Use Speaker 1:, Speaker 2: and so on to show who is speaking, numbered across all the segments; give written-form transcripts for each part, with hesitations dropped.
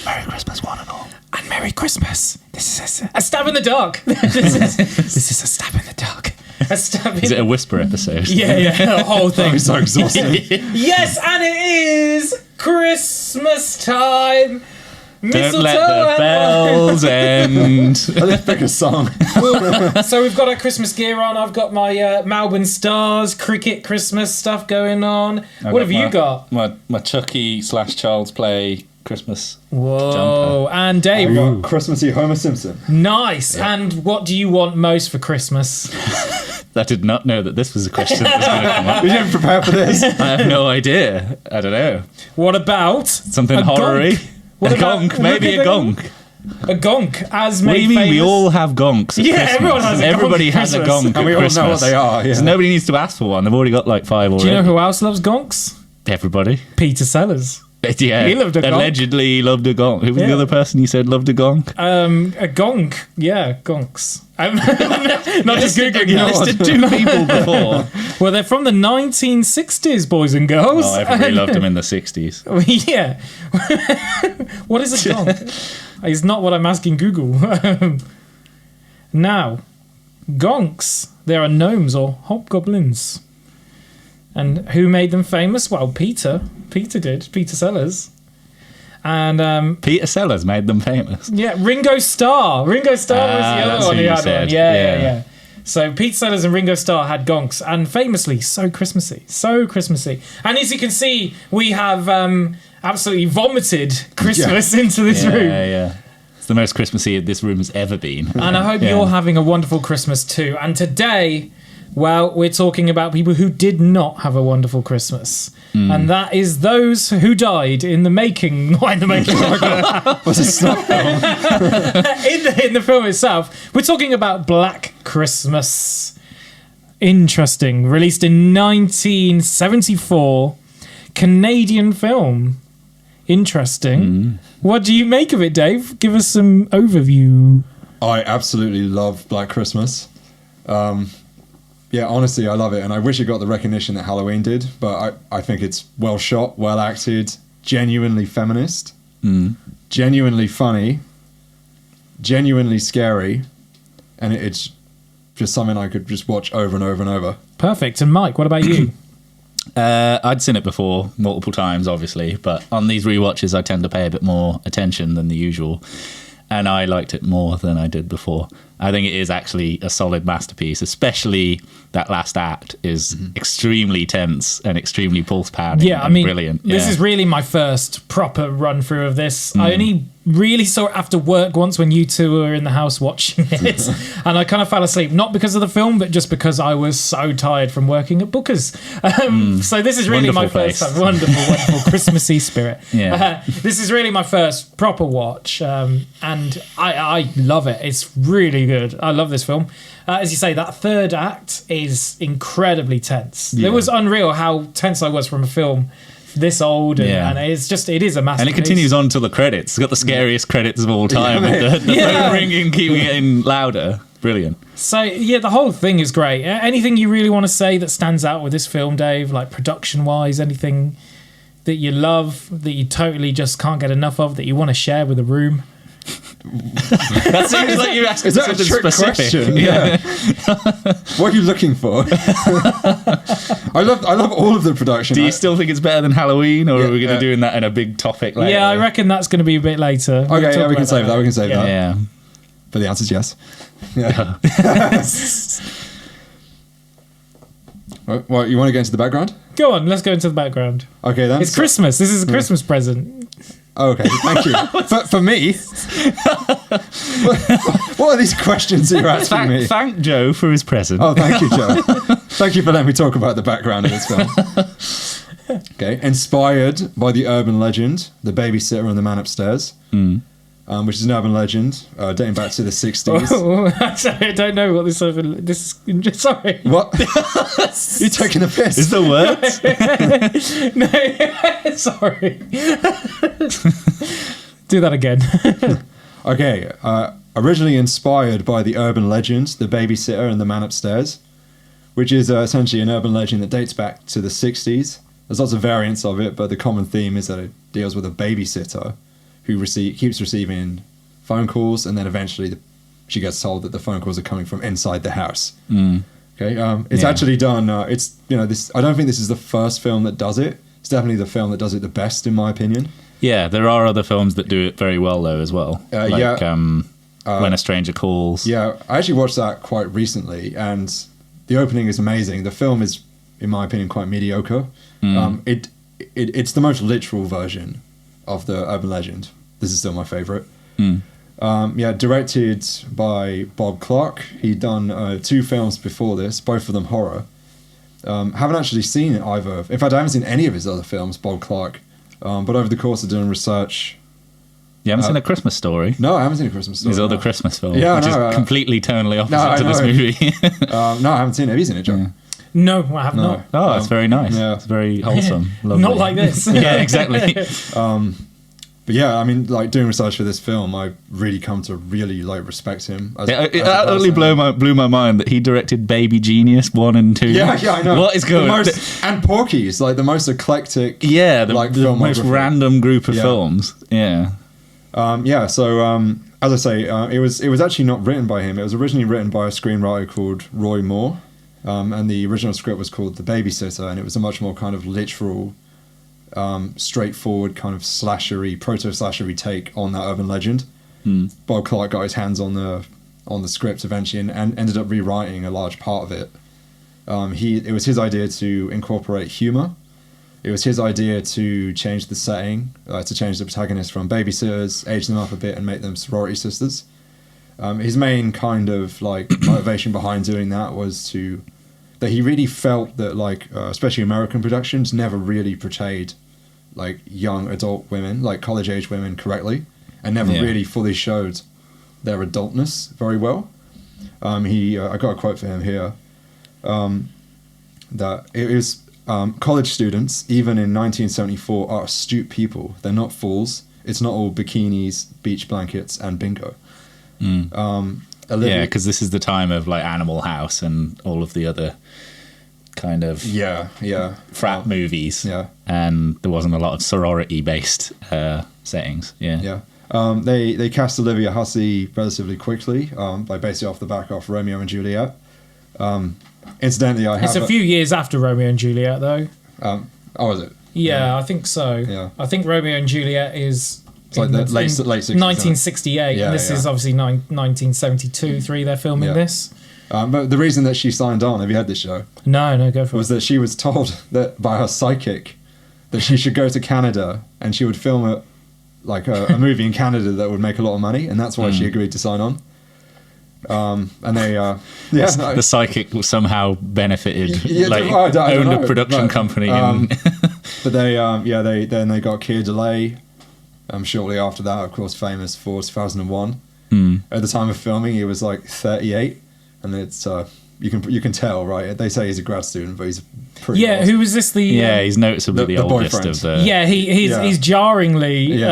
Speaker 1: Merry Christmas, one and all.
Speaker 2: And Merry Christmas. This is a stab in the dark. this is a stab in the dark.
Speaker 3: Is it a whisper episode?
Speaker 2: Yeah, the whole thing.
Speaker 1: I'm so exhausted.
Speaker 2: Yes, and it is Christmas time.
Speaker 3: Don't let the bells end.
Speaker 1: Let's pick a song.
Speaker 2: So we've got our Christmas gear on. I've got my Melbourne Stars cricket Christmas stuff going on. What have you got?
Speaker 3: My Chucky / Child's Play Christmas
Speaker 2: Whoa.
Speaker 3: jumper.
Speaker 2: And Dave.
Speaker 1: We got Christmassy Homer Simpson.
Speaker 2: Nice. Yeah. And what do you want most for Christmas?
Speaker 3: I did not know that this was a question that was going to come up.
Speaker 1: We didn't prepare for this.
Speaker 3: I have no idea. I don't know.
Speaker 2: What about
Speaker 3: something horror-y? A gonk, maybe a gonk.
Speaker 2: A gonk, as
Speaker 3: made
Speaker 2: famous. What do you mean?
Speaker 3: We all have gonks at Christmas.
Speaker 2: Everyone has a
Speaker 3: Everybody
Speaker 2: gonk
Speaker 3: has a gonk at
Speaker 1: and we all
Speaker 3: Christmas.
Speaker 1: know what they are. Yeah.
Speaker 3: So nobody needs to ask for one. They've already got like 5 already.
Speaker 2: Do you know who else loves gonks?
Speaker 3: Everybody.
Speaker 2: Peter Sellers.
Speaker 3: Yeah,
Speaker 2: he loved a gonk.
Speaker 3: Allegedly, he loved a gonk. Who was the other person you said loved a gonk?
Speaker 2: A gonk. Yeah, gonks. Not just Googling.
Speaker 3: You listed 2 people before.
Speaker 2: Well, they're from the 1960s, boys and girls.
Speaker 3: Oh, everybody loved them in the 60s.
Speaker 2: Yeah. What is a gonk? It's not what I'm asking Google. Now, gonks. There are gnomes or hobgoblins. And who made them famous? Well, Peter. Peter did. Peter Sellers. And
Speaker 3: Peter Sellers made them famous.
Speaker 2: Yeah, Ringo Starr. Ringo Starr was the other one. Yeah. So Pete Sellers and Ringo Starr had gonks, and famously so Christmassy. And as you can see, we have absolutely vomited Christmas into this room.
Speaker 3: Yeah. It's the most Christmassy this room has ever been.
Speaker 2: And I hope you're having a wonderful Christmas too. And today, well, we're talking about people who did not have a wonderful Christmas. And that is those who died in the making. Not in the making.
Speaker 1: Was it snuff film?
Speaker 2: in the film itself. We're talking about Black Christmas. Interesting. Released in 1974. Canadian film. Interesting. What do you make of it, Dave? Give us some overview.
Speaker 1: I absolutely love Black Christmas. Yeah, honestly, I love it, and I wish it got the recognition that Halloween did, but I think it's well shot, well acted, genuinely feminist, genuinely funny, genuinely scary, and it's just something I could just watch over and over and over.
Speaker 2: Perfect. And Mike, what about you?
Speaker 3: I'd seen it before, multiple times, obviously, but on these rewatches, I tend to pay a bit more attention than the usual, and I liked it more than I did before. I think it is actually a solid masterpiece, especially that last act is extremely tense and extremely pulse-pounding.
Speaker 2: Yeah, I mean,
Speaker 3: brilliant.
Speaker 2: This is really my first proper run-through of this. I only really saw it after work once when you two were in the house watching it, and I kind of fell asleep, not because of the film, but just because I was so tired from working at Booker's. So this is really
Speaker 3: Wonderful
Speaker 2: my
Speaker 3: place.
Speaker 2: first time. Wonderful Christmassy spirit.
Speaker 3: Yeah.
Speaker 2: This is really my first proper watch, and I love it. It's really good. I love this film. As you say, that third act is incredibly tense.
Speaker 1: Yeah.
Speaker 2: It was unreal how tense I was from a film this old, and it is a masterpiece.
Speaker 3: And it continues on to the credits. It's got the scariest credits of all time. With the phone ringing, keeping it in louder. Brilliant.
Speaker 2: So, yeah, the whole thing is great. Anything you really want to say that stands out with this film, Dave? Like production-wise, anything that you love, that you totally just can't get enough of, that you want to share with the room?
Speaker 3: That seems like you're asking
Speaker 1: Is that
Speaker 3: something
Speaker 1: a trick
Speaker 3: specific.
Speaker 1: question? Yeah. What are you looking for? I love all of the production.
Speaker 3: Do you still think it's better than Halloween, or are we going to
Speaker 1: yeah.
Speaker 3: doing that in a big topic later?
Speaker 2: Yeah, I reckon that's going to be a bit later.
Speaker 1: Okay, yeah, we can save that. We can save that.
Speaker 3: Yeah.
Speaker 1: But the answer's yes. Yeah. Well, you want to get into the background?
Speaker 2: Go on, let's go into the background.
Speaker 1: Okay, then.
Speaker 2: It's Christmas. This is a Christmas present.
Speaker 1: Okay, thank you. For me, what are these questions that you're asking me?
Speaker 3: Thank Joe for his present.
Speaker 1: Oh, thank you, Joe. Thank you for letting me talk about the background of this film. Okay, inspired by the urban legend, The Babysitter and the Man Upstairs, which is an urban legend dating back to the 60s.
Speaker 2: Sorry, I don't know what this is. Sorry.
Speaker 1: What? You're taking the piss.
Speaker 3: Is the word?
Speaker 2: No, sorry. Do that again.
Speaker 1: Okay, originally inspired by the urban legend, The Babysitter and the Man Upstairs, which is essentially an urban legend that dates back to the 60s. There's lots of variants of it, but the common theme is that it deals with a babysitter who keeps receiving phone calls, and then eventually she gets told that the phone calls are coming from inside the house. Okay, it's actually done. It's this. I don't think this is the first film that does it. It's definitely the film that does it the best, in my opinion.
Speaker 3: Yeah, there are other films that do it very well though as well. When a Stranger Calls.
Speaker 1: Yeah, I actually watched that quite recently, and the opening is amazing. The film is, in my opinion, quite mediocre. It's the most literal version of the urban legend. This is still my favorite. Directed by Bob Clark. He'd done 2 films before this, both of them horror. Haven't actually seen either. In fact, I haven't seen any of his other films, Bob Clark. But over the course of doing research...
Speaker 3: You haven't seen A Christmas Story?
Speaker 1: No, I haven't seen A Christmas Story.
Speaker 3: His other Christmas film,
Speaker 1: Yeah,
Speaker 3: which
Speaker 1: no,
Speaker 3: is completely tonally opposite to this movie.
Speaker 1: No, I haven't seen it. Have you seen it, John?
Speaker 2: No, I have not.
Speaker 3: Oh, it's very nice.
Speaker 1: Yeah.
Speaker 3: It's very wholesome. Lovely.
Speaker 2: Not like this.
Speaker 3: Yeah, exactly.
Speaker 1: But yeah, I mean, like, doing research for this film, I really come to really, like, respect him.
Speaker 3: It utterly blew my mind that he directed Baby Genius 1 and 2.
Speaker 1: Yeah, I know.
Speaker 3: What is going on?
Speaker 1: And Porky's, like, the most eclectic...
Speaker 3: Yeah, the
Speaker 1: filmography.
Speaker 3: most random group of films. Yeah.
Speaker 1: As I say, it was actually not written by him. It was originally written by a screenwriter called Roy Moore, and the original script was called The Babysitter, and it was a much more kind of literal, straightforward kind of proto-slashery take on that urban legend. Bob Clark got his hands on the script eventually and ended up rewriting a large part of it. It was his idea to incorporate humor. It was his idea to change the setting, to change the protagonists from babysitters, age them up a bit, and make them sorority sisters. His main kind of like motivation behind doing that was that he really felt that especially American productions never really portrayed like young adult women, like college age women, correctly, and never really fully showed their adultness very well. I got a quote for him here, that it is. College students, even in 1974, are astute people. They're not fools. It's not all bikinis, beach blankets, and bingo.
Speaker 3: Because this is the time of like Animal House and all of the other kind of frat movies. Yeah, and there wasn't a lot of sorority-based settings.
Speaker 1: They cast Olivia Hussey relatively quickly, by basically off the back of Romeo and Juliet. Incidentally,
Speaker 2: It's a few years after Romeo and Juliet, though.
Speaker 1: Is it?
Speaker 2: Yeah, I think so.
Speaker 1: Yeah.
Speaker 2: I think Romeo and Juliet is
Speaker 1: it's like the late 60s.
Speaker 2: 1968, and this is obviously 1972. They're filming this.
Speaker 1: But the reason that she signed on, have you had this show?
Speaker 2: No, go for it.
Speaker 1: Was that she was told that by her psychic that she should go to Canada and she would film a movie in Canada that would make a lot of money, and that's why she agreed to sign on. And they,
Speaker 3: the psychic somehow benefited,
Speaker 1: I
Speaker 3: owned
Speaker 1: know,
Speaker 3: a production company.
Speaker 1: But they got Keir Delay. Shortly after that, of course, famous for 2001. At the time of filming, he was like 38, and it's you can tell, right? They say he's a grad student, but he's pretty.
Speaker 2: Yeah,
Speaker 1: old.
Speaker 2: who was this?
Speaker 3: He's noticeably the oldest
Speaker 1: boyfriend.
Speaker 3: of the.
Speaker 2: Yeah, he's jarringly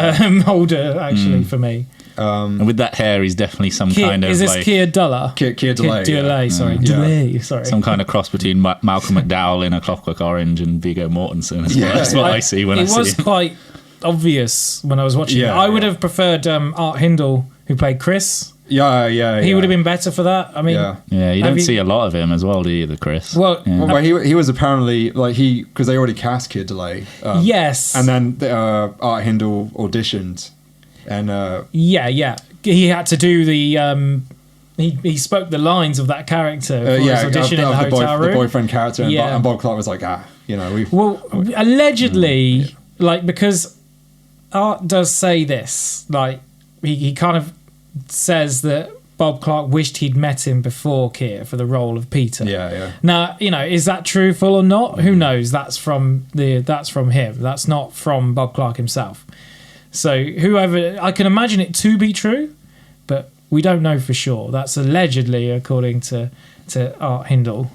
Speaker 2: older actually for me.
Speaker 3: And with that hair, he's definitely some kind of.
Speaker 2: Is this Keir Duller?
Speaker 1: Keir Delay.
Speaker 2: Delay, sorry. Delay, sorry.
Speaker 3: Some kind of cross between Malcolm McDowell in A Clockwork Orange and Viggo Mortensen as well. That's what I see when I see it.
Speaker 2: It was quite obvious when I was watching it. I would have preferred Art Hindle, who played Chris. He would have been better for that. I mean,
Speaker 3: you don't see a lot of him as well, do you, the Chris?
Speaker 1: Well, he was apparently because they already cast Keir Delay.
Speaker 2: Yes,
Speaker 1: and then Art Hindle auditioned. And
Speaker 2: he had to do the he spoke the lines of that character for his audition in the hotel room.
Speaker 1: The boyfriend character, and Bob Clark was like,
Speaker 2: allegedly, because Art does say this, he kind of says that Bob Clark wished he'd met him before Keir for the role of Peter. Now, is that truthful or not? Who knows? That's from him. That's not from Bob Clark himself. So whoever, I can imagine it to be true, but we don't know for sure. That's allegedly, according to Art Hindle.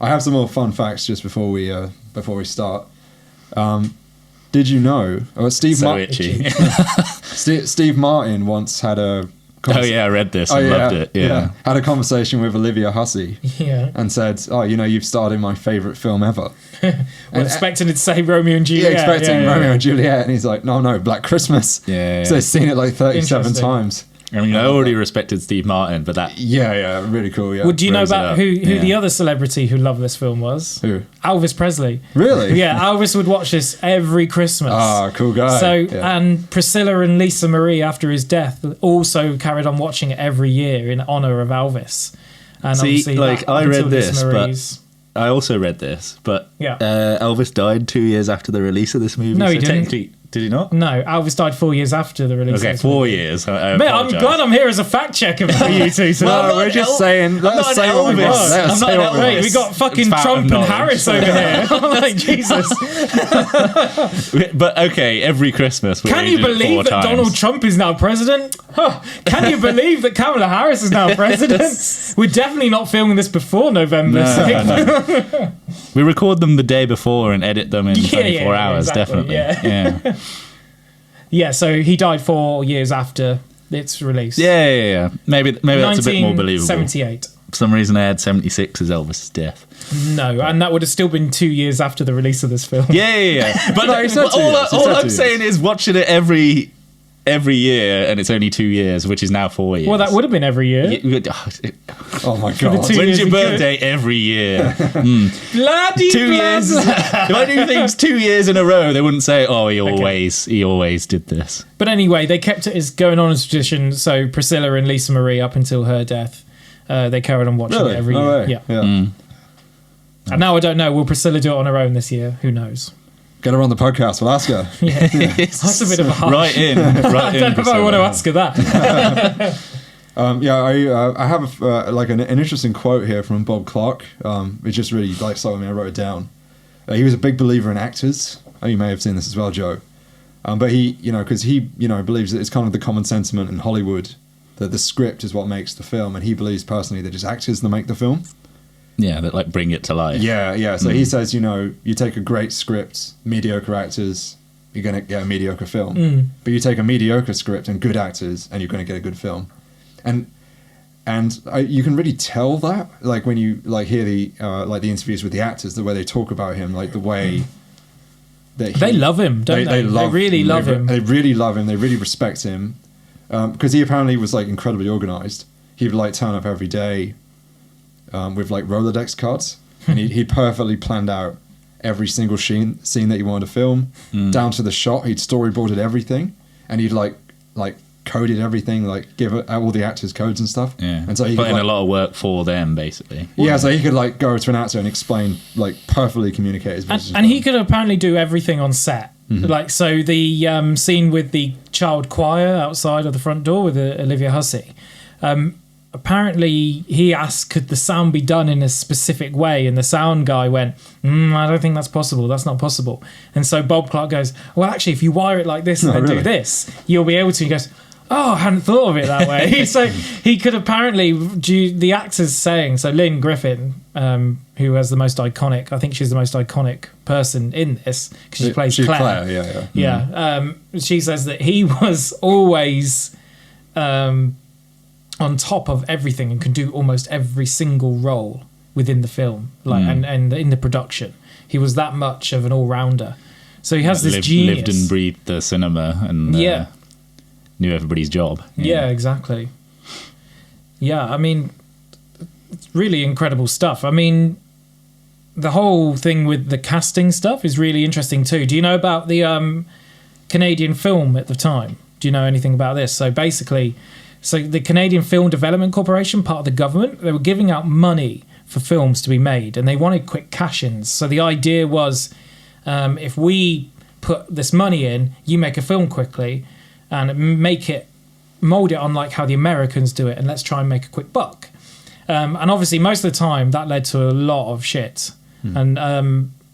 Speaker 1: I have some more fun facts just before we start. Did you know? Steve Martin once had a
Speaker 3: Oh yeah, I read this and loved it. Yeah.
Speaker 1: Had a conversation with Olivia Hussey
Speaker 2: Yeah.
Speaker 1: and said, "Oh, you've starred in my favourite film ever."
Speaker 2: We're expecting it to say Romeo and Juliet.
Speaker 1: Yeah, expecting Romeo and Juliet, and he's like, "No, Black Christmas."
Speaker 3: Yeah.
Speaker 1: So they've seen it like 37
Speaker 2: Interesting.
Speaker 1: times.
Speaker 3: I mean, I already respected Steve Martin, but that
Speaker 1: Yeah, really cool. Yeah.
Speaker 2: Well, do you know
Speaker 3: Rose it
Speaker 2: about
Speaker 3: up.
Speaker 2: who
Speaker 3: Yeah.
Speaker 2: the other celebrity who loved this film was?
Speaker 1: Who?
Speaker 2: Elvis Presley.
Speaker 1: Really?
Speaker 2: Yeah, Elvis would watch this every Christmas.
Speaker 1: Ah, cool guy.
Speaker 2: So,
Speaker 1: Yeah.
Speaker 2: and Priscilla and Lisa Marie, after his death, also carried on watching it every year in honour of Elvis. And
Speaker 3: See,
Speaker 2: obviously,
Speaker 3: like,
Speaker 2: that-
Speaker 3: I
Speaker 2: until
Speaker 3: read
Speaker 2: Lisa
Speaker 3: this, but-
Speaker 2: Marie's-
Speaker 3: I also read this, but
Speaker 2: Yeah.
Speaker 3: Elvis died 2 years after the release of this movie.
Speaker 2: No, he
Speaker 3: so
Speaker 2: didn't.
Speaker 3: technically, did he not?
Speaker 2: No, Elvis died 4 years after the release.
Speaker 3: Okay,
Speaker 2: of this
Speaker 3: 4
Speaker 2: movie.
Speaker 3: years.
Speaker 2: Mate, I'm glad I'm here as a fact checker for you two. So
Speaker 1: No,
Speaker 3: I'm
Speaker 1: we're
Speaker 3: not
Speaker 1: just
Speaker 3: El-
Speaker 1: saying. Let
Speaker 3: I'm
Speaker 1: us
Speaker 3: not
Speaker 1: say
Speaker 3: an
Speaker 1: what we want.
Speaker 3: Elvis.
Speaker 1: Let us
Speaker 3: I'm
Speaker 1: say
Speaker 3: not
Speaker 1: what
Speaker 3: an
Speaker 1: we
Speaker 2: Mate,
Speaker 1: want.
Speaker 2: we got fucking
Speaker 3: It's fountain
Speaker 2: Trump and
Speaker 3: knowledge.
Speaker 2: Harris over here. I'm like, Jesus.
Speaker 3: But okay, every Christmas. we
Speaker 2: Can you
Speaker 3: aged it
Speaker 2: believe
Speaker 3: 4
Speaker 2: that
Speaker 3: times.
Speaker 2: Donald Trump is now president? Huh. Can you believe that Kamala Harris is now president? We're definitely not filming this before November.
Speaker 3: No,
Speaker 2: so-
Speaker 3: no. We record them the day before and edit them in
Speaker 2: Yeah,
Speaker 3: 24
Speaker 2: yeah,
Speaker 3: hours,
Speaker 2: exactly,
Speaker 3: definitely. Yeah.
Speaker 2: Yeah, so he died 4 years after its release.
Speaker 3: Yeah. Maybe that's a bit more believable.
Speaker 2: 1978.
Speaker 3: For some reason, I had 76 as Elvis' death.
Speaker 2: No, and that would have still been 2 years after the release of this film.
Speaker 3: Yeah. But
Speaker 1: No, he said 2
Speaker 3: all,
Speaker 1: years. He
Speaker 3: all
Speaker 1: said 2
Speaker 3: I'm
Speaker 1: years.
Speaker 3: saying is watching it every year, and it's only 2 years, which is now 4 years.
Speaker 2: Well, that would have been every year.
Speaker 1: Oh my
Speaker 2: the
Speaker 1: god.
Speaker 2: two-
Speaker 3: When's
Speaker 2: years
Speaker 3: your
Speaker 2: he could.
Speaker 3: birthday? Every year.
Speaker 2: Bloody
Speaker 3: 2 years.
Speaker 2: blah, blah.
Speaker 3: If I do things 2 years in a row, they wouldn't say, "Oh, he always did this."
Speaker 2: But anyway, they kept it as going on as tradition. So Priscilla and Lisa Marie, up until her death, they carried on watching
Speaker 1: Really?
Speaker 2: it every
Speaker 1: No
Speaker 2: year.
Speaker 1: way.
Speaker 2: Yeah. And now I don't know. Will Priscilla do it on her own this year? Who knows?
Speaker 1: Get her on the podcast. We'll ask her.
Speaker 2: That's a bit of a harsh.
Speaker 3: Right in.
Speaker 2: I don't know if I want to ask her that.
Speaker 1: I have an interesting quote here from Bob Clark. It just really stuck with me. I wrote it down. He was a big believer in actors. You may have seen this as well, Joe. But he, because he, believes that it's kind of the common sentiment in Hollywood that the script is what makes the film, and he believes personally that it's actors that make the film.
Speaker 3: Yeah, that like bring it to life.
Speaker 1: Yeah. So he says, you take a great script, mediocre actors, you're going to get a mediocre film. But you take a mediocre script and good actors, and you're going to get a good film. And you can really tell that, like when you hear the the interviews with the actors, the way they talk about him, like the way that
Speaker 2: They love him, don't they? They really love him.
Speaker 1: They really love him. They really respect him because he apparently was incredibly organized. He would turn up every day with Rolodex cards, and he perfectly planned out every single scene that he wanted to film down to the shot. He'd storyboarded everything, and he'd coded everything, give all the actors codes and stuff.
Speaker 3: Yeah.
Speaker 1: And so he
Speaker 3: put
Speaker 1: could,
Speaker 3: in a lot of work for them, basically.
Speaker 1: so he could go to an actor and explain, perfectly communicate his vision.
Speaker 2: And he could apparently do everything on set. So the scene with the child choir outside of the front door with Olivia Hussey. Apparently he asked, could the sound be done in a specific way? And the sound guy went, I don't think that's possible. That's not possible. And so Bob Clark goes, well, actually, if you wire it like this and then do
Speaker 1: really?
Speaker 2: this, you'll be able to. He goes, oh, I hadn't thought of it that way. So he could apparently, the actors saying, so Lynn Griffin, who has the most iconic, I think she's the most iconic person in this, because she plays Claire.
Speaker 1: Yeah.
Speaker 2: She says that he was always on top of everything and can do almost every single role within the film, and in the production. He was that much of an all-rounder. So he has this genius.
Speaker 3: Lived and breathed the cinema and knew everybody's job.
Speaker 2: Yeah, exactly. Yeah, I mean, it's really incredible stuff. I mean, the whole thing with the casting stuff is really interesting too. Do you know about the Canadian film at the time? Do you know anything about this? So basically, the Canadian Film Development Corporation, part of the government, they were giving out money for films to be made, and they wanted quick cash-ins. So the idea was, if we put this money in, you make a film quickly and mold it on how the Americans do it, and let's try and make a quick buck. And obviously, most of the time, that led to a lot of shit and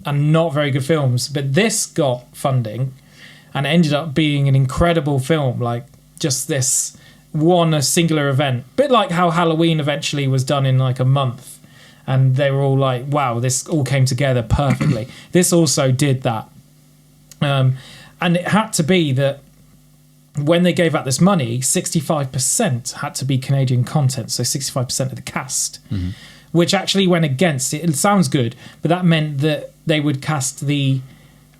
Speaker 2: not very good films. But this got funding and ended up being an incredible film, just this a singular event. Bit like how Halloween eventually was done in a month, and they were all like, wow, this all came together perfectly. This also did that. And it had to be that when they gave out this money, 65% had to be Canadian content, so 65% of the cast, which actually went against it. It sounds good, but that meant that they would cast the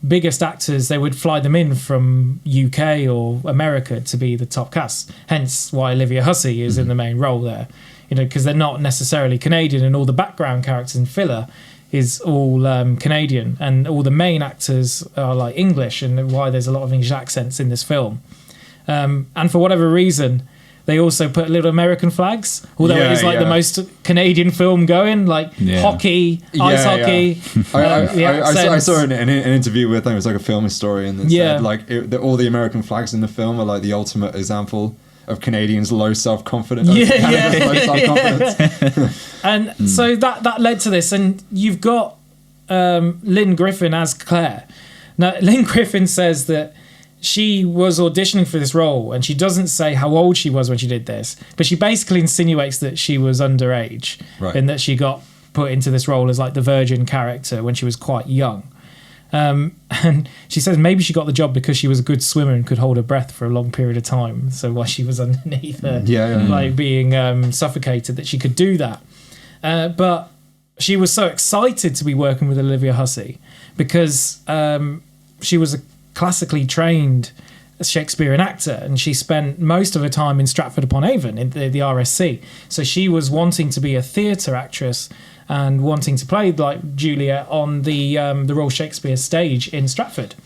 Speaker 2: biggest actors, they would fly them in from UK or America to be the top cast. Hence why Olivia Hussey is in the main role there, because they're not necessarily Canadian, and all the background characters and filler is all Canadian, and all the main actors are like English, and why there's a lot of English accents in this film. And for whatever reason, they also put little American flags, although it is like the most Canadian film going, like hockey, ice hockey.
Speaker 1: I saw an interview with, I think it was like a film historian that said like all the American flags in the film are like the ultimate example of Canadians' low self-confidence. Low self-confidence.
Speaker 2: And so that led to this, and you've got Lynn Griffin as Claire. Now, Lynn Griffin says that she was auditioning for this role, and she doesn't say how old she was when she did this, but she basically insinuates that she was underage, and that she got put into this role as like the virgin character when she was quite young. And she says maybe she got the job because she was a good swimmer and could hold her breath for a long period of time. So while she was underneath her, like being suffocated, that she could do that. But she was so excited to be working with Olivia Hussey because she was a classically trained Shakespearean actor, and she spent most of her time in Stratford upon Avon in the RSC. So she was wanting to be a theatre actress and wanting to play like Juliet on the Royal Shakespeare stage in Stratford.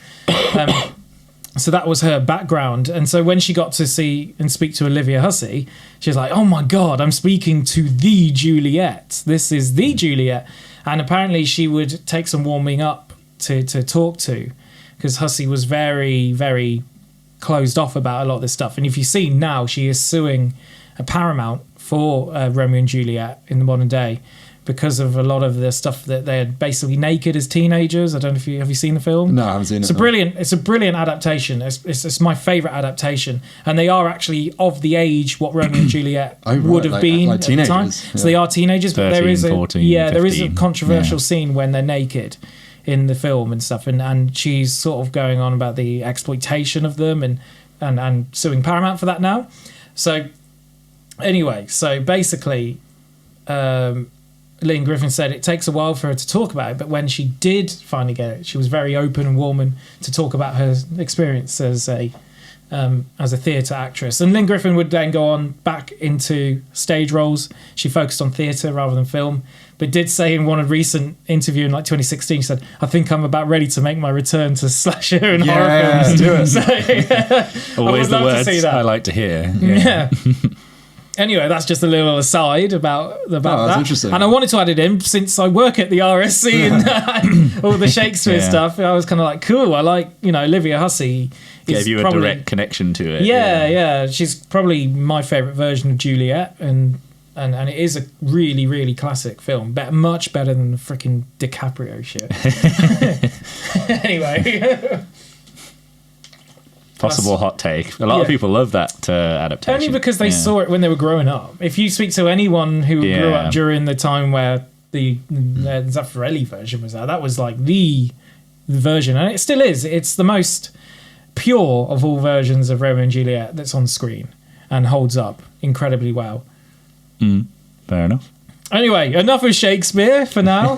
Speaker 2: So that was her background. And so when she got to see and speak to Olivia Hussey, she was like, oh my God, I'm speaking to the Juliet. This is the Juliet. And apparently she would take some warming up to talk to, because Hussey was very, very closed off about a lot of this stuff. And if you see now, she is suing a Paramount for Romeo and Juliet in the modern day because of a lot of the stuff that they had basically naked as teenagers. I don't know if you have you seen the film?
Speaker 1: No, I haven't seen it.
Speaker 2: It's a brilliant adaptation. It's my favourite adaptation, and they are actually of the age what Romeo and Juliet would have been
Speaker 1: like
Speaker 2: at the time. So they are teenagers, 13, but there is
Speaker 3: 14,
Speaker 2: there is a controversial scene when they're naked in the film and stuff, and she's sort of going on about the exploitation of them and suing Paramount for that now. So anyway, so basically Lynn Griffin said it takes a while for her to talk about it, but when she did finally get it, she was very open and warm and to talk about her experience as a theatre actress. And Lynn Griffin would then go on back into stage roles. She focused on theatre rather than film, but did say in one recent interview in like 2016, she said, I think I'm about ready to make my return to slasher and horror films. Do it. So,
Speaker 3: always the words I like to hear.
Speaker 2: Yeah. Anyway, that's just a little aside about that. That's
Speaker 1: interesting.
Speaker 2: And I wanted to add it in since I work at the RSC and all the Shakespeare stuff. I was kind of like, cool. I like, Olivia Hussey.
Speaker 3: Gave you a direct connection to it.
Speaker 2: Yeah. She's probably my favourite version of Juliet, and it is a really, really classic film. Much better than the freaking DiCaprio shit. Anyway.
Speaker 3: Possible hot take. A lot of people love that adaptation.
Speaker 2: Only because they saw it when they were growing up. If you speak to anyone who grew up during the time where the Zaffarelli version was out, that was like the version, and it still is. It's the most pure of all versions of Romeo and Juliet that's on screen and holds up incredibly well.
Speaker 3: Fair enough.
Speaker 2: Anyway, enough of Shakespeare for now.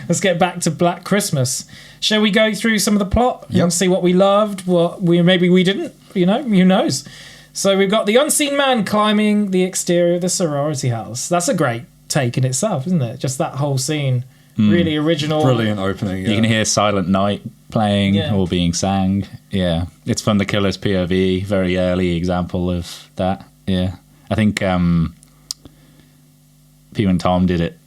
Speaker 2: Let's get back to Black Christmas. Shall we go through some of the plot and see what we loved, what maybe we didn't? Who knows? So we've got the unseen man climbing the exterior of the sorority house. That's a great take in itself, isn't it? Just that whole scene. Really original.
Speaker 1: Brilliant opening.
Speaker 3: You can hear Silent Night playing or being sang. Yeah. It's from the killer's POV. Very early example of that. Yeah. I think P and Tom did it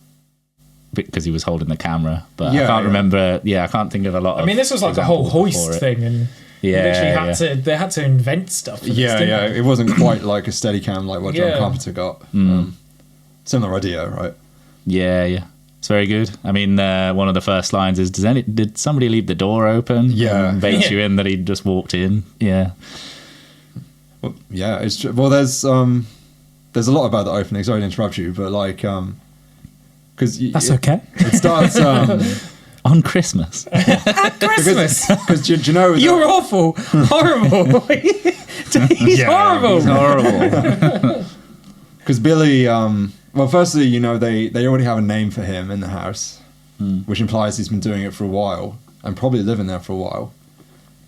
Speaker 3: because he was holding the camera, but I can't remember. I can't think of a lot.
Speaker 2: This was like a whole hoist thing, and they had to invent stuff.
Speaker 1: It wasn't quite like a Steadicam like what John Carpenter got. Similar idea, right?
Speaker 2: Yeah.
Speaker 3: It's very good. I mean, one of the first lines is, "Did somebody leave the door open?"
Speaker 1: Yeah,
Speaker 3: and bait you in that he just walked in. Yeah.
Speaker 1: Well, it's true. Well, there's a lot about the opening. Sorry to interrupt you, but like, because
Speaker 2: that's okay.
Speaker 1: It starts.
Speaker 3: on Christmas.
Speaker 2: At Christmas.
Speaker 1: Because do you know that,
Speaker 2: You're awful. Horrible. He's horrible.
Speaker 3: He's horrible.
Speaker 1: because Billy, well, firstly, you know, they already have a name for him in the house, which implies he's been doing it for a while and probably living there for a while.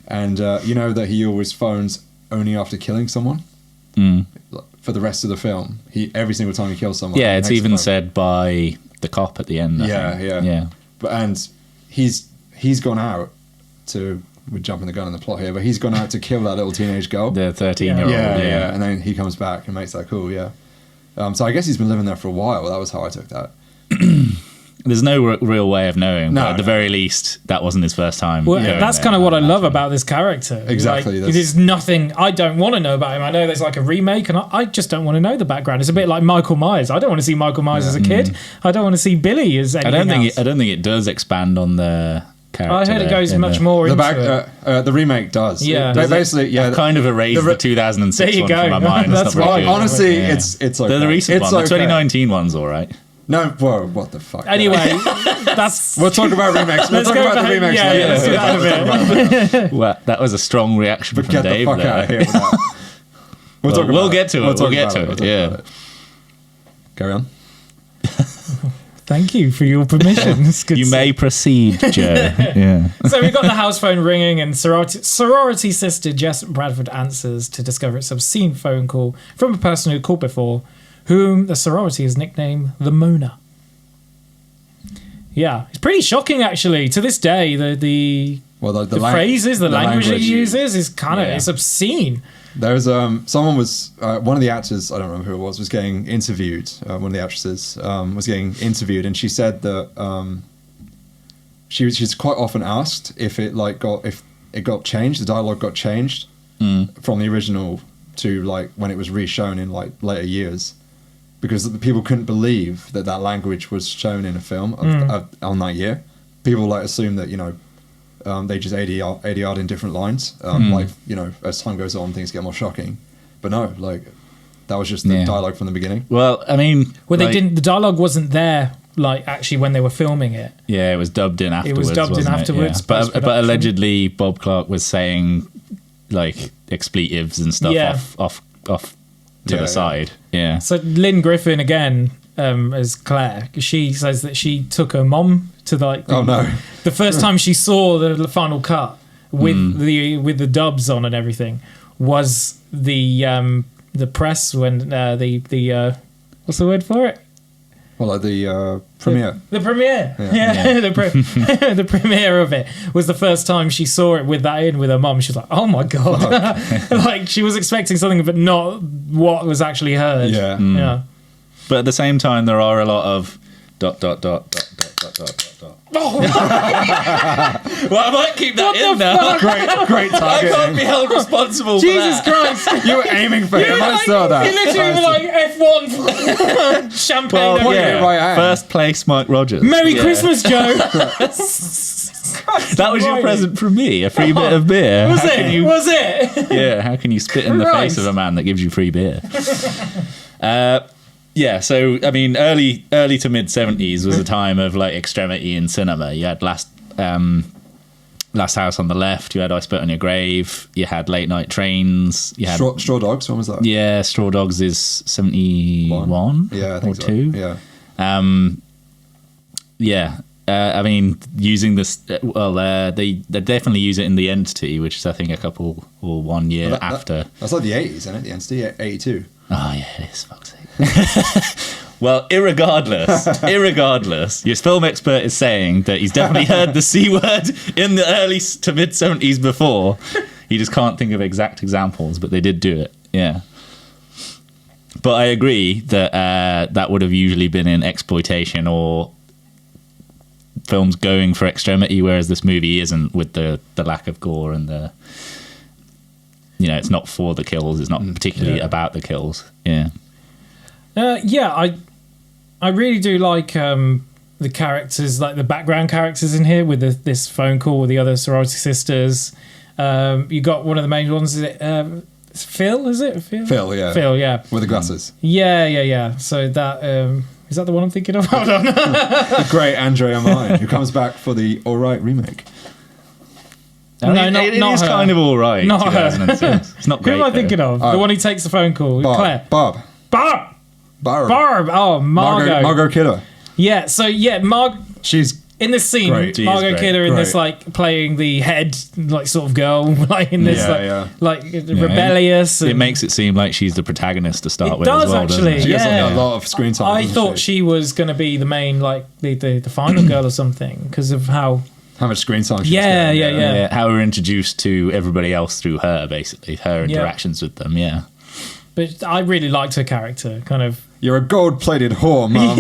Speaker 1: And you know that he always phones only after killing someone for the rest of the film. Every single time he kills someone.
Speaker 3: Yeah, it's
Speaker 1: makes a
Speaker 3: even
Speaker 1: phone.
Speaker 3: said by the cop at the end. I think.
Speaker 1: Yeah. But and he's gone out to. We're jumping the gun in the plot here, but he's gone out to kill that little teenage girl.
Speaker 3: The 13-year-old.
Speaker 1: Yeah. And then he comes back and makes that cool. Yeah. So I guess he's been living there for a while. That was how I took that.
Speaker 3: There's no real way of knowing,
Speaker 1: No,
Speaker 3: but at the
Speaker 1: no.
Speaker 3: very least, that wasn't his first time.
Speaker 2: Well,
Speaker 3: going
Speaker 2: that's
Speaker 3: there.
Speaker 2: kind of what I love about this character.
Speaker 1: Exactly,
Speaker 2: Like, there's nothing I don't want to know about him. I know there's like a remake, and I just don't want to know the background. It's a bit like Michael Myers. I don't want to see Michael Myers as a kid. I don't want to see Billy as anything else.
Speaker 3: I don't think it does expand on the character.
Speaker 2: I heard it
Speaker 3: there
Speaker 2: goes
Speaker 3: in
Speaker 2: much
Speaker 3: the-
Speaker 2: more
Speaker 1: The
Speaker 2: into it.
Speaker 1: the remake does.
Speaker 2: Yeah.
Speaker 1: They basically, yeah.
Speaker 3: I've kind of erased the 2006
Speaker 2: There you
Speaker 3: one
Speaker 2: go.
Speaker 3: from my mind. It's
Speaker 2: That's
Speaker 3: not very
Speaker 2: right.
Speaker 3: good.
Speaker 1: Honestly,
Speaker 3: Yeah.
Speaker 1: it's okay.
Speaker 3: They're the recent
Speaker 1: it's
Speaker 3: one. The
Speaker 1: okay.
Speaker 3: 2019 one's all right.
Speaker 1: No, whoa, what the fuck?
Speaker 2: Anyway, that's...
Speaker 1: We'll talk about remakes. We'll
Speaker 2: Let's
Speaker 1: talk
Speaker 2: go
Speaker 1: about the
Speaker 2: back-
Speaker 1: remakes
Speaker 2: yeah,
Speaker 1: later.
Speaker 2: let's do that in a bit.
Speaker 3: Well, that was a strong reaction from
Speaker 1: Get
Speaker 3: Dave
Speaker 1: the fuck
Speaker 3: there.
Speaker 1: out of here with that.
Speaker 3: We'll get to it. We'll
Speaker 1: talk
Speaker 3: get
Speaker 1: about
Speaker 3: to it.
Speaker 1: We'll talk
Speaker 3: Yeah.
Speaker 1: about it. Carry on.
Speaker 2: Thank you for your permission. It's good
Speaker 3: You
Speaker 2: to
Speaker 3: may proceed, Joe. Yeah.
Speaker 2: So we've got the house phone ringing, and sorority sister Jess Bradford answers to discover it's an obscene phone call from a person who called before, whom the sorority has nicknamed the Mona. Yeah, it's pretty shocking actually. To this day, the phrases, the language it uses is kind of it's obscene.
Speaker 1: There's someone was one of the actors, I don't remember who it was getting interviewed. One of the actresses was getting interviewed, and she said that she's quite often asked if it got changed, the dialogue got changed from the original to like when it was reshown in like later years, because the people couldn't believe that language was shown in a film on that year. People like assume that they just ADR'd in different lines. Like, as time goes on, things get more shocking. But no, like, that was just the dialogue from the beginning.
Speaker 3: Well, I mean...
Speaker 2: Well, they didn't... The dialogue wasn't there, like, actually, when they were filming it.
Speaker 3: Yeah, it was dubbed in afterwards.
Speaker 2: Afterwards.
Speaker 3: Yeah. But allegedly, Bob Clark was saying, like, expletives and stuff off to the side. Yeah.
Speaker 2: So Lynn Griffin, again, as Claire, she says that she took her mom to the first time she saw the final cut with the dubs on and everything was the press when the what's the word for it?
Speaker 1: Well, like the premiere.
Speaker 2: The premiere. Yeah. The premiere of it was the first time she saw it with that in with her mom. She was like, oh my God. Like, she was expecting something, but not what was actually heard.
Speaker 1: Yeah.
Speaker 2: Yeah.
Speaker 3: But at the same time, there are a lot of ...
Speaker 2: Oh,
Speaker 3: Well, I might keep that in now.
Speaker 1: Great
Speaker 3: I
Speaker 1: target.
Speaker 3: can't be held responsible
Speaker 2: Jesus
Speaker 3: for that.
Speaker 2: Christ.
Speaker 1: You were aiming for him. I saw that.
Speaker 2: You literally were like F1 champagne.
Speaker 3: Well,
Speaker 2: everywhere.
Speaker 1: yeah. right hand.
Speaker 3: First place, Mike Rogers.
Speaker 2: Merry
Speaker 3: Yeah.
Speaker 2: Christmas, Joe.
Speaker 3: That was your
Speaker 2: Right.
Speaker 3: present from me, a free bit of beer.
Speaker 2: Was
Speaker 3: How
Speaker 2: it?
Speaker 3: can you-
Speaker 2: Was it?
Speaker 3: Yeah, how can you spit in the
Speaker 2: Christ.
Speaker 3: face of a man that gives you free beer? Yeah, so I mean, early to mid 70s was a time of like extremity in cinema. You had Last House on the Left. You had I Spit on Your Grave. You had Late Night Trains. You had
Speaker 1: Straw Dogs. When was that?
Speaker 3: yeah, Straw Dogs is 71.
Speaker 1: Yeah, I think
Speaker 3: or
Speaker 1: so.
Speaker 3: 2.
Speaker 1: Yeah.
Speaker 3: I mean, using this, they definitely use it in The Entity, which is I think a couple or 1 year after.
Speaker 1: That's like the 80s, isn't it? The Entity, 82.
Speaker 3: Oh yeah, it is. Fuck's sake. Well, irregardless, your film expert is saying that he's definitely heard the C word in the early to mid 70s before. He just can't think of exact examples, but they did do it. Yeah. But I agree that that would have usually been in exploitation or films going for extremity, whereas this movie isn't, with the lack of gore and the, it's not for the kills. It's not particularly about the kills. Yeah.
Speaker 2: I really do like the characters, like the background characters in here with this phone call with the other sorority sisters. You got one of the main ones. Is it Phil? Is it Phil?
Speaker 1: Phil, yeah.
Speaker 2: Phil, yeah.
Speaker 1: With the glasses.
Speaker 2: Yeah. So that Is that the one I'm thinking of? Hold on.
Speaker 1: The great Andrea Martin, who comes back for the All Right remake.
Speaker 3: I mean,
Speaker 2: No,
Speaker 3: it
Speaker 2: not
Speaker 3: is
Speaker 2: her.
Speaker 3: kind of all right.
Speaker 2: Not her.
Speaker 3: 2006. It's not
Speaker 2: Who
Speaker 3: great.
Speaker 2: am I
Speaker 3: though.
Speaker 2: thinking of? The one who takes the phone call. Claire.
Speaker 1: Barb.
Speaker 2: Barb. Oh, Margot.
Speaker 1: Margot Kidder.
Speaker 2: Yeah. So yeah,
Speaker 1: She's
Speaker 2: in this scene,
Speaker 1: Great.
Speaker 3: She is
Speaker 2: Margot
Speaker 3: great.
Speaker 2: Kidder in this
Speaker 1: Great.
Speaker 2: like playing the head like sort of girl, like in this like rebellious.
Speaker 3: It
Speaker 2: and-
Speaker 3: makes it seem like she's the protagonist to start
Speaker 2: It
Speaker 3: with.
Speaker 2: does
Speaker 3: as well,
Speaker 2: actually,
Speaker 3: doesn't
Speaker 1: she
Speaker 3: it?
Speaker 1: gets
Speaker 2: yeah.
Speaker 1: a lot of screen time.
Speaker 2: I
Speaker 1: doesn't
Speaker 2: thought she was going to be the main like the final girl or something because of how
Speaker 1: how much screen time. She
Speaker 2: Yeah,
Speaker 1: was
Speaker 2: yeah,
Speaker 1: getting,
Speaker 2: yeah.
Speaker 3: How we're introduced to everybody else through her, basically her interactions with them. Yeah,
Speaker 2: But I really liked her character, kind of.
Speaker 1: You're a gold-plated whore, mum.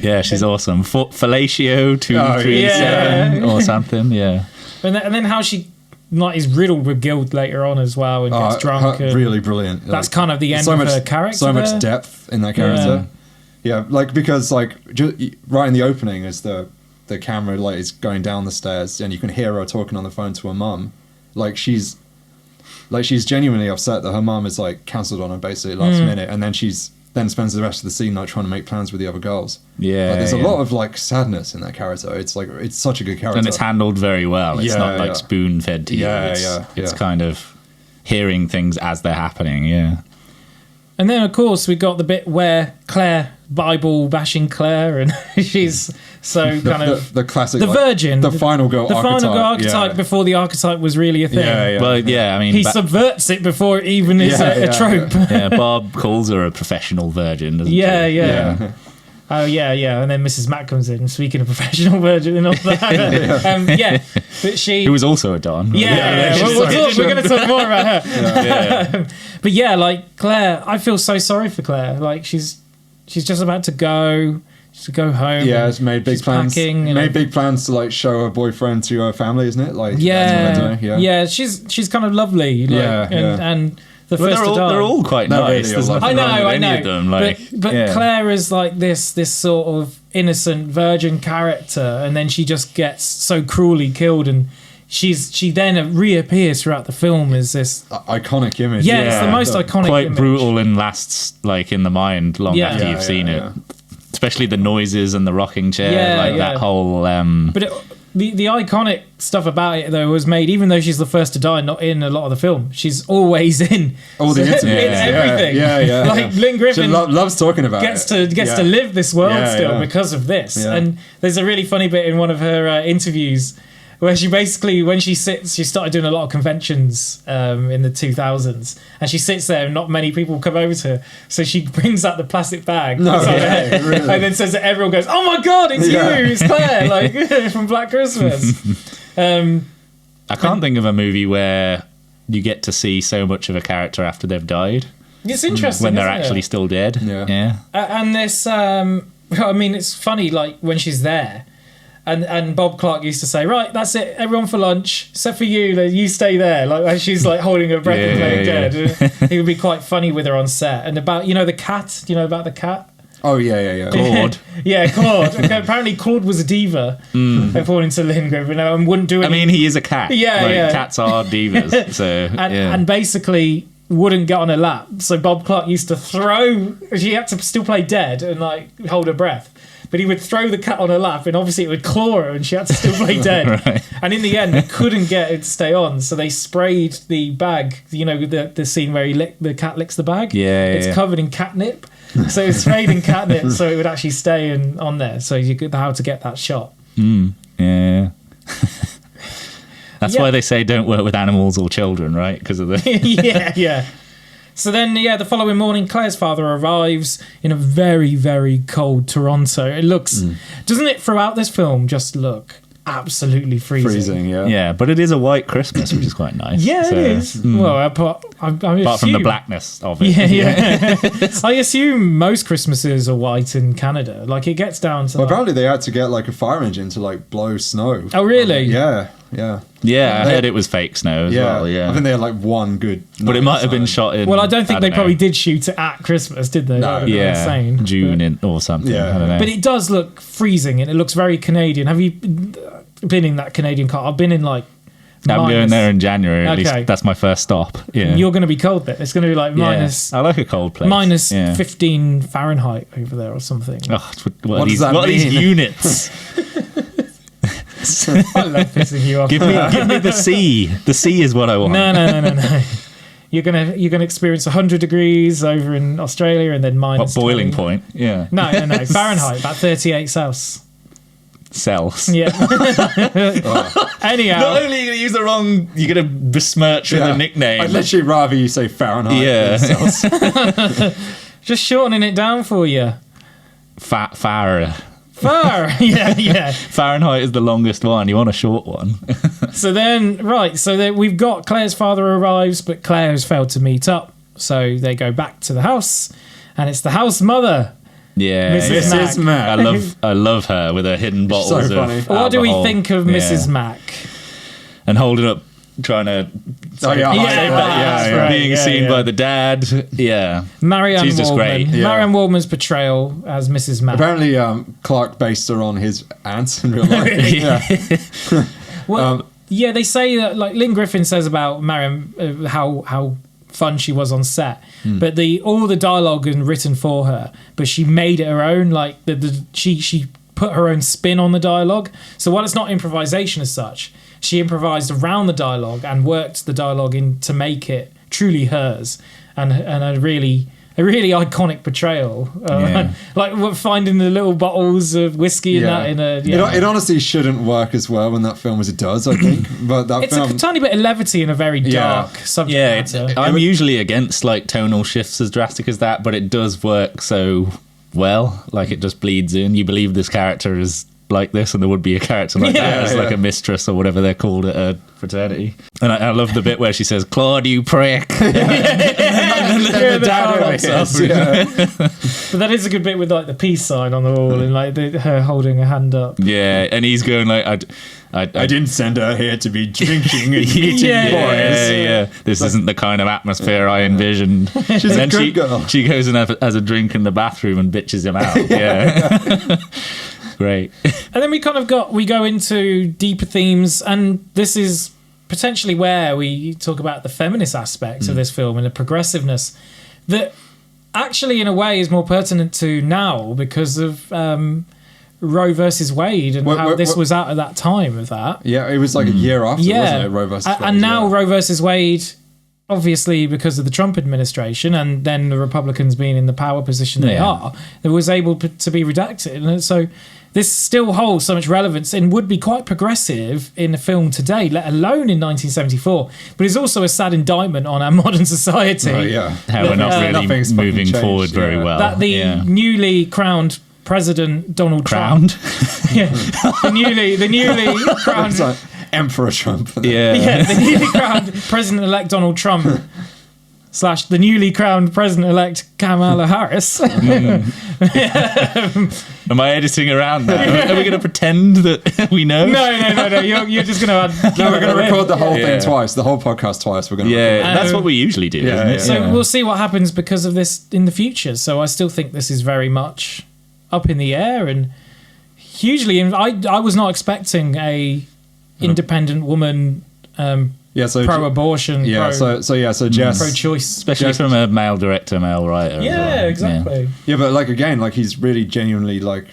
Speaker 3: yeah, she's awesome. Fellatio 237 or something. Yeah,
Speaker 2: And then how she like is riddled with guilt later on as well and gets drunk. And
Speaker 1: really brilliant.
Speaker 2: that's
Speaker 1: Like,
Speaker 2: kind of the end
Speaker 1: so
Speaker 2: of
Speaker 1: much,
Speaker 2: her character.
Speaker 1: So much
Speaker 2: there.
Speaker 1: depth in that character. Yeah, like because like right in the opening as the camera like is going down the stairs and you can hear her talking on the phone to her mum. She's genuinely upset that her mum is like cancelled on her basically last minute, and then she's spends the rest of the scene like trying to make plans with the other girls.
Speaker 3: Yeah,
Speaker 1: Like, there's a
Speaker 3: yeah.
Speaker 1: lot of like sadness in that character. It's like it's such a good character,
Speaker 3: and it's handled very well. It's
Speaker 1: Yeah,
Speaker 3: not like
Speaker 1: yeah.
Speaker 3: spoon fed to you.
Speaker 1: Yeah,
Speaker 3: It's,
Speaker 1: yeah,
Speaker 3: it's
Speaker 1: yeah.
Speaker 3: kind of hearing things as they're happening. Yeah.
Speaker 2: And then, of course, we got the bit where Claire, Bible bashing Claire, and she's so kind of
Speaker 1: the classic,
Speaker 2: the
Speaker 1: like,
Speaker 2: virgin,
Speaker 1: the final girl,
Speaker 2: the
Speaker 1: archetype.
Speaker 2: final girl archetype
Speaker 1: yeah.
Speaker 2: before the archetype was really a thing.
Speaker 1: Yeah, yeah.
Speaker 3: Well, yeah. I mean,
Speaker 2: He subverts it before it even is a trope.
Speaker 3: yeah, Bob calls her a professional virgin, doesn't
Speaker 2: Yeah,
Speaker 3: she?
Speaker 2: yeah. Oh yeah. And then Mrs. Matt comes in, speaking of professional virgin and all that. But she.
Speaker 3: Who was also a Don.
Speaker 2: Yeah. We're going to talk more about her.
Speaker 3: Yeah.
Speaker 2: But yeah, like Claire, I feel so sorry for Claire. Like she's just about to go home.
Speaker 1: Yeah,
Speaker 2: and
Speaker 1: it's made big
Speaker 2: she's
Speaker 1: plans.
Speaker 2: packing and
Speaker 1: Made big plans to like show her boyfriend to her family, isn't it? Like
Speaker 2: Yeah,
Speaker 1: that's what they're doing,
Speaker 2: yeah. She's kind of lovely. Like,
Speaker 1: Yeah, yeah.
Speaker 2: and the
Speaker 3: Well,
Speaker 2: first to die.
Speaker 3: they're all quite
Speaker 1: They're
Speaker 3: nice.
Speaker 1: really
Speaker 3: There's
Speaker 1: all
Speaker 3: nothing
Speaker 1: lovely.
Speaker 3: wrong with
Speaker 2: I
Speaker 3: any
Speaker 2: know.
Speaker 3: of them. Like,
Speaker 2: but
Speaker 3: yeah.
Speaker 2: Claire is like this sort of innocent virgin character, and then she just gets so cruelly killed, and she then reappears throughout the film as this.
Speaker 1: iconic image.
Speaker 2: Yeah, it's the most iconic.
Speaker 3: quite
Speaker 2: image.
Speaker 3: brutal and lasts like in the mind long
Speaker 2: Yeah.
Speaker 3: after
Speaker 2: Yeah,
Speaker 3: you've seen it.
Speaker 1: yeah.
Speaker 3: Especially the noises and the rocking chair,
Speaker 2: Yeah,
Speaker 3: that whole.
Speaker 2: But the iconic stuff about it though was made, even though she's the first to die, not in a lot of the film. She's always in
Speaker 1: All the
Speaker 2: in
Speaker 1: incidents.
Speaker 2: everything.
Speaker 1: Yeah.
Speaker 2: Like Lynn
Speaker 1: She
Speaker 2: Griffin
Speaker 1: loves talking about
Speaker 2: gets
Speaker 1: it.
Speaker 2: to live this world
Speaker 1: Yeah,
Speaker 2: still
Speaker 1: yeah.
Speaker 2: because of this.
Speaker 1: Yeah.
Speaker 2: And there's a really funny bit in one of her interviews where she basically, when she started doing a lot of conventions in the 2000s, and she sits there and not many people come over to her, so she brings out the plastic bag
Speaker 1: No,
Speaker 2: puts it on
Speaker 1: yeah,
Speaker 2: her head,
Speaker 1: really.
Speaker 2: and then says that everyone goes, "Oh my god, it's
Speaker 1: Yeah.
Speaker 2: you, it's Claire," like from Black Christmas.
Speaker 3: I can't think of a movie where you get to see so much of a character after they've died
Speaker 2: It's interesting
Speaker 3: when they're
Speaker 2: isn't it?
Speaker 3: actually still dead.
Speaker 1: Yeah.
Speaker 2: And this, I mean, it's funny, like when she's there, and Bob Clark used to say, "Right, that's it, everyone for lunch, except for you. Like, you stay there." Like when she's like holding her breath and playing dead. He would be quite funny with her on set. And about the cat. Do you know about the cat?
Speaker 1: Oh yeah.
Speaker 3: Claude.
Speaker 2: Yeah, Claude. Okay, apparently Claude was a diva, according to Lynn Griffin, and wouldn't do
Speaker 3: I
Speaker 2: anything.
Speaker 3: mean, he is a cat.
Speaker 2: Yeah,
Speaker 3: Like,
Speaker 2: yeah.
Speaker 3: Cats are divas. So
Speaker 2: and basically wouldn't get on her lap. So Bob Clark used to throw. She had to still play dead and like hold her breath. But he would throw the cat on her lap, and obviously it would claw her, and she had to still play dead.
Speaker 3: Right.
Speaker 2: And in the end, they couldn't get it to stay on, so they sprayed the bag. You know, the scene where the cat licks the bag.
Speaker 3: Yeah,
Speaker 2: it's covered in catnip, so it's sprayed in catnip, so it would actually stay on there. So you could how to get that shot.
Speaker 3: Yeah. That's
Speaker 2: Yeah.
Speaker 3: why they say don't work with animals or children, right? Because of the.
Speaker 2: yeah. So then, the following morning, Claire's father arrives in a very, very cold Toronto. It looks, doesn't it, throughout this film, just look absolutely freezing?
Speaker 1: Freezing. Yeah.
Speaker 3: Yeah, but it is a white Christmas, which is quite nice.
Speaker 2: Yeah,
Speaker 3: So,
Speaker 2: it is. Well, apart
Speaker 3: Apart from the blackness of it.
Speaker 2: Yeah. I assume most Christmases are white in Canada. Like, it gets down to.
Speaker 1: Well,
Speaker 2: like-
Speaker 1: apparently they had to get like a fire engine to like blow snow.
Speaker 2: Oh, really?
Speaker 1: Yeah.
Speaker 3: Yeah, I heard it was fake snow as well. Yeah,
Speaker 1: I think they had like one good.
Speaker 3: but it might have been shot in.
Speaker 2: Well, I don't think they
Speaker 3: know,
Speaker 2: probably did shoot it at Christmas, did they?
Speaker 1: No.
Speaker 2: That would be insane.
Speaker 3: June or something.
Speaker 1: Yeah.
Speaker 3: I don't know.
Speaker 2: But it does look freezing, and it looks very Canadian. Have you been in that Canadian car? I've been in like
Speaker 3: I'm going there in January. At
Speaker 2: Okay.
Speaker 3: least that's my first stop. Yeah.
Speaker 2: You're going to be cold there. It's going to be like minus
Speaker 3: I like a cold place.
Speaker 2: minus
Speaker 3: Yeah.
Speaker 2: 15 Fahrenheit over there or something.
Speaker 3: Oh, what
Speaker 1: does
Speaker 3: these,
Speaker 1: that
Speaker 3: what are these
Speaker 1: mean?
Speaker 3: units?
Speaker 2: I love pissing you off.
Speaker 3: give me the sea. The sea is what I want.
Speaker 2: No. You're gonna experience 100 degrees over in Australia and then minus
Speaker 3: What boiling
Speaker 2: 20.
Speaker 3: point? Yeah.
Speaker 2: No. Fahrenheit, about 38 Celsius.
Speaker 3: Cells.
Speaker 2: Yeah. Anyhow,
Speaker 3: Not only are you going to use the wrong, you're going to besmirch with a nickname.
Speaker 1: I'd literally rather you say Fahrenheit.
Speaker 3: Yeah.
Speaker 1: than Celsius.
Speaker 2: just shortening it down for you.
Speaker 3: Fahrenheit.
Speaker 2: Yeah.
Speaker 3: Fahrenheit is the longest one. You want a short one.
Speaker 2: So we've got Claire's father arrives, but Claire has failed to meet up. So they go back to the house, and it's the house mother.
Speaker 3: Yeah.
Speaker 2: Mrs. Mac.
Speaker 1: Mac.
Speaker 3: I love her with her hidden bottles
Speaker 1: so
Speaker 3: of
Speaker 1: funny.
Speaker 2: What do we
Speaker 3: alcohol.
Speaker 2: think of
Speaker 3: Yeah.
Speaker 2: Mrs. Mac?
Speaker 3: And holding up, trying to
Speaker 1: Oh, yeah.
Speaker 2: that's right.
Speaker 3: being seen
Speaker 2: yeah.
Speaker 3: by the dad. Yeah.
Speaker 2: Marianne
Speaker 3: She's just
Speaker 2: Waldman.
Speaker 3: great.
Speaker 1: Yeah.
Speaker 2: Marianne Waldman's portrayal as Mrs. Mac.
Speaker 1: Apparently, Clark based her on his aunt in real life. Yeah.
Speaker 2: Well, yeah, they say that like Lynn Griffin says about Marianne how fun she was on set, but all the dialogue and written for her, but she made it her own. Like she put her own spin on the dialogue. So while it's not improvisation as such, she improvised around the dialogue and worked the dialogue in to make it truly hers, and a really iconic portrayal. Like finding the little bottles of whiskey in that in a. Yeah.
Speaker 1: It honestly shouldn't work as well in that film as it does, I think. But that
Speaker 2: It's
Speaker 1: film,
Speaker 2: a tiny bit of levity in a very dark subject
Speaker 3: Yeah,
Speaker 2: matter.
Speaker 3: I'm usually against like tonal shifts as drastic as that, but it does work so well. Like it just bleeds in. You believe this character is like this, and there would be a character like that as like a mistress or whatever they're called at a fraternity. And I love the bit where she says, "Claude, you prick."
Speaker 2: Yeah, the
Speaker 1: dad
Speaker 2: car
Speaker 1: over
Speaker 2: box
Speaker 1: here,
Speaker 2: up.
Speaker 1: yeah.
Speaker 2: But that is a good bit with like the peace sign on the wall and like her holding her hand up.
Speaker 3: Yeah, and he's going like, I
Speaker 1: didn't send her here to be drinking and eating
Speaker 2: Yeah,
Speaker 1: boys.
Speaker 3: yeah. This isn't the kind of atmosphere I envisioned.
Speaker 1: She's a good girl.
Speaker 3: She goes and has a drink in the bathroom and bitches him out. Yeah. Great.
Speaker 2: And then we go into deeper themes, and this is potentially where we talk about the feminist aspects of this film and the progressiveness that actually in a way is more pertinent to now because of Roe versus Wade and how this was out at that time of that.
Speaker 1: Yeah, it was like a year after, wasn't it? Roe versus Wade.
Speaker 2: And now
Speaker 1: yeah.
Speaker 2: Roe versus Wade, obviously because of the Trump administration and then the Republicans being in the power position they are, it was able to be redacted. And so this still holds so much relevance and would be quite progressive in a film today, let alone in 1974. But it's also a sad indictment on our modern society.
Speaker 1: Oh, yeah.
Speaker 3: How we're not really
Speaker 1: Nothing's fucking
Speaker 3: moving
Speaker 1: changed,
Speaker 3: forward very
Speaker 1: yeah.
Speaker 3: well.
Speaker 2: That the newly crowned President Donald
Speaker 3: Crowned?
Speaker 2: Trump. Yeah, the newly crowned.
Speaker 1: It's like Emperor Trump.
Speaker 2: Yeah, the newly crowned President-elect Donald Trump / the newly crowned President-elect Kamala Harris.
Speaker 3: Am I editing around that? Are we going to pretend that we know?
Speaker 2: No. You're just going to add.
Speaker 1: No, we're going to record the whole
Speaker 3: Yeah.
Speaker 1: thing twice, the whole podcast twice. We're going to
Speaker 3: Yeah, that's what we usually do,
Speaker 1: Yeah,
Speaker 3: isn't it?
Speaker 1: yeah.
Speaker 2: So we'll see what happens because of this in the future. So I still think this is very much up in the air and hugely. I was not expecting a independent woman pro-abortion.
Speaker 1: Yeah, so Jess,
Speaker 2: pro-choice.
Speaker 3: Especially from a male director, male writer. as
Speaker 2: Yeah,
Speaker 3: well.
Speaker 2: exactly.
Speaker 1: yeah, but like again, like he's really genuinely like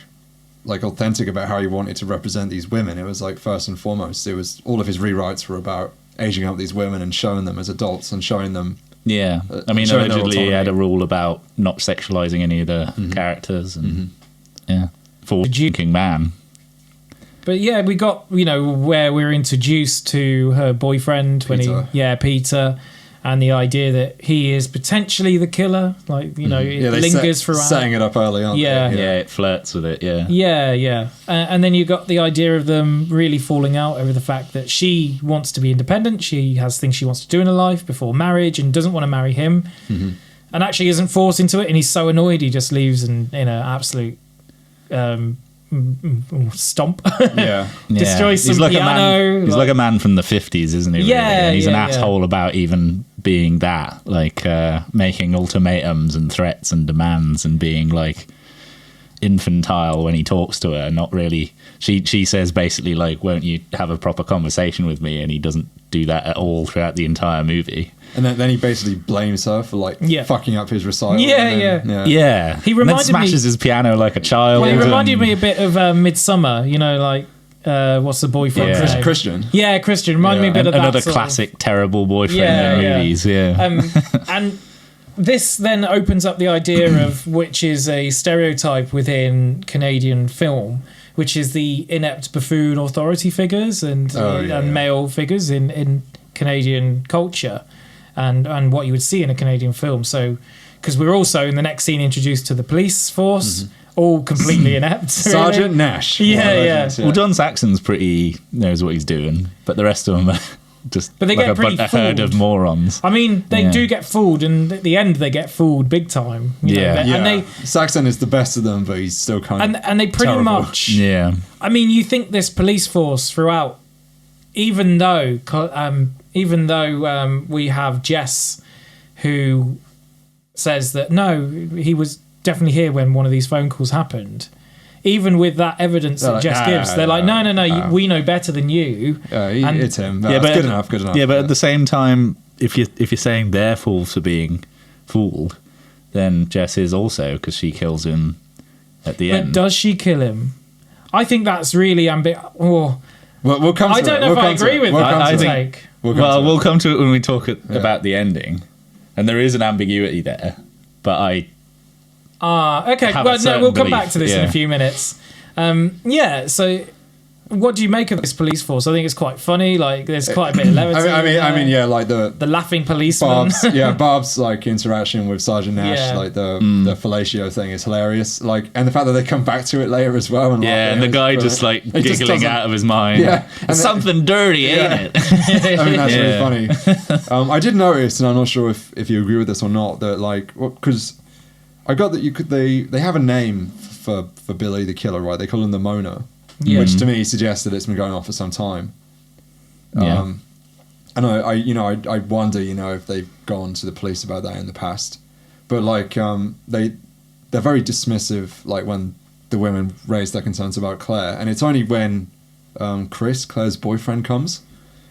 Speaker 1: authentic about how he wanted to represent these women. It was like first and foremost, it was all of his rewrites were about aging up these women and showing them as adults and showing them.
Speaker 3: Yeah, I mean,
Speaker 1: showing their
Speaker 3: allegedly he had a
Speaker 1: autonomy.
Speaker 3: rule about not sexualizing any of the characters, and for drinking man.
Speaker 2: But yeah, we got, where we're introduced to her boyfriend
Speaker 1: Peter.
Speaker 2: Peter, and the idea that he is potentially the killer. Like, it
Speaker 1: they
Speaker 2: lingers throughout.
Speaker 1: setting it up early on.
Speaker 2: Yeah.
Speaker 3: Yeah, it flirts with it. Yeah,
Speaker 2: Yeah. And then you got the idea of them really falling out over the fact that she wants to be independent. She has things she wants to do in her life before marriage and doesn't want to marry him. And actually isn't forced into it. And he's so annoyed he just leaves in an absolute stomp.
Speaker 1: Yeah.
Speaker 2: Destroys some
Speaker 3: like
Speaker 2: piano.
Speaker 3: a man. He's like a man from the 50s, isn't he?
Speaker 2: Yeah,
Speaker 3: really? And he's an
Speaker 2: yeah.
Speaker 3: asshole about even being that, like making ultimatums and threats and demands and being like infantile when he talks to her. Not really. She says basically like, "Won't you have a proper conversation with me?" And he doesn't do that at all throughout the entire movie.
Speaker 1: And then he basically blames her for like fucking up his recital.
Speaker 3: Yeah.
Speaker 2: He
Speaker 3: And then
Speaker 2: reminded
Speaker 3: smashes his piano like a child.
Speaker 2: Well, he reminded
Speaker 3: and-
Speaker 2: me a bit of Midsummer. You know, like what's the boyfriend?
Speaker 3: Yeah.
Speaker 2: name?
Speaker 1: Christian.
Speaker 2: Yeah, Christian. Reminded me a bit of that
Speaker 3: Another
Speaker 2: sort of-
Speaker 3: classic terrible boyfriend
Speaker 2: Yeah,
Speaker 3: in
Speaker 2: yeah.
Speaker 3: movies. Yeah.
Speaker 2: And this then opens up the idea of which is a stereotype within Canadian film, which is the inept buffoon authority figures and male figures in Canadian culture, and what you would see in a Canadian film. So, because we're also in the next scene introduced to the police force, all completely inept. Really.
Speaker 1: Sergeant Nash.
Speaker 2: Yeah.
Speaker 3: Well, John Saxon's pretty knows what he's doing, but the rest of them are just
Speaker 2: But they
Speaker 3: like
Speaker 2: get pretty
Speaker 3: a herd of
Speaker 2: fooled.
Speaker 3: morons.
Speaker 2: I mean, they do get fooled, and at the end they get fooled big time. You know,
Speaker 3: Yeah.
Speaker 2: and they
Speaker 1: Saxon is the best of them, but he's still kind of
Speaker 2: and they pretty
Speaker 1: terrible.
Speaker 2: much.
Speaker 3: Yeah.
Speaker 2: I mean, you think this police force throughout, even though we have Jess, who says that no, he was definitely here when one of these phone calls happened. Even with that evidence that
Speaker 1: like,
Speaker 2: Jess gives, they're like, no, we know better than you. And-
Speaker 1: It's him.
Speaker 3: Yeah,
Speaker 1: That's
Speaker 3: but
Speaker 1: good enough.
Speaker 3: Yeah, but at the same time, if you're saying they're fools for being fooled, then Jess is also, because she kills him at the
Speaker 2: But
Speaker 3: end.
Speaker 2: does she kill him? I think that's really ambitious. Oh,
Speaker 1: We'll come to
Speaker 2: I don't
Speaker 1: it.
Speaker 2: know
Speaker 1: We'll
Speaker 2: if I
Speaker 1: come to
Speaker 2: agree
Speaker 1: it.
Speaker 2: with
Speaker 1: We'll
Speaker 2: that
Speaker 1: come to it.
Speaker 2: take.
Speaker 3: We'll come to it when we talk about the ending. And there is an ambiguity there, but I
Speaker 2: okay.
Speaker 3: have
Speaker 2: Well,
Speaker 3: a
Speaker 2: no,
Speaker 3: certain
Speaker 2: we'll come
Speaker 3: belief,
Speaker 2: back to this in a few minutes. So what do you make of this police force? I think it's quite funny. Like, there's quite a bit of levity.
Speaker 1: I mean, yeah, like the
Speaker 2: laughing policeman.
Speaker 1: Barb's like interaction with Sergeant Nash,
Speaker 2: Yeah.
Speaker 1: like the fellatio thing is hilarious. Like, and the fact that they come back to it later as well. And
Speaker 3: yeah, and the guy just like
Speaker 1: It just
Speaker 3: giggling
Speaker 1: doesn't-
Speaker 3: out of his mind.
Speaker 1: Yeah, and
Speaker 3: It's something dirty, ain't it?
Speaker 1: I mean, that's
Speaker 3: Yeah.
Speaker 1: really funny. I did notice, and I'm not sure if you agree with this or not, that like, because I got that they have a name for Billy the killer, right? They call him the Mona, which to me suggests that it's been going on for some time.
Speaker 3: Yeah.
Speaker 1: And I wonder, if they've gone to the police about that in the past, but like they're very dismissive, like when the women raise their concerns about Claire, and it's only when Chris, Claire's boyfriend, comes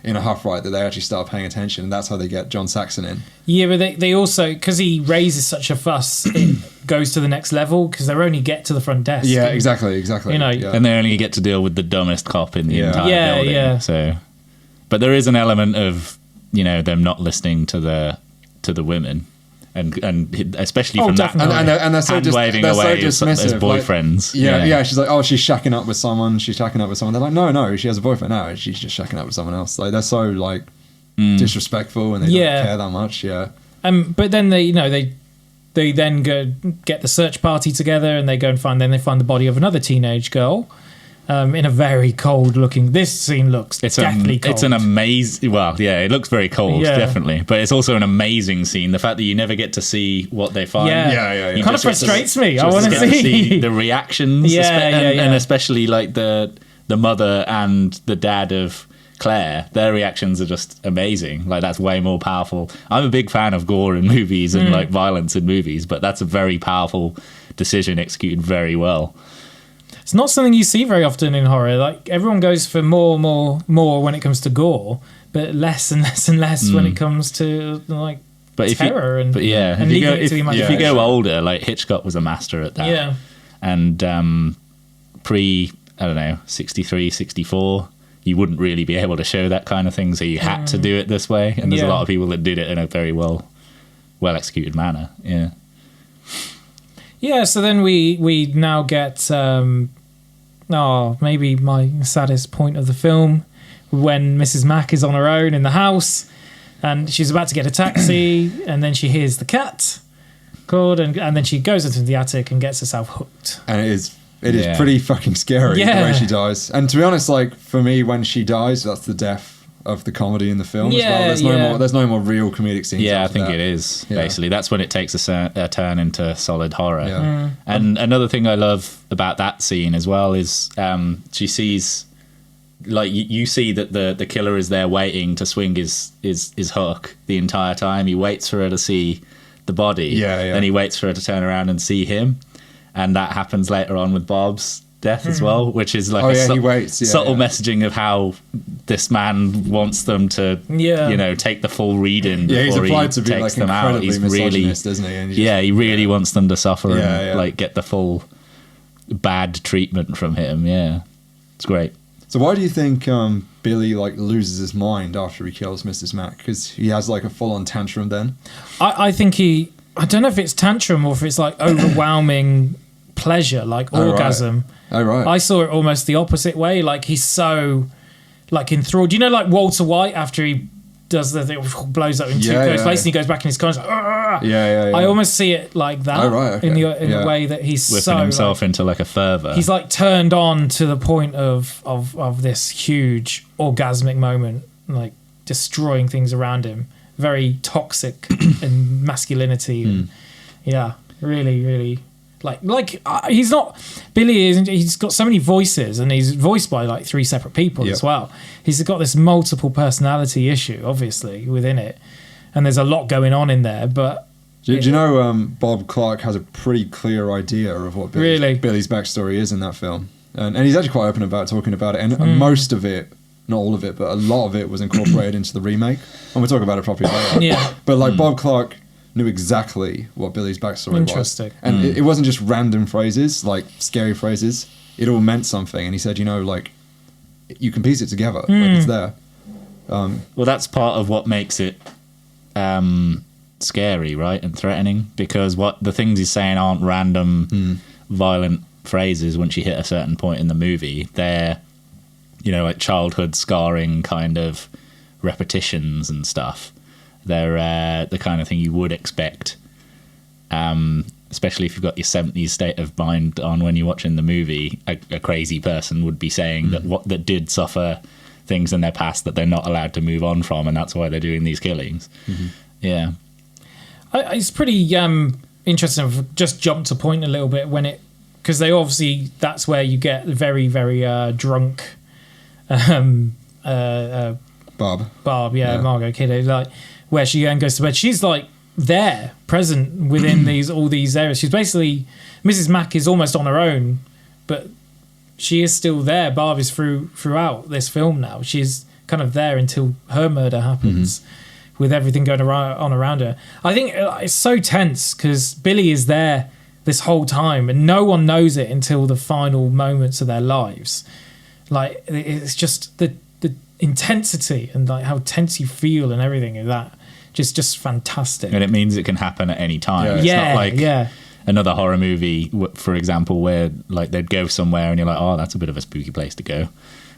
Speaker 1: in a huff, right, that they actually start paying attention, and that's how they get John Saxon in.
Speaker 2: Yeah, but they also, because he raises such a fuss, it goes to the next level, because they only get to the front desk.
Speaker 1: Yeah,
Speaker 2: And-
Speaker 1: exactly.
Speaker 2: You know,
Speaker 1: yeah.
Speaker 3: And they only get to deal with the dumbest cop in the entire
Speaker 2: Yeah,
Speaker 3: building.
Speaker 2: yeah.
Speaker 3: So, but there is an element of them not listening to the women, and especially from that
Speaker 2: definitely.
Speaker 1: and they're so
Speaker 3: hand waving
Speaker 1: they're so
Speaker 3: away as
Speaker 1: dismissive,
Speaker 3: boyfriends.
Speaker 1: Like, yeah. She's like, oh, she's shacking up with someone. They're like, no, she has a boyfriend now. She's just shacking up with someone else. Like, they're so like disrespectful, and they don't care that much. Yeah.
Speaker 2: But then they then go get the search party together, and they go and find the body of another teenage girl. In a very cold looking. This scene looks deathly cold.
Speaker 3: It's an amazing. Well, yeah, it looks very cold,
Speaker 2: Yeah.
Speaker 3: definitely. But it's also an amazing scene. The fact that you never get to see what they find.
Speaker 2: Yeah.
Speaker 3: You
Speaker 2: Kind of
Speaker 3: just get to-
Speaker 2: frustrates me. I
Speaker 3: just
Speaker 2: want to
Speaker 3: get
Speaker 2: see.
Speaker 3: the reactions. And especially like the mother and the dad of Claire. Their reactions are just amazing. Like, that's way more powerful. I'm a big fan of gore in movies and like violence in movies, but that's a very powerful decision executed very well.
Speaker 2: It's not something you see very often in horror. Like, everyone goes for more when it comes to gore, but less and less and less when it comes to like terror and leaving it to the
Speaker 3: if you
Speaker 2: imagination.
Speaker 3: go older, like Hitchcock was a master at that.
Speaker 2: Yeah.
Speaker 3: And pre, I don't know, 63, 64, you wouldn't really be able to show that kind of thing, so you had to do it this way. And there's a lot of people that did it in a very well executed manner. Yeah.
Speaker 2: Yeah, so then we now get maybe my saddest point of the film, when Mrs. Mack is on her own in the house and she's about to get a taxi, and then she hears the cat called, and then she goes into the attic and gets herself hooked.
Speaker 1: And it is pretty fucking scary the way she dies. And to be honest, like, for me, when she dies, that's the death of the comedy in the film as well. There's no more real comedic scenes.
Speaker 3: Yeah, I
Speaker 1: after
Speaker 3: think
Speaker 1: that.
Speaker 3: it is, basically. That's when it takes a turn into solid horror.
Speaker 1: Yeah.
Speaker 3: And another thing I love about that scene as well is she sees, like, you see that the killer is there waiting to swing his hook the entire time. He waits for her to see the body.
Speaker 1: Yeah.
Speaker 3: Then he waits for her to turn around and see him. And that happens later on with Bob's. death as well, which is like
Speaker 1: he waits. Yeah,
Speaker 3: subtle messaging of how this man wants them to, take the full reading
Speaker 1: Yeah, he's
Speaker 3: before
Speaker 1: applied
Speaker 3: he
Speaker 1: to be
Speaker 3: takes
Speaker 1: like
Speaker 3: them out.
Speaker 1: incredibly
Speaker 3: He's really,
Speaker 1: misogynist, isn't he? And
Speaker 3: he really wants them to suffer and
Speaker 1: yeah.
Speaker 3: like get the full bad treatment from him. Yeah, it's great.
Speaker 1: So why do you think Billy like loses his mind after he kills Mrs. Mack? Because he has like a full-on tantrum then.
Speaker 2: I think I don't know if it's tantrum or if it's like overwhelming pleasure, like orgasm.
Speaker 1: Oh, right.
Speaker 2: I saw it almost the opposite way. Like he's so like enthralled. You know, like Walter White after he does the thing, blows up in two places and he goes back in his car. Like,
Speaker 1: yeah.
Speaker 2: I almost see it like that.
Speaker 1: Oh, right, okay.
Speaker 2: In the way that he's
Speaker 3: whipping
Speaker 2: so
Speaker 3: himself into like a fervor.
Speaker 2: He's like turned on to the point of this huge orgasmic moment, like destroying things around him. Very toxic and masculinity. And, really, really. Like he's not Billy isn't. He's got so many voices, and he's voiced by like 3 separate people as well. He's got this multiple personality issue, obviously, within it, and there's a lot going on in there. But
Speaker 1: do you know Bob Clark has a pretty clear idea of what Billy's backstory is in that film, and he's actually quite open about talking about it. And most of it, not all of it, but a lot of it was incorporated into the remake, and we'll talk about it properly later.
Speaker 2: Yeah,
Speaker 1: but like Bob Clark knew exactly what Billy's backstory
Speaker 2: Interesting.
Speaker 1: was. And it wasn't just random phrases, like scary phrases. It all meant something. And he said, like, you can piece it together. Like, it's there.
Speaker 3: Well, that's part of what makes it scary, right? And threatening. Because what the things he's saying aren't random, violent phrases once you hit a certain point in the movie. They're, like childhood scarring kind of repetitions and stuff. They're the kind of thing you would expect, especially if you've got your 70s state of mind on when you're watching the movie. A crazy person would be saying that did suffer things in their past that they're not allowed to move on from, and that's why they're doing these killings. Yeah,
Speaker 2: it's pretty interesting. I've just jumped to point a little bit because they obviously that's where you get very very drunk. Barb, Margot Kiddo, like where she then goes to bed. She's like there, present within all these areas. She's basically Mrs. Mack is almost on her own, but she is still there. Barb is throughout this film now. She's kind of there until her murder happens, with everything going on around her. I think it's so tense because Billy is there this whole time, and no one knows it until the final moments of their lives. Like it's just the intensity and like how tense you feel and everything is that just fantastic.
Speaker 3: And it means it can happen at any time. It's not like another horror movie, for example, where like they'd go somewhere and you're like, oh, that's a bit of a spooky place to go.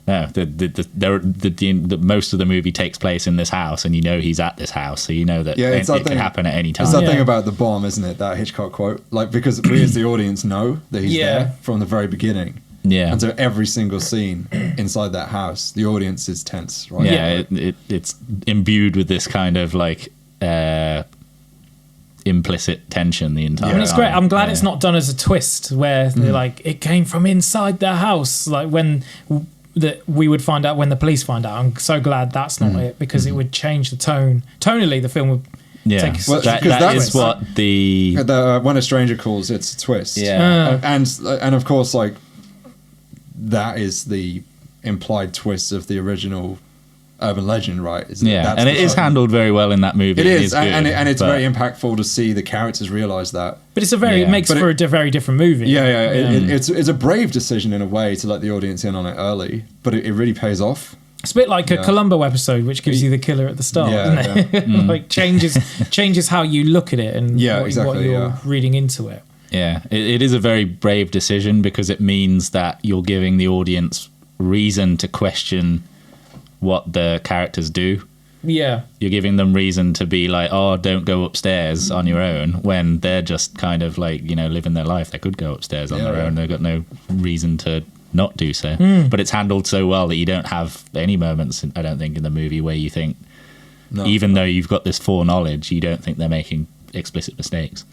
Speaker 3: No, the most of the movie takes place in this house, and he's at this house, so that it can happen at any time.
Speaker 1: It's that thing about the bomb, isn't it? That Hitchcock quote, like because we as the audience know that he's there from the very beginning.
Speaker 3: Yeah,
Speaker 1: and so every single scene inside that house, the audience is tense, right?
Speaker 3: Yeah, it's imbued with this kind of like implicit tension the entire time.
Speaker 2: It's great. I'm glad it's not done as a twist where they're like it came from inside the house, like when that we would find out when the police find out. I'm so glad that's not it, because it would change the tone. Tonally, the film would.
Speaker 3: Yeah, that is what the
Speaker 1: When a Stranger Calls, it's a twist.
Speaker 3: Yeah,
Speaker 1: and of course, like that is the implied twist of the original urban legend, right?
Speaker 3: And it is handled very well in that movie.
Speaker 1: It is, and it's very impactful to see the characters realize that.
Speaker 2: But it's it makes for a very different movie.
Speaker 1: It's a brave decision in a way to let the audience in on it early, but it really pays off.
Speaker 2: It's a bit like a Columbo episode, which gives you the killer at the start, isn't it? Like changes how you look at it and what you're reading into it.
Speaker 3: Yeah, it is a very brave decision because it means that you're giving the audience reason to question what the characters do.
Speaker 2: Yeah.
Speaker 3: You're giving them reason to be like, oh, don't go upstairs on your own, when they're just kind of like, living their life. They could go upstairs on their own. They've got no reason to not do so. But it's handled so well that you don't have any moments, I don't think, in the movie where you think, even though you've got this foreknowledge, you don't think they're making explicit mistakes.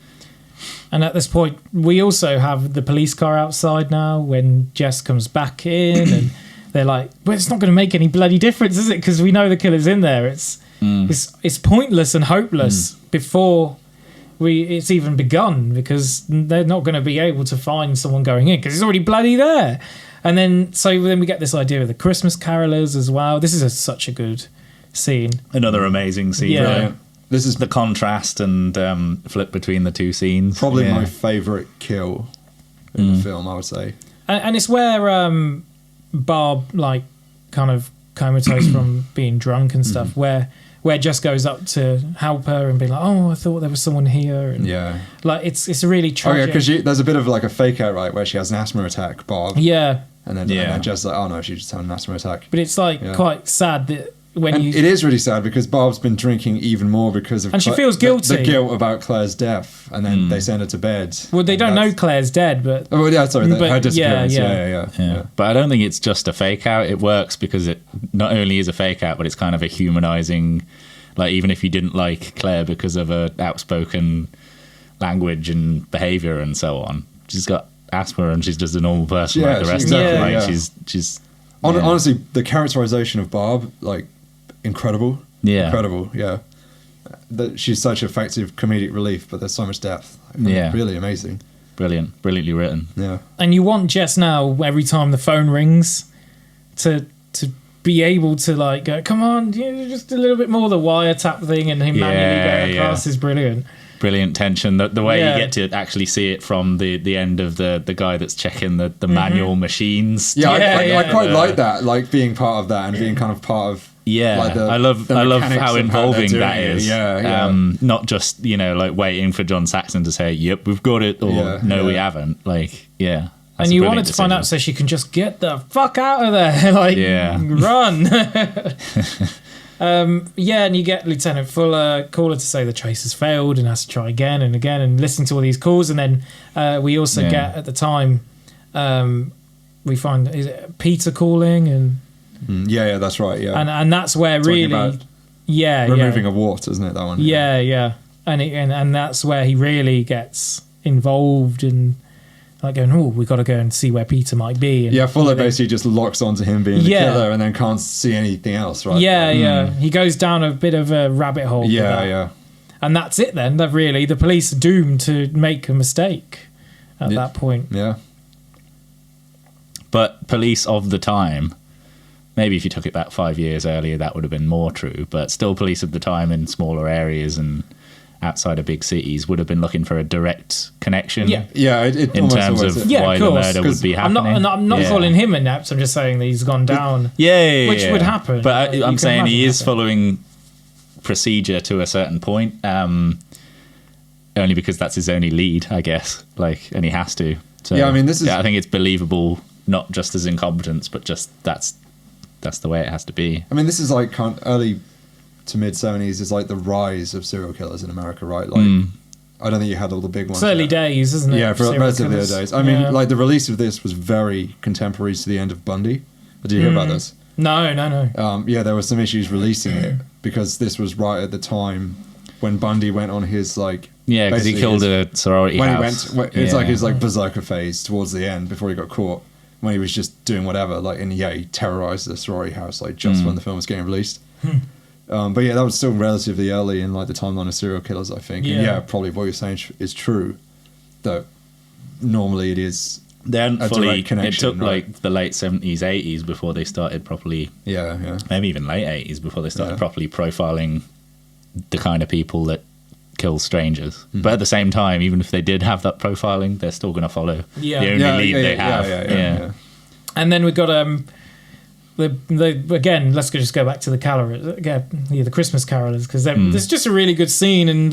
Speaker 2: And at this point, we also have the police car outside now when Jess comes back in and they're like, well, it's not going to make any bloody difference, is it? Because we know the killer's in there. It's pointless and hopeless before it's even begun, because they're not going to be able to find someone going in because he's already bloody there. And then we get this idea of the Christmas carolers as well. This is such a good scene.
Speaker 3: Another amazing scene.
Speaker 2: Yeah.
Speaker 3: Brilliant. This is the contrast and flip between the two scenes.
Speaker 1: Probably my favourite kill in the film, I would say.
Speaker 2: And it's where Barb, like, kind of comatose from being drunk and stuff, where Jess goes up to help her and be like, oh, I thought there was someone here. And
Speaker 1: Yeah.
Speaker 2: like, it's really tragic.
Speaker 1: Oh, yeah, because there's a bit of like a fake out, right, where she has an asthma attack, Barb.
Speaker 2: Yeah.
Speaker 1: And then Jess is like, oh no, she just had an asthma attack.
Speaker 2: But it's like quite sad that when
Speaker 1: It is really sad because Barb's been drinking even more because of...
Speaker 2: And she feels guilty.
Speaker 1: The guilt about Claire's death. And then they send her to bed.
Speaker 2: Well, they don't know Claire's dead, but...
Speaker 1: Oh, yeah, sorry.
Speaker 2: But
Speaker 1: Her disappearance.
Speaker 3: Yeah. But I don't think it's just a fake out. It works because it not only is a fake out, but it's kind of a humanizing... Like, even if you didn't like Claire because of her outspoken language and behavior and so on, she's got asthma and she's just a normal person like the rest of them. Like, she's
Speaker 1: honestly, the characterization of Barb, like, incredible.
Speaker 3: Yeah.
Speaker 1: Incredible, yeah. She's such effective comedic relief, but there's so much depth.
Speaker 3: Yeah.
Speaker 1: Really amazing.
Speaker 3: Brilliant. Brilliantly written.
Speaker 1: Yeah.
Speaker 2: And you want Jess now, every time the phone rings, to be able to, like, go, come on, just a little bit more. The wiretap thing and him manually going across is brilliant.
Speaker 3: Brilliant tension. The way you get to actually see it from the end of the guy that's checking the manual machines.
Speaker 1: Yeah, I quite like that, like being part of that and being kind of part of...
Speaker 3: Yeah,
Speaker 1: like
Speaker 3: I love how involving that is.
Speaker 1: Yeah.
Speaker 3: Not just, like waiting for John Saxon to say, yep, we've got it, or no, we haven't. Like, yeah.
Speaker 2: And you wanted to find out so she can just get the fuck out of there, like, run. And you get Lieutenant Fuller call her to say the trace has failed and has to try again and again, and listening to all these calls. And then we also get, at the time, we find, is it Peter calling? And
Speaker 1: that's right, yeah.
Speaker 2: And that's where
Speaker 1: Talking
Speaker 2: really...
Speaker 1: about removing a wart, isn't it, that one?
Speaker 2: Yeah. And that's where he really gets involved and... Like going, oh, we got to go and see where Peter might be. And
Speaker 1: Fuller basically just locks onto him being the killer and then can't see anything else, right?
Speaker 2: Yeah. He goes down a bit of a rabbit hole.
Speaker 1: Yeah.
Speaker 2: And that's it then. That really, the police are doomed to make a mistake at that point.
Speaker 1: Yeah.
Speaker 3: But police of the time, maybe if you took it back 5 years earlier, that would have been more true. But still, police of the time in smaller areas and outside of big cities would have been looking for a direct connection.
Speaker 1: It
Speaker 3: in terms of why the murder would be happening.
Speaker 2: I'm not calling him inept. I'm just saying that he's gone down.
Speaker 3: Which
Speaker 2: would happen.
Speaker 3: But I'm saying he is following procedure to a certain point, only because that's his only lead, I guess. Like, and he has to. So,
Speaker 1: I mean, this is.
Speaker 3: I think it's believable, not just as incompetence, but just that's the way it has to be.
Speaker 1: I mean, this is like early to mid 70s is like the rise of serial killers in America, right? Like, I don't think you had all the big ones.
Speaker 2: It's early days, isn't it?
Speaker 1: Yeah, for relatively early days. I mean, like the release of this was very contemporary to the end of Bundy. Did you hear about this?
Speaker 2: No.
Speaker 1: There were some issues releasing it because this was right at the time when Bundy went on his like.
Speaker 3: Yeah, because he killed a sorority house.
Speaker 1: It's like his like berserker phase towards the end before he got caught, when he was just doing whatever. Like, and he terrorized the sorority house like just when the film was getting released. But that was still relatively early in like the timeline of serial killers, I think. And probably what you're saying is true. That normally it is.
Speaker 3: Then fully, it took
Speaker 1: right?
Speaker 3: like the late 70s, 80s before they started properly. Maybe even late 80s before they started properly profiling the kind of people that kill strangers. But at the same time, even if they did have that profiling, they're still going to follow the only lead they have.
Speaker 2: And then we've got again, let's just go back to the the Christmas carolers, because there's just a really good scene, and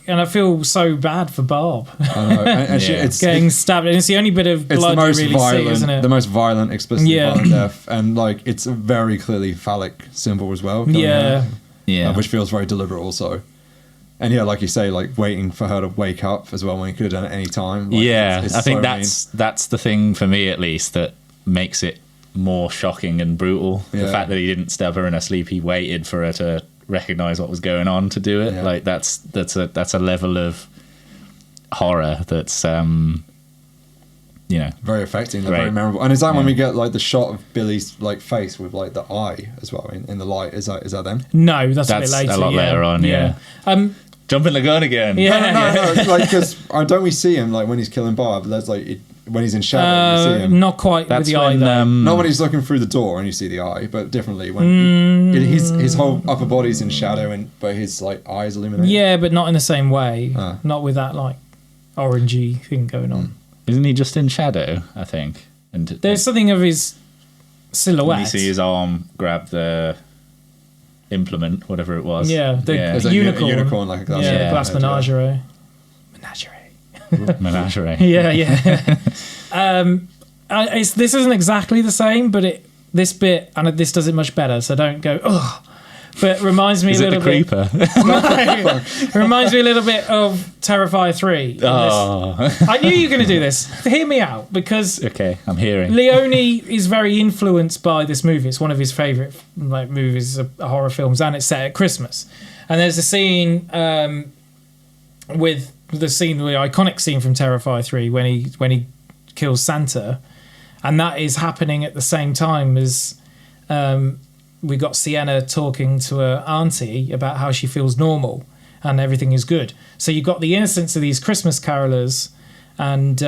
Speaker 2: and I feel so bad for Barb.
Speaker 1: I know. And it's
Speaker 2: getting stabbed, and it's the only bit of blood you really see, isn't it?
Speaker 1: The most violent, explicitly violent death, and like it's a very clearly phallic symbol as well. Which feels very deliberate also. And like you say, like waiting for her to wake up as well when he could have done it any time. Like,
Speaker 3: I think that's the thing for me, at least, that makes it more shocking and brutal. The fact that he didn't stab her in her sleep, he waited for her to recognize what was going on to do it. Like that's a level of horror that's
Speaker 1: very affecting, very memorable. And is that when we get like the shot of Billy's like face with like the eye as well in the light? Is that them?
Speaker 2: No, that's a bit later.
Speaker 3: A lot later on. Jumping the gun again.
Speaker 2: Yeah.
Speaker 1: No, like, because don't we see him like when he's killing Barb? There's like when he's in shadow, you see him.
Speaker 2: Not quite
Speaker 3: That's
Speaker 2: with the eye,
Speaker 3: when,
Speaker 2: though.
Speaker 1: Not when he's looking through the door and you see the eye, but differently when his whole upper body's in shadow, but his like eyes illuminated.
Speaker 2: Yeah, but not in the same way. Not with that like orangey thing going on.
Speaker 3: Isn't he just in shadow, I think? And
Speaker 2: There's something of his silhouette.
Speaker 3: you see his arm grab the implement, whatever it was.
Speaker 2: Yeah, the
Speaker 1: There's a
Speaker 2: unicorn.
Speaker 1: unicorn like a glass.
Speaker 2: Yeah, glass menagerie.
Speaker 3: Menagerie.
Speaker 2: Yeah. This isn't exactly the same, but this bit and this does it much better. So don't go ugh. But it reminds me
Speaker 3: Is
Speaker 2: a
Speaker 3: it the
Speaker 2: little bit.
Speaker 3: creeper?
Speaker 2: It reminds me a little bit of Terrifier 3.
Speaker 3: Oh.
Speaker 2: I knew you were going to do this. Hear me out, because
Speaker 3: Okay, I'm hearing.
Speaker 2: Leone is very influenced by this movie. It's one of his favourite like movies, horror films, and it's set at Christmas. And there's a scene with the iconic scene from Terrifier 3 when he kills Santa, and that is happening at the same time as we got Sienna talking to her auntie about how she feels normal and everything is good. So you've got the innocence of these Christmas carolers, and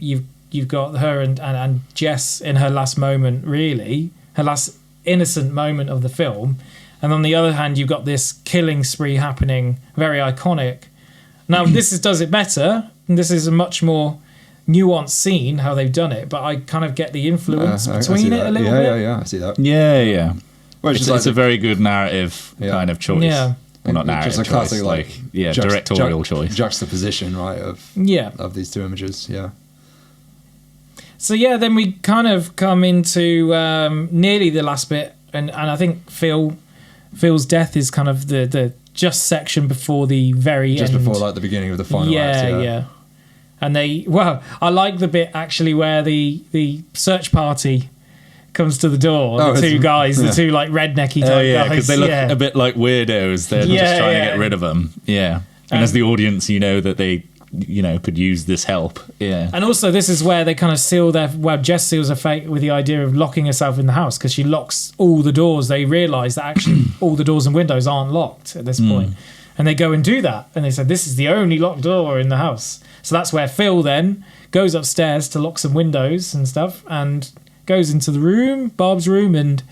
Speaker 2: you've got her and Jess in her last moment, really, her last innocent moment of the film. And on the other hand, you've got this killing spree happening, very iconic. Now, does it better. This is a much more nuanced scene, how they've done it, but I kind of get the influence between it a little bit.
Speaker 1: Yeah, I see that.
Speaker 3: Yeah.
Speaker 1: Well,
Speaker 3: It's a very good narrative kind of choice.
Speaker 2: Yeah.
Speaker 3: Well, not narrative
Speaker 1: just a classic
Speaker 3: choice, directorial choice.
Speaker 1: juxtaposition, right, of these two images. Yeah.
Speaker 2: So yeah, then we kind of come into nearly the last bit, and I think Phil's death is kind of the just section before the very
Speaker 1: Just
Speaker 2: end.
Speaker 1: before like the beginning of the final act.
Speaker 2: Yeah. And I like the bit actually where the search party comes to the door. The two guys, the two like rednecky type guys.
Speaker 3: because they look a bit like weirdos. They're just trying to get rid of them. Yeah. And as the audience, you know that they, could use this help. Yeah.
Speaker 2: And also, this is where they kind of seal Jess seals her fate with the idea of locking herself in the house, because she locks all the doors. They realise that actually all the doors and windows aren't locked at this point. And they go and do that. And they said, this is the only locked door in the house. So that's where Phil then goes upstairs to lock some windows and stuff, and goes into the room, Barb's room, and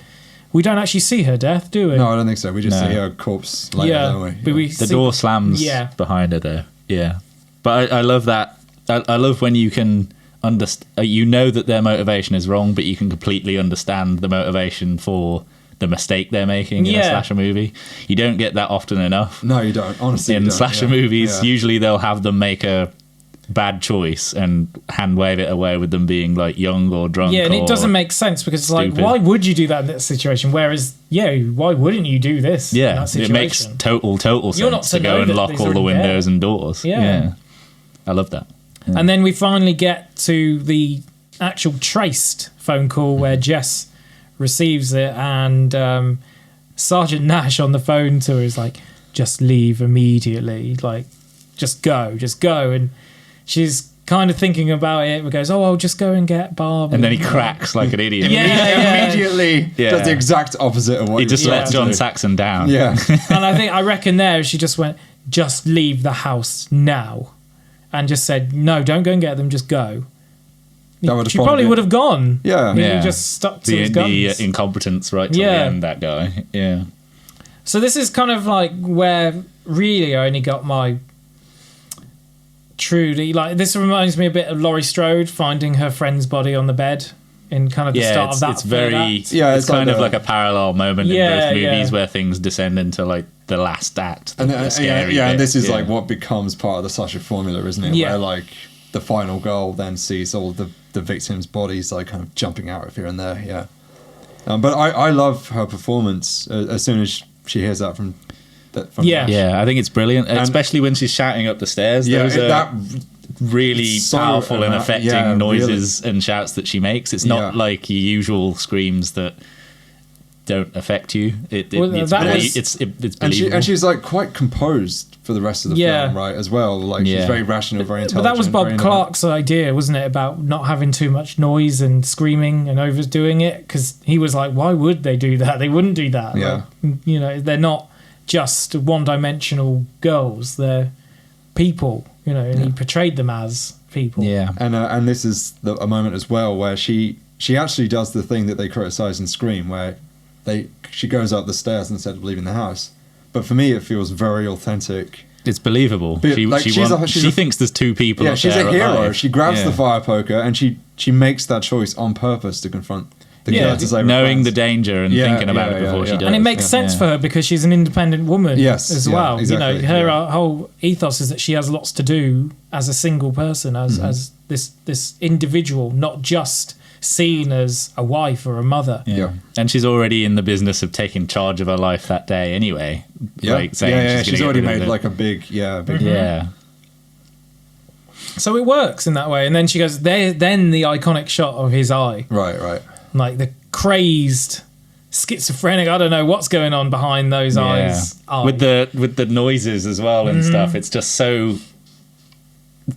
Speaker 2: we don't actually see her death, do we?
Speaker 1: No, I don't think so. We just see her corpse later, don't we?
Speaker 2: But we
Speaker 3: The door slams behind her, though. Yeah. But I love that. I love when you can understand, that their motivation is wrong, but you can completely understand the motivation for the mistake they're making in a slasher movie. You don't get that often enough.
Speaker 1: No, you don't. Honestly,
Speaker 3: in slasher movies, usually they'll have them make a bad choice and hand wave it away with them being like young or drunk.
Speaker 2: Yeah, and it doesn't make sense, because it's like, why would you do that in that situation? Whereas, why wouldn't you do this?
Speaker 3: Yeah,
Speaker 2: in that situation?
Speaker 3: It makes total
Speaker 2: You're not
Speaker 3: sense
Speaker 2: to
Speaker 3: to go
Speaker 2: know
Speaker 3: and
Speaker 2: that
Speaker 3: lock
Speaker 2: he's
Speaker 3: all the
Speaker 2: already
Speaker 3: windows
Speaker 2: there.
Speaker 3: and doors.
Speaker 2: Yeah.
Speaker 3: I love that. Yeah.
Speaker 2: And then we finally get to the actual traced phone call where Jess receives it, and Sergeant Nash on the phone to her is like, just leave immediately, like just go, and she's kind of thinking about it, but goes, I'll just go and get Barb,
Speaker 3: and then he cracks like an idiot.
Speaker 1: Immediately does the exact opposite of what
Speaker 3: he just let John Saxon down.
Speaker 1: Yeah.
Speaker 2: And I reckon there she just went, just leave the house now, and just said, no, don't go and get them, just go. She probably would have gone.
Speaker 1: Yeah.
Speaker 2: He just stuck to his guns.
Speaker 3: The incompetence right till the end, that guy. Yeah.
Speaker 2: So this is kind of like where really I only got my truly, like, this reminds me a bit of Laurie Strode finding her friend's body on the bed in kind of the start of that.
Speaker 3: It's very,
Speaker 1: yeah,
Speaker 3: it's kind of like a parallel moment in both movies where things descend into like the last act.
Speaker 1: And this is like what becomes part of the slasher formula, isn't it?
Speaker 2: Yeah.
Speaker 1: Where like the final girl then sees all the victims' bodies like kind of jumping out of here and there. Yeah. But I love her performance as soon as she hears that from
Speaker 3: I think it's brilliant, especially when she's shouting up the stairs. Those are that really powerful and affecting noises and shouts that she makes. It's not like your usual screams that don't affect you. It's believable.
Speaker 1: And she's like quite composed for the rest of the film, right? As well, like she's very rational, very intelligent.
Speaker 2: But that was Bob Clark's idea, wasn't it, about not having too much noise and screaming and overdoing it? Because he was like, why would they do that? They wouldn't do that.
Speaker 1: Yeah,
Speaker 2: like, they're not just one-dimensional girls. They're people, you know, and he portrayed them as people.
Speaker 3: Yeah.
Speaker 1: And this is a moment as well where she actually does the thing that they criticize in Scream, where she goes up the stairs instead of leaving the house. But for me, it feels very authentic.
Speaker 3: It's believable.
Speaker 1: But, like,
Speaker 3: She thinks there's two people.
Speaker 1: Yeah,
Speaker 3: up
Speaker 1: she's
Speaker 3: there
Speaker 1: a hero.
Speaker 3: alive.
Speaker 1: She grabs
Speaker 3: Yeah.
Speaker 1: the fire poker and she makes that choice on purpose to confront the killer, to save her
Speaker 3: knowing
Speaker 1: friends.
Speaker 3: the danger and thinking about it before she does.
Speaker 2: And it makes sense for her because she's an independent woman as well.
Speaker 1: exactly,
Speaker 2: you know, her whole ethos is that she has lots to do as a single person, as this individual, not just seen as a wife or a mother.
Speaker 1: Yeah.
Speaker 3: And she's already in the business of taking charge of her life that day anyway.
Speaker 1: Yeah,
Speaker 3: Like saying
Speaker 1: she's
Speaker 3: gonna
Speaker 1: already
Speaker 3: get rid of
Speaker 1: made
Speaker 3: it.
Speaker 1: like a big,
Speaker 3: Yeah.
Speaker 2: So it works in that way. And then she goes, then the iconic shot of his eye.
Speaker 1: right.
Speaker 2: Like the crazed, schizophrenic, I don't know what's going on behind those eyes. eye.
Speaker 3: With the noises as well and stuff. It's just so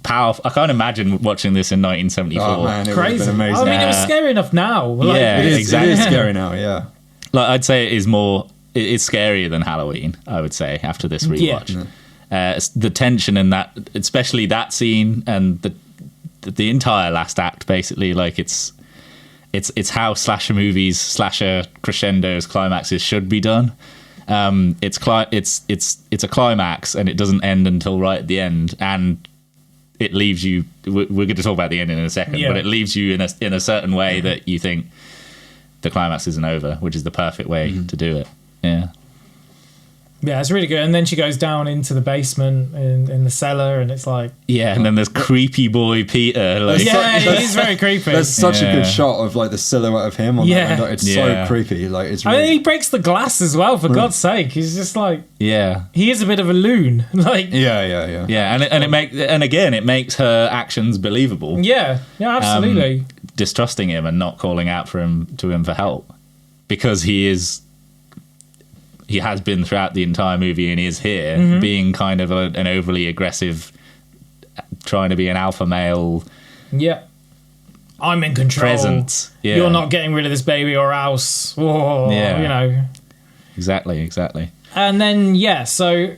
Speaker 3: powerful. I can't imagine watching this in 1974.
Speaker 1: Oh man, it would have
Speaker 2: Crazy.
Speaker 1: been amazing.
Speaker 2: I mean, it was scary enough now. Like,
Speaker 3: Yeah,
Speaker 1: it is
Speaker 3: exactly.
Speaker 1: scary now. Yeah.
Speaker 3: Like I'd say it is more. It's scarier than Halloween. I would say after this rewatch, the tension in that, especially that scene and the entire last act, basically, like it's how slasher movies, slasher crescendos, climaxes should be done. It's a climax and it doesn't end until right at the end, and it leaves you. We're going to talk about the ending in a second, but it leaves you in a certain way that you think the climax isn't over, which is the perfect way to do it. Yeah.
Speaker 2: Yeah, it's really good. And then she goes down into the basement in the cellar, and it's like...
Speaker 3: Yeah, and then there's creepy boy Peter. Like,
Speaker 2: Yeah, he's very creepy.
Speaker 1: There's such a good shot of like the silhouette of him on that window. It's so creepy. Like it's.
Speaker 2: I
Speaker 1: Really...
Speaker 2: mean, he breaks the glass as well, for God's sake. He's just like...
Speaker 3: yeah.
Speaker 2: He is a bit of a loon. Like...
Speaker 1: Yeah.
Speaker 3: Yeah, and again, it makes her actions believable.
Speaker 2: Yeah, absolutely.
Speaker 3: Distrusting him and not calling out to him for help, because he has been throughout the entire movie and is here being kind of an overly aggressive, trying to be an alpha male.
Speaker 2: Yeah. I'm in control.
Speaker 3: Presence. Yeah.
Speaker 2: You're not getting rid of this baby or else. Oh,
Speaker 3: Yeah.
Speaker 2: You know.
Speaker 3: Exactly.
Speaker 2: And then, so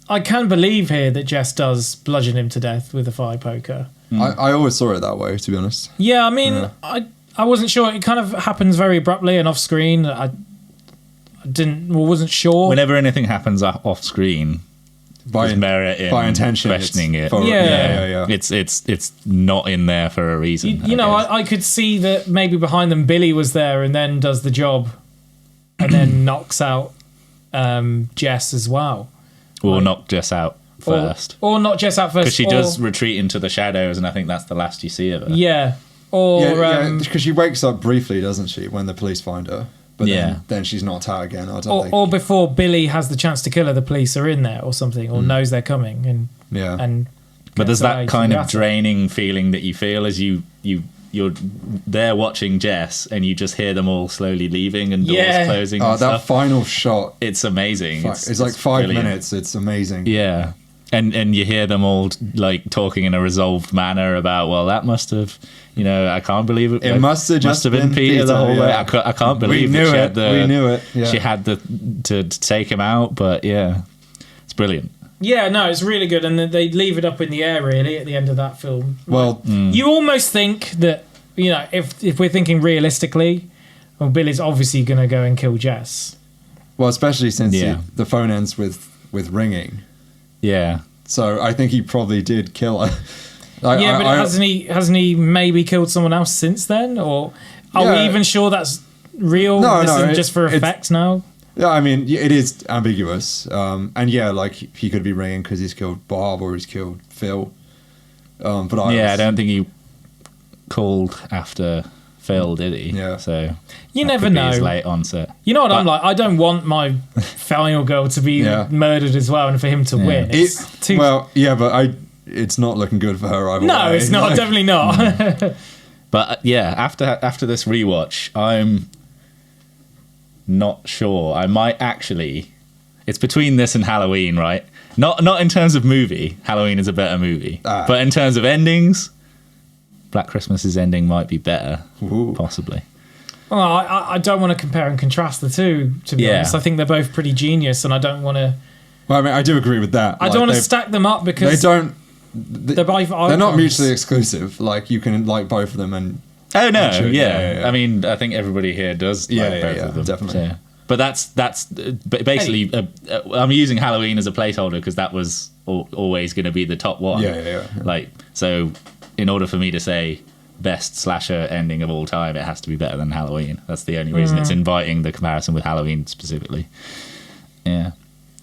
Speaker 2: I can believe here that Jess does bludgeon him to death with a fire poker.
Speaker 1: I always saw it that way, to be honest.
Speaker 2: Yeah, I mean, I wasn't sure. It kind of happens very abruptly and off screen. I wasn't sure.
Speaker 3: Whenever anything happens off screen, there's merit in
Speaker 1: by intention,
Speaker 3: questioning it.
Speaker 1: Yeah.
Speaker 3: It's not in there for a reason.
Speaker 2: You know, I could see that maybe behind them Billy was there and then does the job and then knocks out Jess as well.
Speaker 3: Or knock Jess out first.
Speaker 2: Or not Jess out first.
Speaker 3: Because she does retreat into the shadows, and I think that's the last you see of her.
Speaker 2: Yeah. Or
Speaker 1: because she wakes up briefly, doesn't she, when the police find her? But then she's knocked out again. I don't think.
Speaker 2: Or before Billy has the chance to kill her, the police are in there or something, or knows they're coming, and
Speaker 3: But there's that
Speaker 2: gets
Speaker 3: kind
Speaker 2: away
Speaker 3: of
Speaker 2: to the
Speaker 3: draining feeling that you feel as you're there watching Jess, and you just hear them all slowly leaving and doors closing.
Speaker 1: Oh,
Speaker 3: and
Speaker 1: that
Speaker 3: stuff.
Speaker 1: final shot!
Speaker 3: It's amazing.
Speaker 1: It's like 5
Speaker 3: brilliant.
Speaker 1: minutes. It's amazing.
Speaker 3: Yeah. And you hear them all like talking in a resolved manner about, well, that must have, I can't believe it.
Speaker 1: It must have just
Speaker 3: been Peter the whole way. I can't believe
Speaker 1: we knew
Speaker 3: that
Speaker 1: we knew it. Yeah.
Speaker 3: she had to take him out, but it's brilliant.
Speaker 2: Yeah, no, it's really good, and they leave it up in the air really at the end of that film.
Speaker 1: Well,
Speaker 2: you almost think that if we're thinking realistically, well, Billy's obviously going to go and kill Jess.
Speaker 1: Well, especially since the phone ends with ringing.
Speaker 3: Yeah.
Speaker 1: So I think he probably did kill her.
Speaker 2: Hasn't he maybe killed someone else since then? Or are we even sure that's real?
Speaker 1: No,
Speaker 2: this isn't just for effect now?
Speaker 1: Yeah, I mean, it is ambiguous. And like he could be ringing because he's killed Bob or he's killed Phil. But
Speaker 3: I don't think he called after Phil, did he?
Speaker 1: Yeah.
Speaker 3: So
Speaker 2: you never know.
Speaker 3: His late onset.
Speaker 2: You know what I'm like? I don't want my final girl to be murdered as well, and for him to win.
Speaker 1: But it's not looking good for her either way.
Speaker 2: No, it's not. Definitely not.
Speaker 3: But after this rewatch, I'm not sure. I might actually. It's between this and Halloween, right? Not in terms of movie. Halloween is a better movie, but in terms of endings, Black Christmas's ending might be better, possibly.
Speaker 2: Well, I don't want to compare and contrast the two, to be
Speaker 3: Yeah.
Speaker 2: honest. I think they're both pretty genius, and I don't want to.
Speaker 1: Well, I mean, I do agree with that.
Speaker 2: I don't want to stack them up
Speaker 1: They
Speaker 2: because
Speaker 1: don't.
Speaker 2: they're both icons.
Speaker 1: They're not mutually exclusive. Like you can like both of them, and
Speaker 3: Oh no,
Speaker 1: Actually,
Speaker 3: yeah.
Speaker 1: yeah.
Speaker 3: I mean, I think everybody here does. Like both of them,
Speaker 1: definitely.
Speaker 3: so. But that's basically. I'm using Halloween as a placeholder because that was always going to be the top one.
Speaker 1: Yeah.
Speaker 3: Like so, in order for me to say best slasher ending of all time, it has to be better than Halloween. That's the only reason it's inviting the comparison with Halloween specifically. Yeah.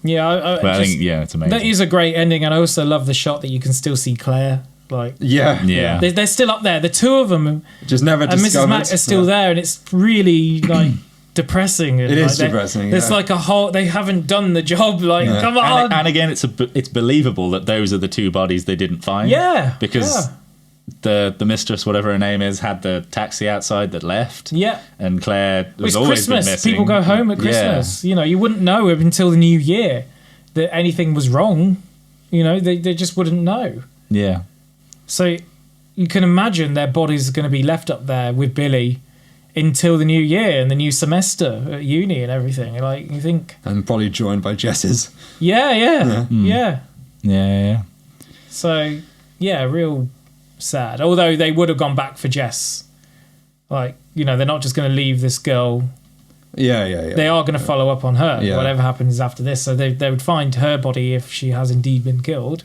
Speaker 2: Yeah,
Speaker 3: But I think it's amazing.
Speaker 2: that is a great ending, and I also love the shot that you can still see Claire. Like,
Speaker 3: Yeah.
Speaker 2: they're still up there. The two of them
Speaker 1: just never
Speaker 2: and
Speaker 1: discovered.
Speaker 2: Mrs. Mac are still there, and it's really like depressing. And,
Speaker 1: It
Speaker 2: like,
Speaker 1: is depressing.
Speaker 2: There's
Speaker 1: yeah.
Speaker 2: like a whole. They haven't done the job. Like,
Speaker 1: Yeah.
Speaker 2: come on.
Speaker 3: And again, it's believable that those are the two bodies they didn't find.
Speaker 2: Yeah,
Speaker 3: because the mistress, whatever her name is, had the taxi outside that left.
Speaker 2: Yeah.
Speaker 3: And Claire was
Speaker 2: It's
Speaker 3: always been
Speaker 2: Christmas.
Speaker 3: missing.
Speaker 2: People go home at Christmas. You know, you wouldn't know until the new year that anything was wrong. You know, they just wouldn't know.
Speaker 3: Yeah.
Speaker 2: So you can imagine their bodies are going to be left up there with Billy until the new year and the new semester at uni and everything. Like, you think,
Speaker 1: and probably joined by Jess's.
Speaker 2: yeah.
Speaker 3: Yeah.
Speaker 2: So, yeah, real sad. Although they would have gone back for Jess. Like, you know, they're not just going to leave this girl.
Speaker 1: Yeah.
Speaker 2: They are going to follow up on her,
Speaker 1: Yeah.
Speaker 2: whatever happens after this. So they would find her body if she has indeed been killed.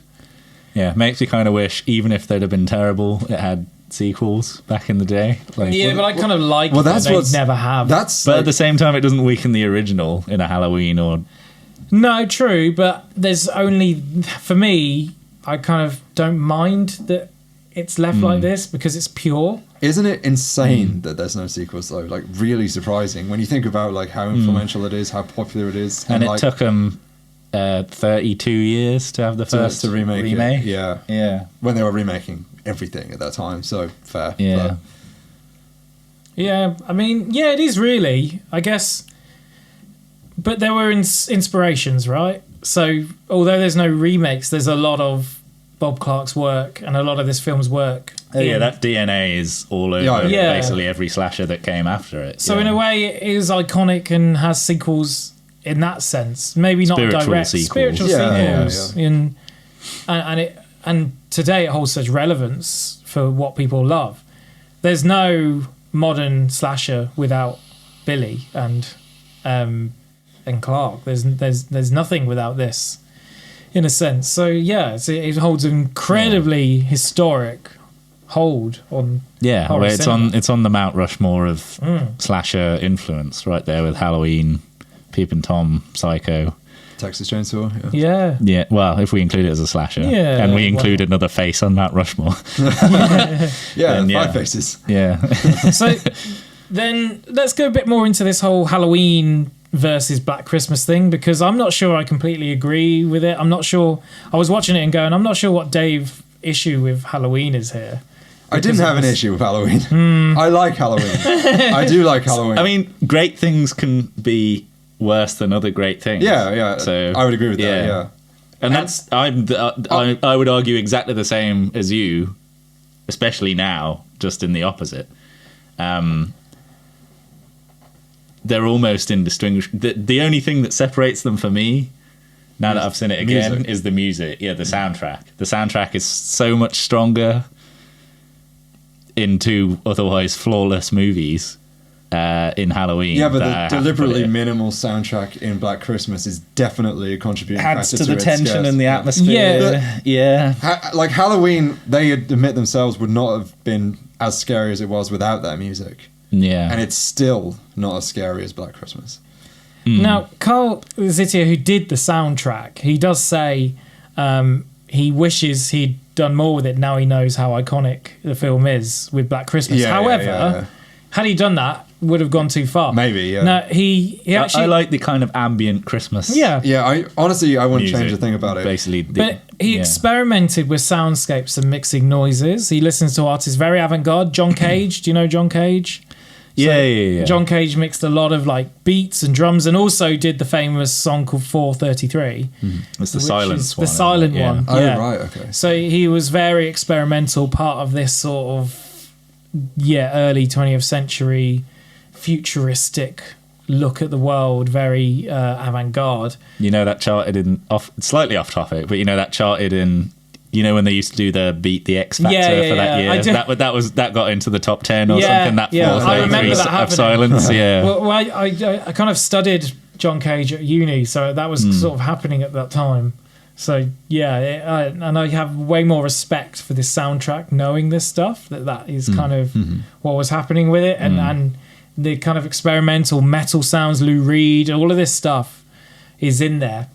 Speaker 3: Yeah. Makes me kind of wish, even if they'd have been terrible, it had sequels back in the day. Like,
Speaker 2: Yeah, but I kind of like
Speaker 1: Well,
Speaker 2: that
Speaker 1: that's
Speaker 2: they
Speaker 1: what's
Speaker 2: never have.
Speaker 1: That's
Speaker 3: but
Speaker 1: like,
Speaker 3: at the same time, it doesn't weaken the original in a Halloween or.
Speaker 2: No, true, but there's only, for me, I kind of don't mind that it's left like this because it's pure.
Speaker 1: isn't it insane that there's no sequels though? Like really surprising when you think about like how influential it is, how popular it is,
Speaker 3: And it
Speaker 1: like,
Speaker 3: took them 32 years to have the first
Speaker 1: to remake
Speaker 3: remake.
Speaker 1: it. Yeah,
Speaker 3: Yeah.
Speaker 1: when they were remaking everything at that time. So fair.
Speaker 3: Yeah.
Speaker 2: Yeah, I mean, yeah, it is really, I guess. But there were inspirations, right? So although there's no remakes, there's a lot of Bob Clark's work and a lot of this film's work.
Speaker 3: Oh, yeah,
Speaker 2: in-
Speaker 3: that DNA is all over
Speaker 2: Yeah.
Speaker 3: basically every slasher that came after it.
Speaker 2: So
Speaker 3: yeah.
Speaker 2: in a way, it is iconic and has sequels in that sense. Maybe not
Speaker 3: Spiritual
Speaker 2: direct
Speaker 3: sequels.
Speaker 2: spiritual
Speaker 1: Yeah,
Speaker 2: sequels. And today it holds such relevance for what people love. There's no modern slasher without Billy and Clark. There's nothing without this, in a sense. So yeah, it holds an incredibly historic hold on.
Speaker 3: Yeah,
Speaker 2: horror
Speaker 3: well, it's
Speaker 2: cinema.
Speaker 3: on the Mount Rushmore of slasher influence right there with Halloween, Peep and Tom, Psycho.
Speaker 1: Texas Chainsaw. Yeah.
Speaker 2: Yeah.
Speaker 3: Yeah, well, if we include it as a slasher,
Speaker 2: Yeah,
Speaker 3: and we include
Speaker 2: well.
Speaker 3: another face on Mount Rushmore,
Speaker 1: Yeah,
Speaker 3: And, yeah.
Speaker 1: Five Faces.
Speaker 3: yeah,
Speaker 2: So then let's go a bit more into this whole Halloween versus Black Christmas thing, because I'm not sure I completely agree with it. I'm not sure. I was watching it and going, I'm not sure what Dave's issue with Halloween is here.
Speaker 1: I didn't have an issue with Halloween. I like Halloween. I do like Halloween.
Speaker 3: I mean, great things can be worse than other great things.
Speaker 1: yeah.
Speaker 3: So
Speaker 1: I would agree with that. Yeah.
Speaker 3: And that's I would argue exactly the same as you, especially now, just in the opposite. They're almost indistinguishable. The only thing that separates them for me, now that I've seen it again,
Speaker 1: Music.
Speaker 3: is the music. Yeah, the soundtrack. The soundtrack is so much stronger in two otherwise flawless movies in Halloween.
Speaker 1: Yeah, but
Speaker 3: that I
Speaker 1: the
Speaker 3: have to put
Speaker 1: deliberately
Speaker 3: it.
Speaker 1: minimal soundtrack in Black Christmas is definitely a contributing
Speaker 3: adds
Speaker 1: factor
Speaker 3: to the
Speaker 1: its
Speaker 3: tension
Speaker 1: scares.
Speaker 3: and the atmosphere. Yeah.
Speaker 1: Like Halloween, they admit themselves would not have been as scary as it was without that music,
Speaker 3: Yeah.
Speaker 1: and it's still not as scary as Black Christmas.
Speaker 2: Now, Carl Zittier, who did the soundtrack, he does say he wishes he'd done more with it. Now he knows how iconic the film is with Black Christmas.
Speaker 1: Yeah,
Speaker 2: However,
Speaker 1: yeah.
Speaker 2: had he done that, would have gone too far.
Speaker 1: Maybe, yeah.
Speaker 2: No, he actually.
Speaker 3: I like the kind of ambient Christmas.
Speaker 2: Yeah.
Speaker 1: Yeah, I honestly wouldn't
Speaker 3: music,
Speaker 1: change a thing about it.
Speaker 3: Basically,
Speaker 2: But he experimented with soundscapes and mixing noises. He listens to artists very avant-garde. John Cage, do you know John Cage?
Speaker 3: yeah.
Speaker 2: John Cage mixed a lot of like beats and drums, and also did the famous song called 433.
Speaker 3: It's the
Speaker 2: which
Speaker 3: silence
Speaker 2: is
Speaker 3: one.
Speaker 2: the silent
Speaker 3: yeah.
Speaker 2: one.
Speaker 1: Oh,
Speaker 2: yeah.
Speaker 1: right, okay.
Speaker 2: So he was very experimental, part of this sort of early 20th century futuristic look at the world, very avant-garde.
Speaker 3: You know, that charted in slightly off topic, but you know that charted in. You know when they used to do the Beat the X Factor for that year, that got into the top 10 or something. That
Speaker 2: I remember that happening.
Speaker 3: Of silence. Yeah.
Speaker 2: Well, I kind of studied John Cage at uni, so that was sort of happening at that time. So and I have way more respect for this soundtrack, knowing this stuff. That is kind of what was happening with it, and the kind of experimental metal sounds, Lou Reed, all of this stuff is in there.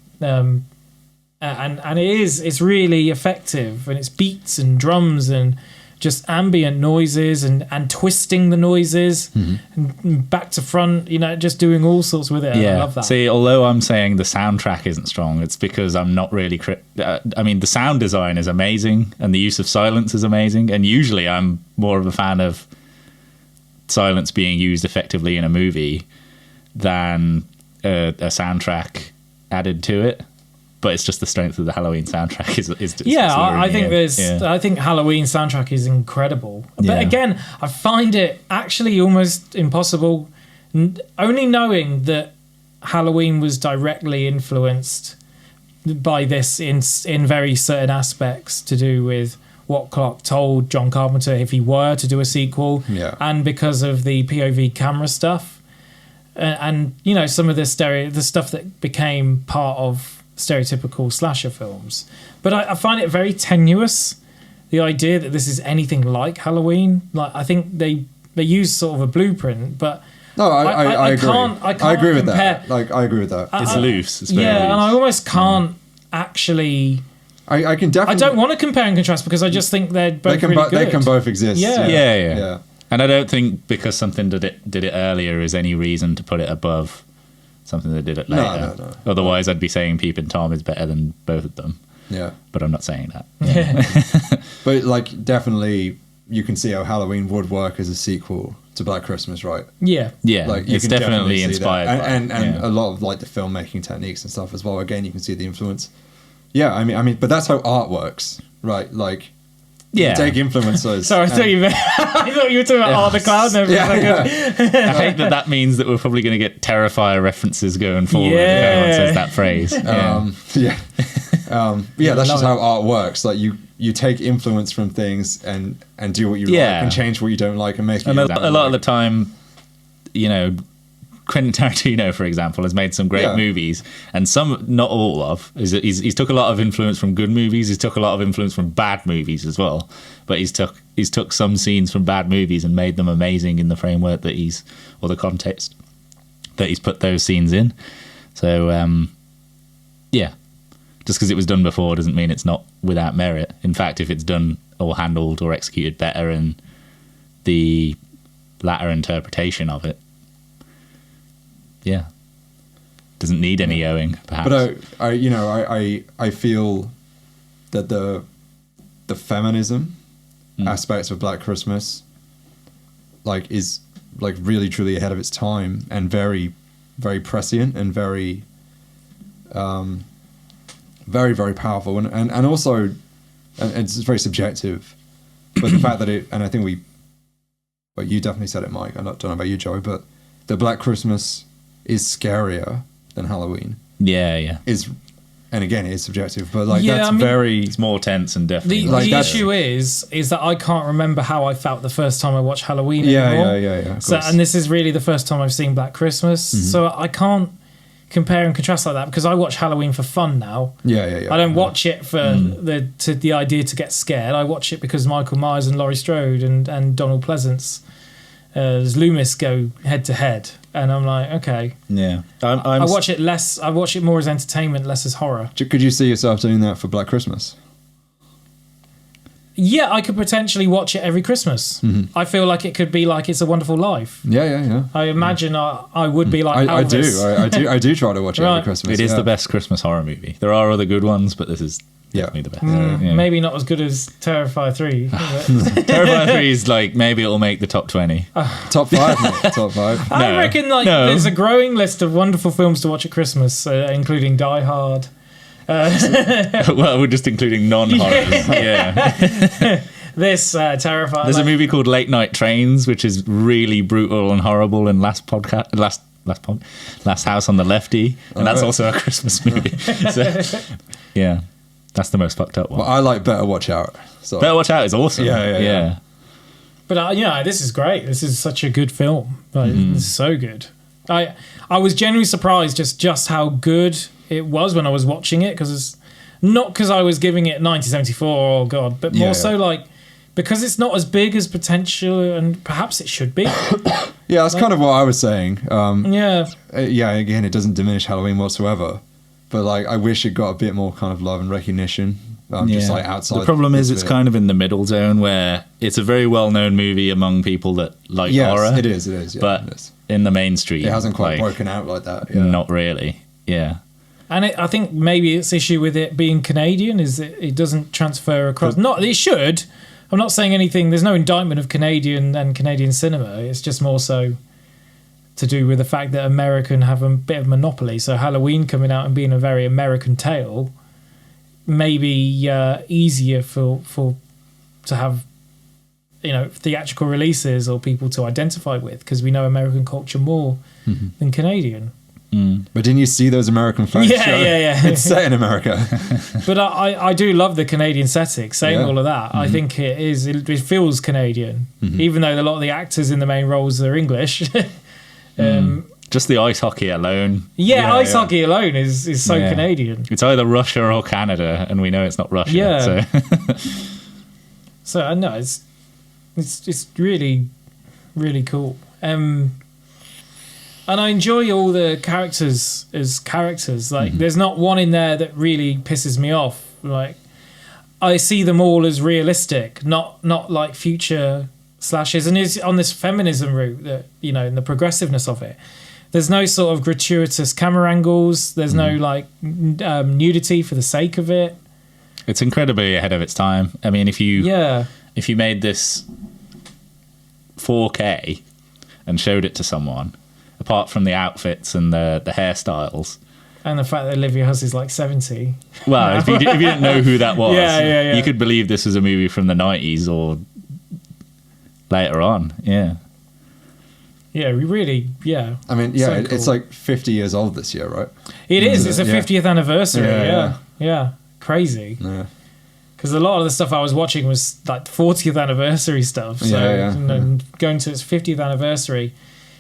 Speaker 2: And it's really effective, and it's beats and drums and just ambient noises and twisting the noises and back to front, just doing all sorts with it. I love that.
Speaker 3: See, although I'm saying the soundtrack isn't strong, it's because I'm not really the sound design is amazing and the use of silence is amazing, and usually I'm more of a fan of silence being used effectively in a movie than a soundtrack added to it. But it's just the strength of the Halloween soundtrack is
Speaker 2: I think I think Halloween soundtrack is incredible. But again, I find it actually almost impossible, only knowing that Halloween was directly influenced by this in very certain aspects to do with what Clark told John Carpenter if he were to do a sequel, and because of the POV camera stuff, and some of the stuff that became part of stereotypical slasher films. But I find it very tenuous, the idea that this is anything like Halloween. Like, I think they use sort of a blueprint, but
Speaker 1: no, I agree.
Speaker 2: I agree with
Speaker 1: that. Like, I agree with that.
Speaker 3: It's loose. It's very loose.
Speaker 2: And I almost can't actually.
Speaker 1: I can definitely.
Speaker 2: I don't want to compare and contrast because I just think they're both really good.
Speaker 1: They can both exist.
Speaker 3: Yeah. And I don't think because something did it earlier is any reason to put it above something they did it later. No. Otherwise, I'd be saying Peeping Tom is better than both of them.
Speaker 1: Yeah.
Speaker 3: But I'm not saying that.
Speaker 1: But, like, definitely you can see how Halloween would work as a sequel to Black Christmas, right?
Speaker 2: Yeah.
Speaker 3: Yeah.
Speaker 1: Like,
Speaker 3: it's definitely inspired by
Speaker 1: and a lot of, like, the filmmaking techniques and stuff as well. Again, you can see the influence. Yeah, I mean, but that's how art works, right? Like, you take influencers.
Speaker 2: Sorry, I thought you were talking about Art the Clown.
Speaker 3: I hate that means that we're probably going to get Terrifier references going forward if anyone says that phrase.
Speaker 1: That's just how art works. Like, you take influence from things and do what you like and change what you don't like and make it.
Speaker 3: And a lot of the time, Quentin Tarantino, for example, has made some great movies, and some, not all of. He's took a lot of influence from good movies. He's took a lot of influence from bad movies as well. But he's took some scenes from bad movies and made them amazing in the framework that or the context that he's put those scenes in. So, just because it was done before doesn't mean it's not without merit. In fact, if it's done or handled or executed better, and the latter interpretation of it, doesn't need any owing, perhaps.
Speaker 1: But I feel that the feminism aspects of Black Christmas, like, is like really truly ahead of its time and very, very prescient and very, very, very powerful and also, and it's very subjective. But the fact that and I think you definitely said it, Mike. I don't know about you, Joey, but the Black Christmas is scarier than Halloween.
Speaker 3: Yeah.
Speaker 1: And again, it is subjective, but very...
Speaker 3: It's more tense and definitely...
Speaker 2: The issue is that I can't remember how I felt the first time I watched Halloween anymore.
Speaker 1: Yeah.
Speaker 2: So, and this is really the first time I've seen Black Christmas, so I can't compare and contrast like that because I watch Halloween for fun now.
Speaker 1: Yeah.
Speaker 2: I don't watch it for the idea to get scared. I watch it because Michael Myers and Laurie Strode and Donald Pleasance as Loomis go head to head. And I'm like, okay.
Speaker 3: Yeah.
Speaker 2: I watch it less. I watch it more as entertainment, less as horror.
Speaker 1: Could you see yourself doing that for Black Christmas?
Speaker 2: Yeah, I could potentially watch it every Christmas. Mm-hmm. I feel like it could be like It's a Wonderful Life.
Speaker 1: Yeah.
Speaker 2: I imagine I would be like
Speaker 1: Elvis. I do try to watch it every Christmas.
Speaker 3: It is the best Christmas horror movie. There are other good ones, but this is definitely the best.
Speaker 2: Maybe not as good as Terrifier 3.
Speaker 3: Terrifier 3 is like, maybe it'll make the top 20.
Speaker 1: Top 5, mate. Top 5.
Speaker 2: I reckon there's a growing list of wonderful films to watch at Christmas, including Die Hard.
Speaker 3: Well, we're just including non-horrors. Yeah.
Speaker 2: terrifying.
Speaker 3: There's a movie called Late Night Trains, which is really brutal and horrible, and Last House on the Lefty, and that's also a Christmas movie. So, yeah, that's the most fucked up one.
Speaker 1: Well, I like Better Watch Out. So.
Speaker 3: Better Watch Out is awesome.
Speaker 1: Yeah.
Speaker 2: But this is great. This is such a good film. Like, This is so good. I was genuinely surprised just how good it was when I was watching it, because not because I was giving it 1974, oh god, but more so like because it's not as big as potential, and perhaps it should be.
Speaker 1: Yeah, that's kind of what I was saying.
Speaker 2: Yeah.
Speaker 1: Again, it doesn't diminish Halloween whatsoever, but like I wish it got a bit more kind of love and recognition. Just like outside.
Speaker 3: The problem is it's kind of in the middle zone where it's a very well-known movie among people that like horror.
Speaker 1: It is. Yeah,
Speaker 3: but
Speaker 1: it is.
Speaker 3: In the mainstream,
Speaker 1: It hasn't quite broken out like that. Yeah.
Speaker 3: Not really. Yeah.
Speaker 2: And I think maybe its issue with it being Canadian is that it doesn't transfer across. Not that it should. I'm not saying anything. There's no indictment of Canadian and Canadian cinema. It's just more so to do with the fact that American have a bit of monopoly. So Halloween coming out and being a very American tale may be easier for to have theatrical releases or people to identify with, because we know American culture more than Canadian.
Speaker 1: But didn't you see those American flags?
Speaker 2: Yeah.
Speaker 1: It's set in America.
Speaker 2: But I do love the Canadian setting, saying all of that. I think it feels Canadian, even though a lot of the actors in the main roles are English.
Speaker 3: Just the ice hockey alone.
Speaker 2: Ice hockey alone is so Canadian.
Speaker 3: It's either Russia or Canada, and we know it's not Russia.
Speaker 2: Yeah.
Speaker 3: So,
Speaker 2: So I know it's really, really cool. And I enjoy all the characters as characters. Like, there's not one in there that really pisses me off. Like, I see them all as realistic, not like future slashes. And is on this feminism route that, and the progressiveness of it. There's no sort of gratuitous camera angles. There's no like nudity for the sake of it.
Speaker 3: it's incredibly ahead of its time. I mean, if you made this 4K and showed it to someone, apart from the outfits and the hairstyles,
Speaker 2: and the fact that Olivia Huss is like 70.
Speaker 3: Well, if you didn't know who that was,
Speaker 2: yeah.
Speaker 3: you could believe this was a movie from the 90s or later on. Yeah.
Speaker 2: Yeah, we really,
Speaker 1: I mean,
Speaker 2: so cool.
Speaker 1: It's like 50 years old this year, right?
Speaker 2: It is. It's a 50th anniversary.
Speaker 1: Yeah.
Speaker 2: Crazy.
Speaker 1: Yeah.
Speaker 2: Because a lot of the stuff I was watching was like 40th anniversary stuff. So going to its 50th anniversary.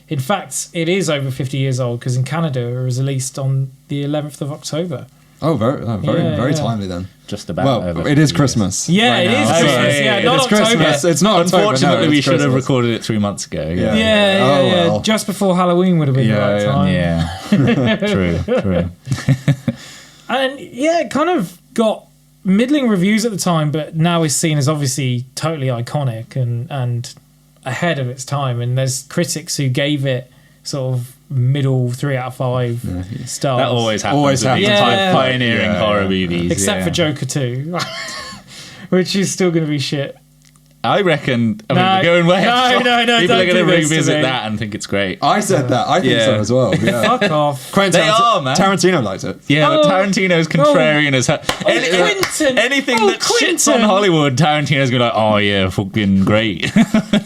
Speaker 2: In fact, it is over 50 years old because in Canada it was released on the 11th of October.
Speaker 1: Oh, very timely then.
Speaker 3: Just about.
Speaker 1: Well, it is Christmas.
Speaker 2: Yeah,
Speaker 1: right
Speaker 2: it
Speaker 1: now.
Speaker 2: is Christmas. Not
Speaker 1: it's
Speaker 2: October.
Speaker 1: Christmas. It's not October.
Speaker 3: Unfortunately,
Speaker 1: no,
Speaker 3: we
Speaker 1: it's
Speaker 3: should have
Speaker 1: Christmas.
Speaker 3: recorded it 3 months ago.
Speaker 1: Yeah.
Speaker 2: Yeah. Just before Halloween would have been the right time.
Speaker 3: Yeah. True.
Speaker 2: And it kind of got middling reviews at the time, but now is seen as obviously totally iconic and ahead of its time. And there's critics who gave it sort of middle 3 out of 5 stars.
Speaker 3: That always happens. Pioneering horror movies.
Speaker 2: Except for Joker 2, which is still going to be shit.
Speaker 3: I reckon. we're going way off.
Speaker 2: No.
Speaker 3: People are going to revisit
Speaker 2: me.
Speaker 3: that and think it's great.
Speaker 1: I said that. I think so as well. Yeah.
Speaker 2: Fuck off.
Speaker 1: Quentin
Speaker 3: They are, man.
Speaker 1: Tarantino liked it.
Speaker 3: Yeah, but Tarantino's contrarian as hell.
Speaker 2: Quentin!
Speaker 3: Anything that shits on Hollywood, Tarantino's going to be like, oh yeah, fucking great.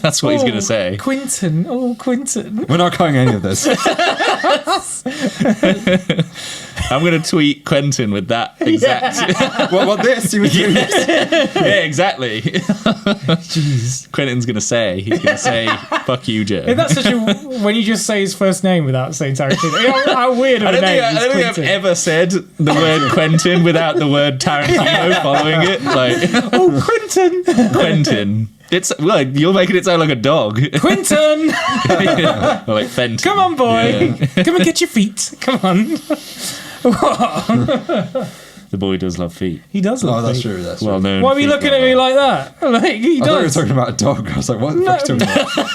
Speaker 3: That's what he's going to say.
Speaker 2: Quentin.
Speaker 1: We're not cutting any of this.
Speaker 3: I'm going to tweet Quentin with that exact.
Speaker 1: What this? He was doing this.
Speaker 3: Yeah, exactly.
Speaker 2: Jeez.
Speaker 3: Quentin's going to say, he's going to say, fuck you, Joe.
Speaker 2: Isn't that such a... When you just say his first name without saying Tarantino. How weird of a name
Speaker 3: I don't think I've ever said the word Quentin without the word Tarantino following it. Like,
Speaker 2: Quentin.
Speaker 3: Quentin. You're making it sound like a dog.
Speaker 2: Quentin!
Speaker 3: Or like Fenton.
Speaker 2: Come on, boy. Yeah. Come and get your feet. Come on.
Speaker 3: The boy does love feet.
Speaker 2: He does love feet.
Speaker 1: That's true. That's
Speaker 3: well known.
Speaker 2: Why are you looking at me like that? Like, he
Speaker 1: I thought you were
Speaker 2: does.
Speaker 1: talking about a dog. I was like, what the fuck are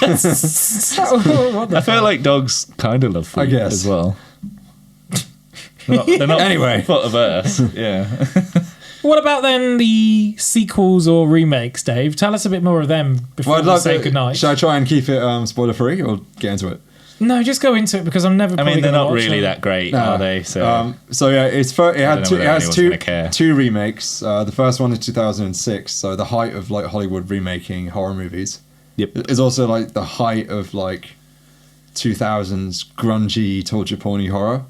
Speaker 1: you talking about?
Speaker 3: I feel like dogs kind of love feet
Speaker 1: I guess.
Speaker 3: as well. They're not
Speaker 1: Anyway.
Speaker 3: foot averse. Yeah.
Speaker 2: What about then the sequels or remakes, Dave? Tell us a bit more of them before we say goodnight.
Speaker 1: Should I try and keep it spoiler free or get into it?
Speaker 2: No, just go into it because I'm never.
Speaker 3: I mean, they're not really
Speaker 2: that.
Speaker 3: that great,
Speaker 1: No.
Speaker 3: are they? So
Speaker 1: So yeah, it
Speaker 3: don't know whether
Speaker 1: has
Speaker 3: anyone's gonna care.
Speaker 1: two remakes. The first one is 2006, so the height of like Hollywood remaking horror movies.
Speaker 3: Yep.
Speaker 1: It's also like the height of like 2000s grungy torture porny horror.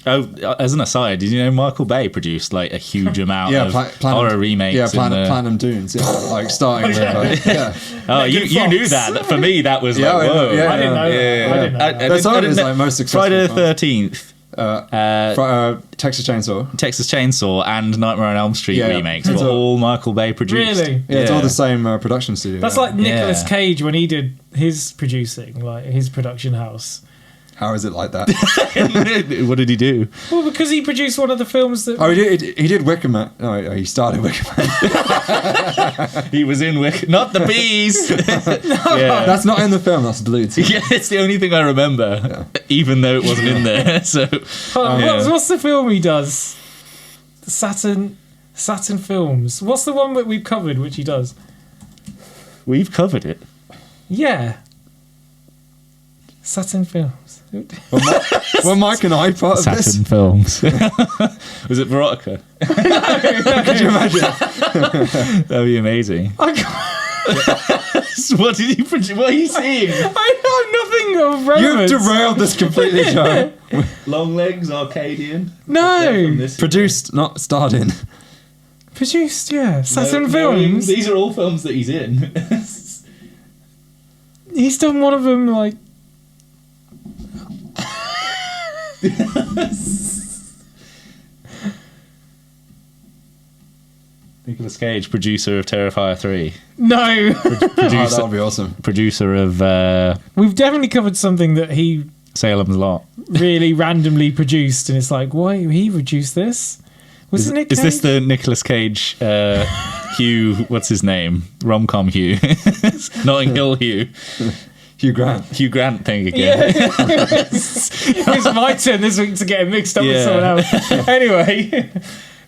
Speaker 3: Oh, as an aside, did you know Michael Bay produced like a huge amount of horror remakes?
Speaker 1: Yeah,
Speaker 3: in the-
Speaker 1: Platinum Dunes. Yeah, like starting with like, yeah.
Speaker 3: Oh, you knew that. For me, that was
Speaker 1: Yeah,
Speaker 3: like, whoa.
Speaker 1: yeah,
Speaker 2: I didn't know.
Speaker 3: Yeah,
Speaker 2: that. I didn't know. that.
Speaker 1: That's how it is,
Speaker 3: know-
Speaker 1: like most successful
Speaker 3: Friday the
Speaker 1: films.
Speaker 3: 13th,
Speaker 1: Texas Chainsaw.
Speaker 3: Texas Chainsaw, and Nightmare on Elm Street
Speaker 1: Yeah.
Speaker 3: remakes
Speaker 1: It's
Speaker 3: were
Speaker 1: all-
Speaker 3: all Michael Bay produced.
Speaker 2: Really?
Speaker 1: Yeah, it's all the same production studio.
Speaker 2: That's
Speaker 1: yeah.
Speaker 2: like Nicolas
Speaker 3: Yeah.
Speaker 2: Cage when he did his producing, like his production house.
Speaker 1: How is it like that?
Speaker 3: What did he do?
Speaker 2: Well, because he produced one of the films that.
Speaker 1: Oh, he did Wicker Man. No, he started Wicker Man.
Speaker 3: He was in Wick, not the bees. Yeah.
Speaker 1: That's not in the film. That's deleted.
Speaker 3: Yeah, it's the only thing I remember, even though it wasn't in there. So,
Speaker 2: What's the film he does? Saturn Films. What's the one that we've covered, which he does?
Speaker 3: we've covered it.
Speaker 2: Yeah. Saturn Films.
Speaker 1: Were Mike and I part of this?
Speaker 3: Saturn Films. Was it Veronica?
Speaker 1: Could you imagine?
Speaker 3: That'd be amazing. What did you produce? What are you seeing?
Speaker 2: I know nothing of
Speaker 1: You've
Speaker 2: relevance.
Speaker 1: derailed this completely, Joe.
Speaker 3: Long Legs, Arcadian.
Speaker 2: No.
Speaker 1: Produced, not starred in.
Speaker 2: Produced, yeah. Saturn
Speaker 3: No,
Speaker 2: Films.
Speaker 3: these are all films that he's in.
Speaker 2: He's done one of them, like.
Speaker 3: Nicolas Cage, producer of Terrifier 3.
Speaker 2: No.
Speaker 1: Oh, that would be awesome.
Speaker 3: Producer of
Speaker 2: We've definitely covered something that he
Speaker 3: Salem's Lot.
Speaker 2: really randomly produced, and it's like, why he produced this? Was it Nick
Speaker 3: Is this
Speaker 2: Cage?
Speaker 3: the Nicolas Cage Hugh, what's his name? Rom-com Hugh. Notting Hill Hugh.
Speaker 1: Hugh Grant.
Speaker 3: Hugh Grant thing again.
Speaker 2: Yeah. It was my turn this week to get him mixed up with
Speaker 3: Yeah.
Speaker 2: someone else. Anyway,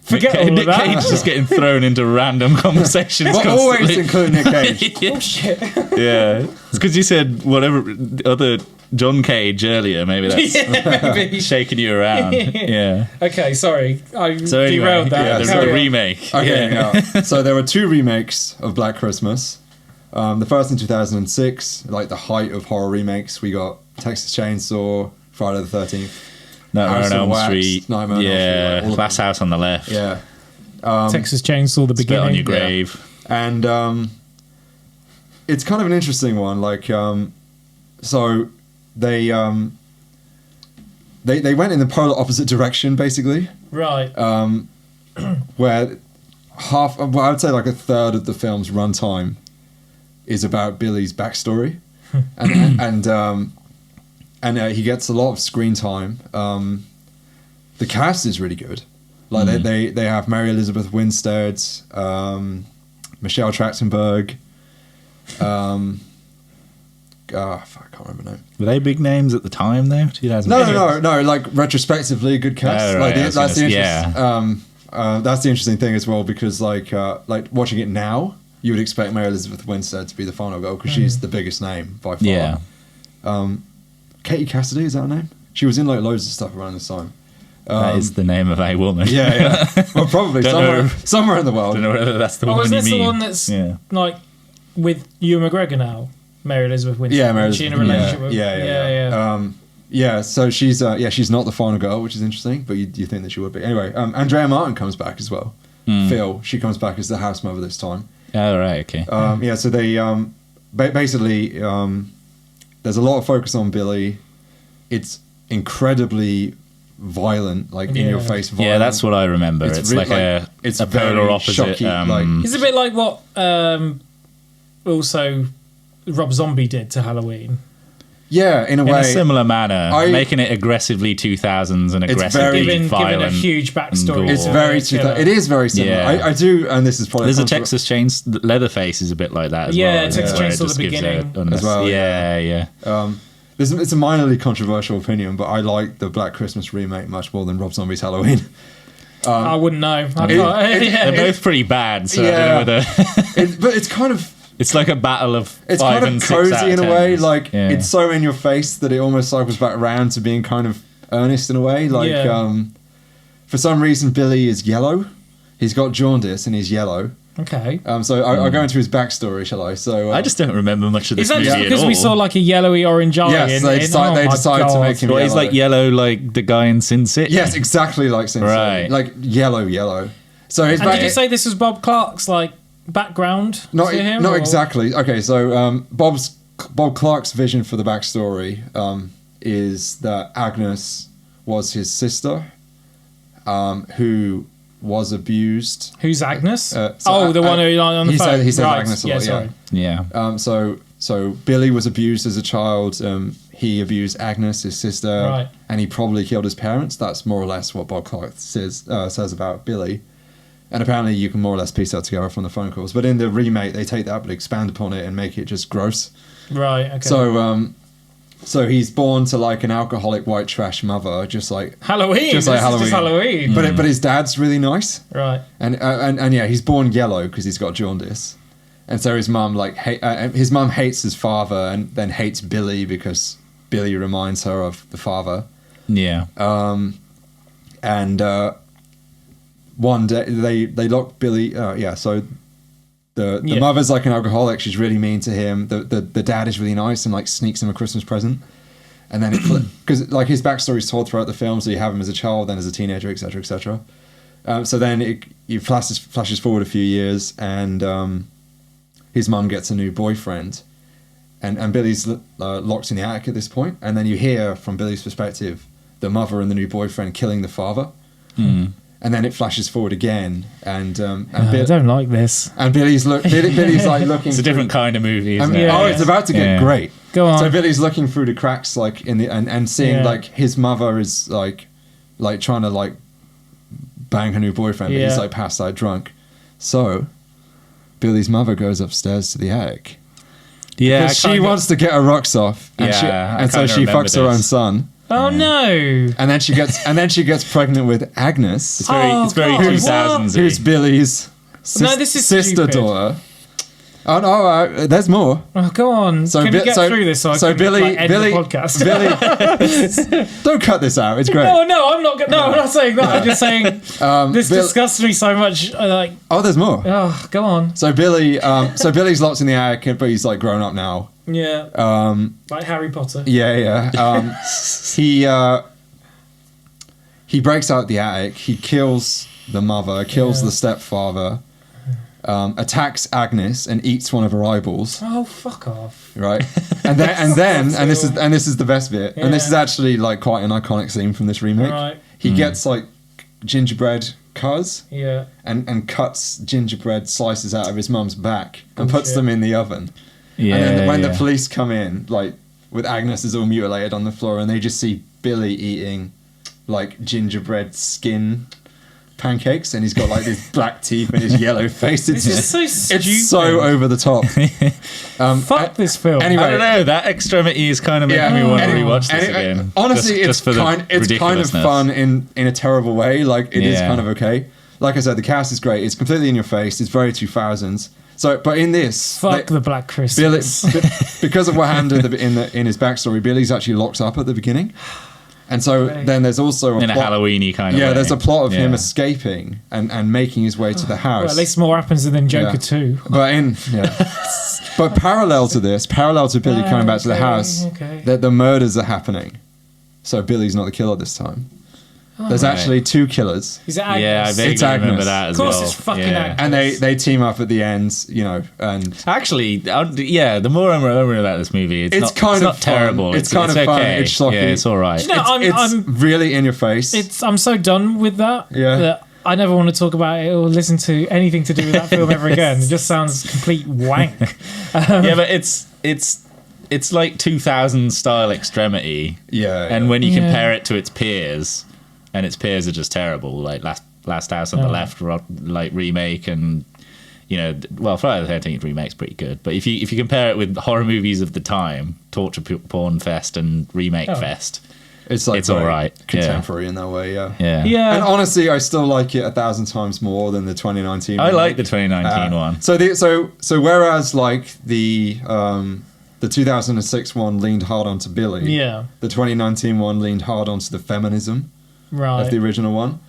Speaker 2: forget all
Speaker 3: Nick
Speaker 2: of that.
Speaker 3: Cage just getting thrown into random conversations
Speaker 1: But always
Speaker 3: constantly.
Speaker 1: include Nick Cage.
Speaker 3: Yeah.
Speaker 2: Oh shit!
Speaker 3: Yeah. It's because you said whatever other John Cage earlier. Maybe that's
Speaker 2: Yeah, maybe.
Speaker 3: shaking you around. Yeah.
Speaker 2: Okay, sorry, I
Speaker 3: So anyway,
Speaker 2: derailed that.
Speaker 3: yeah, there's
Speaker 2: Carry
Speaker 3: a
Speaker 2: on.
Speaker 3: remake.
Speaker 1: Okay,
Speaker 3: Yeah.
Speaker 1: yeah. So there were two remakes of Black Christmas. The first in 2006, like the height of horror remakes. We got Texas Chainsaw, Friday the 13th.
Speaker 3: Nightmare
Speaker 1: House
Speaker 3: on
Speaker 1: of
Speaker 3: Elm
Speaker 1: Wax,
Speaker 3: Street.
Speaker 1: Nightmare on Elm Street,
Speaker 3: Yeah.
Speaker 1: like all of
Speaker 3: Glass
Speaker 1: them.
Speaker 3: House on the left.
Speaker 1: Yeah.
Speaker 2: Texas Chainsaw, the
Speaker 3: Spit
Speaker 2: beginning.
Speaker 3: on your grave.
Speaker 1: And it's kind of an interesting one. Like, so they went in the polar opposite direction, basically,
Speaker 2: Right.
Speaker 1: where I would say like a third of the film's runtime is about Billy's backstory, and he gets a lot of screen time. The cast is really good. Like they have Mary Elizabeth Winstead, Michelle Trachtenberg. I can't remember her name.
Speaker 3: Were they big names at the time though? 2000.
Speaker 1: No. Like retrospectively, good cast.
Speaker 3: Oh, right,
Speaker 1: Like
Speaker 3: I was
Speaker 1: that's the
Speaker 3: gonna-
Speaker 1: that's the interesting thing as well, because like watching it now, you would expect Mary Elizabeth Winstead to be the final girl because she's the biggest name by far.
Speaker 3: Yeah.
Speaker 1: Katie Cassidy, is that her name? She was in like loads of stuff around this time.
Speaker 3: That is the name of a woman.
Speaker 1: Yeah. Well, probably
Speaker 3: Don't
Speaker 1: somewhere in the world.
Speaker 3: I don't know whether that's the
Speaker 2: Oh,
Speaker 3: woman
Speaker 2: is
Speaker 3: you
Speaker 2: this
Speaker 3: mean.
Speaker 2: the one that's
Speaker 3: Yeah.
Speaker 2: like with Ewan McGregor now? Mary Elizabeth Winstead.
Speaker 1: Yeah, Mary
Speaker 2: Is she in a
Speaker 1: Elizabeth-
Speaker 2: relationship with?
Speaker 1: Yeah. Yeah, so she's not the final girl, which is interesting, but you think that she would be. Anyway, Andrea Martin comes back as well. Phil, she comes back as the house mother this time.
Speaker 3: Oh, right. Okay.
Speaker 1: Yeah, so they basically there's a lot of focus on Billy. It's incredibly violent, like in your face violent.
Speaker 3: Yeah, that's what I remember. It's
Speaker 1: really,
Speaker 3: like
Speaker 1: it's
Speaker 3: a
Speaker 1: very
Speaker 3: polar opposite.
Speaker 1: shocky, like-
Speaker 2: It's a bit like what also Rob Zombie did to Halloween.
Speaker 1: Yeah, in a
Speaker 3: in
Speaker 1: way.
Speaker 3: a similar manner, making it aggressively 2000s and aggressively
Speaker 2: Given
Speaker 3: violent.
Speaker 2: a huge backstory.
Speaker 3: gore.
Speaker 1: It's very
Speaker 2: killer.
Speaker 1: it is very similar.
Speaker 3: Yeah.
Speaker 1: I do, and this is probably
Speaker 3: There's a
Speaker 1: contra-
Speaker 3: Texas Chainsaw. Leatherface is a bit like that as
Speaker 2: Yeah,
Speaker 3: well.
Speaker 2: Texas
Speaker 3: where it
Speaker 2: Chainsaw
Speaker 3: just
Speaker 2: the
Speaker 3: gives
Speaker 2: beginning.
Speaker 1: As well,
Speaker 3: Yeah.
Speaker 1: It's a minorly controversial opinion, but I like the Black Christmas remake much more than Rob Zombie's Halloween.
Speaker 2: I wouldn't know. I can't,
Speaker 3: They're
Speaker 2: yeah.
Speaker 3: both pretty bad, so I
Speaker 1: Yeah.
Speaker 3: don't know whether.
Speaker 1: But it's kind of
Speaker 3: It's like a battle of
Speaker 1: It's
Speaker 3: 5
Speaker 1: kind
Speaker 3: and
Speaker 1: of
Speaker 3: 6 out
Speaker 1: cozy
Speaker 3: of
Speaker 1: in a way.
Speaker 3: 10s.
Speaker 1: Like
Speaker 3: Yeah.
Speaker 1: it's so in your face that it almost cycles back around to being kind of earnest in a way. Like
Speaker 2: Yeah.
Speaker 1: for some reason, Billy is yellow. He's got jaundice and he's yellow.
Speaker 2: Okay.
Speaker 1: So I'll go into his backstory, shall I? So
Speaker 3: I just don't remember much of this
Speaker 2: Is that
Speaker 3: movie
Speaker 2: just
Speaker 3: at
Speaker 2: because
Speaker 3: all.
Speaker 2: we saw like a yellowy orange eye?
Speaker 1: Yes, they decided to make him
Speaker 3: Well,
Speaker 1: yellow.
Speaker 3: he's like yellow, like the guy in Sin City.
Speaker 1: Yes, exactly like Sin City.
Speaker 3: Right.
Speaker 1: Like yellow. So his
Speaker 2: And did you say this was Bob Clark's like background
Speaker 1: not
Speaker 2: to him?
Speaker 1: not
Speaker 2: or-
Speaker 1: exactly. Okay, so Bob Clark's vision for the backstory is that Agnes was his sister, who was abused.
Speaker 2: Who's Agnes?
Speaker 1: So
Speaker 2: the one who on the
Speaker 1: he
Speaker 2: phone.
Speaker 1: He said
Speaker 2: Right.
Speaker 1: Agnes a lot.
Speaker 2: Sorry.
Speaker 3: Yeah.
Speaker 1: So Billy was abused as a child. He abused Agnes, his sister,
Speaker 2: Right.
Speaker 1: and he probably killed his parents. That's more or less what Bob Clark says about Billy. And apparently, you can more or less piece that together from the phone calls. But in the remake, they take that but expand upon it and make it just gross.
Speaker 2: Right. Okay.
Speaker 1: So he's born to like an alcoholic white trash mother, just like
Speaker 2: Halloween.
Speaker 1: just like
Speaker 2: This is just Halloween.
Speaker 1: But his dad's really nice.
Speaker 2: Right.
Speaker 1: And yeah, he's born yellow because he's got jaundice, and so his mum his mum hates his father and then hates Billy because Billy reminds her of the father.
Speaker 3: Yeah.
Speaker 1: And one day they lock Billy. So the mother's like an alcoholic. She's really mean to him. The dad is really nice and like sneaks him a Christmas present. And then because like his backstory is told throughout the film, so you have him as a child, then as a teenager, etc., etc. So then it flashes forward a few years, and his mum gets a new boyfriend, and Billy's locked in the attic at this point. And then you hear from Billy's perspective the mother and the new boyfriend killing the father. And then it flashes forward again, and
Speaker 2: I don't like this.
Speaker 1: and Billy's like looking.
Speaker 3: It's a different kind of movie, isn't it?
Speaker 2: Yeah.
Speaker 1: Oh, it's about to get
Speaker 3: Yeah.
Speaker 1: great.
Speaker 2: Go on.
Speaker 1: So Billy's looking through the cracks, like in the and seeing
Speaker 2: Yeah.
Speaker 1: like his mother is like trying to like bang her new boyfriend, but he's
Speaker 2: Yeah.
Speaker 1: like passed out drunk. So Billy's mother goes upstairs to the attic
Speaker 3: Yeah.
Speaker 1: because she wants to get her rocks off, and,
Speaker 3: Yeah, I
Speaker 1: and so
Speaker 3: kinda
Speaker 1: she
Speaker 3: remember
Speaker 1: fucks her own
Speaker 3: this.
Speaker 1: son,
Speaker 2: Oh no.
Speaker 1: and then she gets pregnant with Agnes,
Speaker 3: It's very
Speaker 2: Oh, God,
Speaker 3: 2000s.
Speaker 1: who's Billy's
Speaker 2: No, this is
Speaker 1: sister
Speaker 2: stupid.
Speaker 1: daughter. Oh no, there's more.
Speaker 2: Oh, go on.
Speaker 1: So
Speaker 2: Can
Speaker 1: Bi-
Speaker 2: you get
Speaker 1: so-
Speaker 2: through this so I
Speaker 1: so
Speaker 2: can
Speaker 1: Billy-
Speaker 2: like, end
Speaker 1: Billy-
Speaker 2: the podcast?
Speaker 1: Billy, don't cut this out. It's great.
Speaker 2: No, I'm not. No, I'm not saying that. I'm just saying this
Speaker 1: Bill-
Speaker 2: disgusts me so much. Like,
Speaker 1: Oh, there's more.
Speaker 2: oh, go on.
Speaker 1: So Billy's locked in the attic, but he's like grown up now.
Speaker 2: Yeah. Like Harry Potter.
Speaker 1: Yeah. He breaks out the attic. He kills the mother, kills
Speaker 2: Yeah.
Speaker 1: the stepfather, attacks Agnes and eats one of her eyeballs.
Speaker 2: Oh, fuck off.
Speaker 1: Right, and this is the best bit, and this
Speaker 2: Yeah.
Speaker 1: is actually like quite an iconic scene from this remake.
Speaker 2: Right.
Speaker 1: He gets like gingerbread cuz
Speaker 2: Yeah.
Speaker 1: and cuts gingerbread slices out of his mum's back and
Speaker 2: Oh,
Speaker 1: puts
Speaker 2: shit.
Speaker 1: them in the oven.
Speaker 3: Yeah.
Speaker 1: And then when
Speaker 3: yeah.
Speaker 1: the police come in, like with Agnes is all mutilated on the floor, and they just see Billy eating like gingerbread skin pancakes, and he's got like these black teeth and his yellow face.
Speaker 2: This is so stupid.
Speaker 1: It's so over the top.
Speaker 2: Fuck this film.
Speaker 1: anyway,
Speaker 3: I don't know. That extremity is kind of making me want to rewatch this again.
Speaker 1: Honestly,
Speaker 3: Just for the
Speaker 1: it's kind of
Speaker 3: ridiculousness.
Speaker 1: fun in a terrible way. Like it is
Speaker 3: Yeah.
Speaker 1: kind of okay. Like I said, the cast is great. It's completely in your face. It's very 2000s. So, but in this,
Speaker 2: Fuck the Black Christmas.
Speaker 1: Billy, because of what happened in his backstory, Billy's actually locked up at the beginning, and so
Speaker 2: Right.
Speaker 1: then there's also
Speaker 3: in a Halloweeny kind of way.
Speaker 1: yeah, there's a plot of him
Speaker 3: Yeah.
Speaker 1: escaping and making his way to the house.
Speaker 2: Well, at least more happens than Joker
Speaker 1: Yeah.
Speaker 2: 2.
Speaker 1: But parallel to Billy coming back to the
Speaker 2: Okay,
Speaker 1: house,
Speaker 2: okay.
Speaker 1: that the murders are happening. So Billy's not the killer this time. There's
Speaker 3: Right.
Speaker 1: actually two killers,
Speaker 2: Is it Agnes?
Speaker 3: Yeah, I vaguely
Speaker 1: It's Agnes.
Speaker 3: remember that as
Speaker 2: Of course
Speaker 3: well.
Speaker 2: it's fucking
Speaker 3: yeah.
Speaker 2: Agnes.
Speaker 1: and they team up at the end, and
Speaker 3: Actually, the more I'm remembering about this movie, it's
Speaker 1: kind
Speaker 3: not
Speaker 1: of fun.
Speaker 3: terrible.
Speaker 1: It's kind of fun.
Speaker 3: okay.
Speaker 1: It's shocking.
Speaker 3: Yeah, it's all right.
Speaker 2: No,
Speaker 1: it's
Speaker 2: I'm
Speaker 1: really in your face.
Speaker 2: I'm so done with that.
Speaker 1: Yeah.
Speaker 2: That I never want to talk about it or listen to anything to do with that film ever again. It just sounds complete wank.
Speaker 3: Yeah, but it's like 2000 style extremity,
Speaker 1: yeah,
Speaker 3: and when you
Speaker 2: Yeah.
Speaker 3: compare it to its peers, and its peers are just terrible, like Last House on the
Speaker 2: Oh.
Speaker 3: Left, like remake, and Friday the 13th remake's pretty good. But if you compare it with horror movies of the time, Torture Porn Fest and Remake
Speaker 2: Oh.
Speaker 3: Fest,
Speaker 1: It's like
Speaker 3: It's all right.
Speaker 1: contemporary in that way. Yeah.
Speaker 3: Yeah.
Speaker 2: Yeah.
Speaker 1: And honestly, I still like it 1,000 times more than the 2019.
Speaker 3: I like
Speaker 1: remake.
Speaker 3: the 2019 one.
Speaker 1: So whereas like the 2006 one leaned hard onto Billy,
Speaker 2: Yeah.
Speaker 1: the 2019 one leaned hard onto the feminism
Speaker 2: Right.
Speaker 1: of the original one.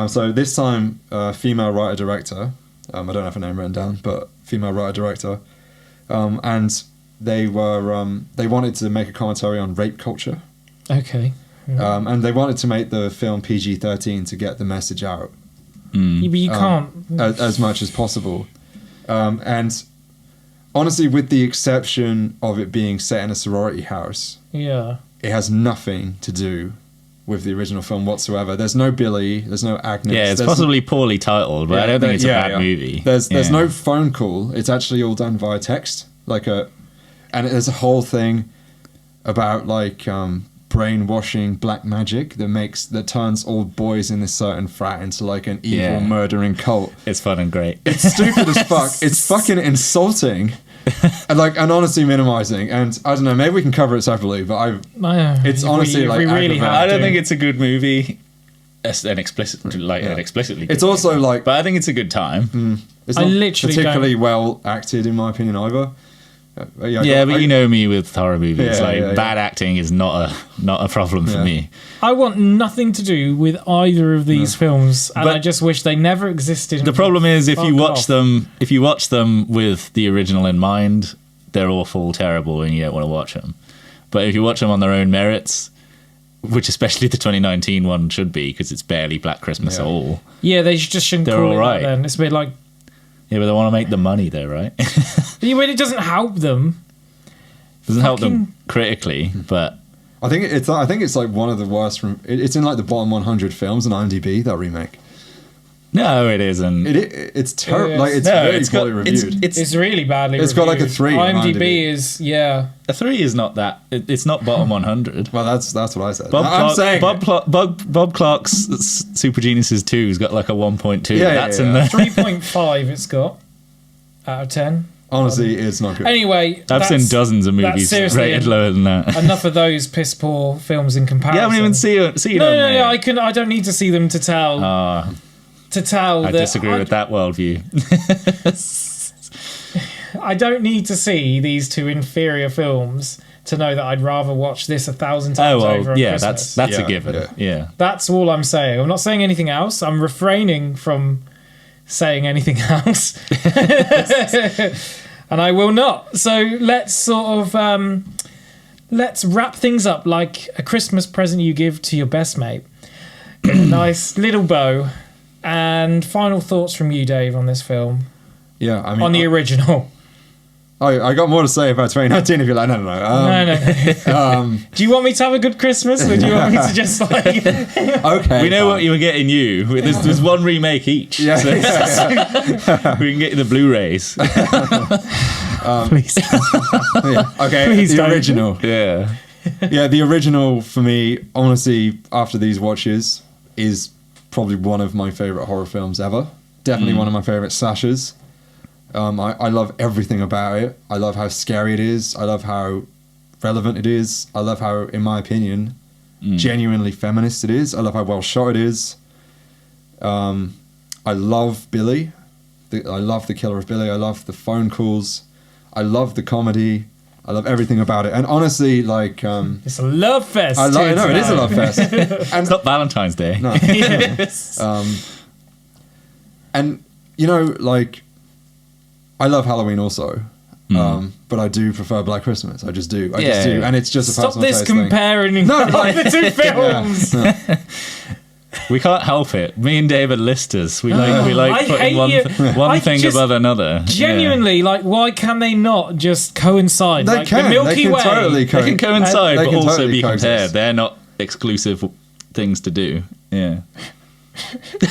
Speaker 1: So this time, female writer director. I don't have her name written down, but female writer director, and they wanted to make a commentary on rape culture.
Speaker 2: Okay.
Speaker 1: And they wanted to make the film PG-13 to get the message out
Speaker 2: But you can't.
Speaker 1: as much as possible. And honestly, with the exception of it being set in a sorority house,
Speaker 2: Yeah.
Speaker 1: it has nothing to do with the original film whatsoever. There's no Billy, there's no Agnes.
Speaker 3: Yeah, it's
Speaker 1: there's
Speaker 3: possibly poorly titled, but I don't think it's a bad movie.
Speaker 1: There's
Speaker 3: Yeah.
Speaker 1: no phone call. It's actually all done via text. And there's a whole thing about brainwashing black magic that turns old boys in this certain frat into like an evil murdering cult.
Speaker 3: It's fun and great.
Speaker 1: It's stupid as fuck. It's fucking insulting. and honestly minimizing. And I don't know, maybe we can cover it separately, but it's honestly
Speaker 2: really
Speaker 1: aggravating.
Speaker 3: I don't think it's a good movie. An explicitly.
Speaker 1: It's also like,
Speaker 3: but I think it's a good time.
Speaker 1: it's
Speaker 2: I
Speaker 1: not
Speaker 2: literally
Speaker 1: particularly well acted in my opinion either.
Speaker 3: But you know me with horror movies.
Speaker 1: Yeah,
Speaker 3: bad acting is not a problem for me.
Speaker 2: I want nothing to do with either of these films, and
Speaker 3: But
Speaker 2: I just wish they never existed.
Speaker 3: The problem is if you watch
Speaker 2: Fuck
Speaker 3: them with the original in mind, they're awful, terrible, and you don't want to watch them. But if you watch them on their own merits, which especially the 2019 one should be, because it's barely Black Christmas at all.
Speaker 2: Yeah, they just shouldn't
Speaker 3: They're
Speaker 2: call
Speaker 3: all
Speaker 2: it
Speaker 3: right.
Speaker 2: that then. It's a bit like...
Speaker 3: Yeah, but they want to make the money though, right?
Speaker 2: Yeah, but it doesn't help them.
Speaker 3: Doesn't help them critically, but
Speaker 1: I think it's like one of the worst. It's in like the bottom 100 films on IMDb, that remake.
Speaker 3: no, it isn't.
Speaker 1: It's terrible.
Speaker 2: Yes.
Speaker 1: Like it's
Speaker 3: No,
Speaker 1: really
Speaker 3: it's got-
Speaker 1: poorly
Speaker 3: it's-
Speaker 1: reviewed.
Speaker 2: It's really badly
Speaker 1: It's got like a
Speaker 2: reviewed.
Speaker 1: 3 on
Speaker 2: IMDb
Speaker 1: IMDb.
Speaker 2: is, yeah.
Speaker 3: A 3 is not that. It's not bottom 100.
Speaker 1: Well, that's what I said.
Speaker 3: Bob
Speaker 1: I'm
Speaker 3: Clark,
Speaker 1: saying
Speaker 3: Bob Clark's Super Geniuses 2 has got like a 1.2.
Speaker 1: Yeah,
Speaker 3: That's
Speaker 1: yeah,
Speaker 3: in
Speaker 1: yeah.
Speaker 3: there.
Speaker 2: 3.5 it's got out of 10.
Speaker 1: honestly, it's not good.
Speaker 2: Anyway,
Speaker 3: I've seen dozens of movies
Speaker 2: seriously
Speaker 3: rated lower than that.
Speaker 2: enough of those piss poor films in comparison.
Speaker 3: You haven't even seen
Speaker 2: No,
Speaker 3: them.
Speaker 2: no,
Speaker 3: mate.
Speaker 2: I don't need to see them to tell.
Speaker 3: I
Speaker 2: that
Speaker 3: disagree with that worldview.
Speaker 2: I don't need to see these two inferior films to know that I'd rather watch this 1,000 times over on
Speaker 3: yeah,
Speaker 2: Christmas.
Speaker 3: that's
Speaker 1: Yeah,
Speaker 3: a given. Yeah.
Speaker 2: That's all I'm saying. I'm not saying anything else. I'm refraining from saying anything else. And I will not. So let's sort of let's wrap things up like a Christmas present you give to your best mate. In a nice little bow. And final thoughts from you, Dave, on this film.
Speaker 1: Yeah, I mean,
Speaker 2: On the original.
Speaker 1: I got more to say about 2019 if you're like, no.
Speaker 2: No. Do you want me to have a good Christmas, or do you want me to just like...
Speaker 1: Okay.
Speaker 3: We know
Speaker 1: fine.
Speaker 3: what you were getting you. There's one remake each.
Speaker 1: Yeah,
Speaker 3: So we can get you the Blu-rays.
Speaker 2: Please.
Speaker 1: Yeah. Okay,
Speaker 2: Please
Speaker 1: the
Speaker 2: don't.
Speaker 1: original.
Speaker 3: Yeah.
Speaker 1: Yeah, the original for me, honestly, after these watches, is probably one of my favorite horror films ever. Definitely one of my favorite slashers. I love everything about it. I love how scary it is. I love how relevant it is. I love how, in my opinion, genuinely feminist it is. I love how well shot it is. I love Billy. I love the killer of Billy. I love the phone calls. I love the comedy. I love everything about it. And honestly, like...
Speaker 2: It's a love fest.
Speaker 1: I know, it is a love fest. And
Speaker 3: It's not Valentine's Day.
Speaker 1: no.
Speaker 2: Yes.
Speaker 1: And, you know, like... I love Halloween also. But I do prefer Black Christmas. I just do. I just do. And it's just a
Speaker 2: Stop
Speaker 1: personal
Speaker 2: this
Speaker 1: taste thing.
Speaker 2: comparing the two films.
Speaker 3: We can't help it. Me and David listers. We
Speaker 2: I
Speaker 3: like
Speaker 2: hate
Speaker 3: putting
Speaker 2: you.
Speaker 3: one
Speaker 2: I
Speaker 3: thing
Speaker 2: just-
Speaker 3: above another.
Speaker 2: Genuinely, like, why can they not just coincide?
Speaker 1: They
Speaker 2: like,
Speaker 1: can.
Speaker 2: The Milky
Speaker 1: they can
Speaker 2: Way.
Speaker 1: totally
Speaker 3: Yeah. They can coincide,
Speaker 1: They
Speaker 3: but
Speaker 1: can
Speaker 3: also
Speaker 1: totally
Speaker 3: be
Speaker 1: coexist.
Speaker 3: compared. They're not exclusive things to do. Yeah.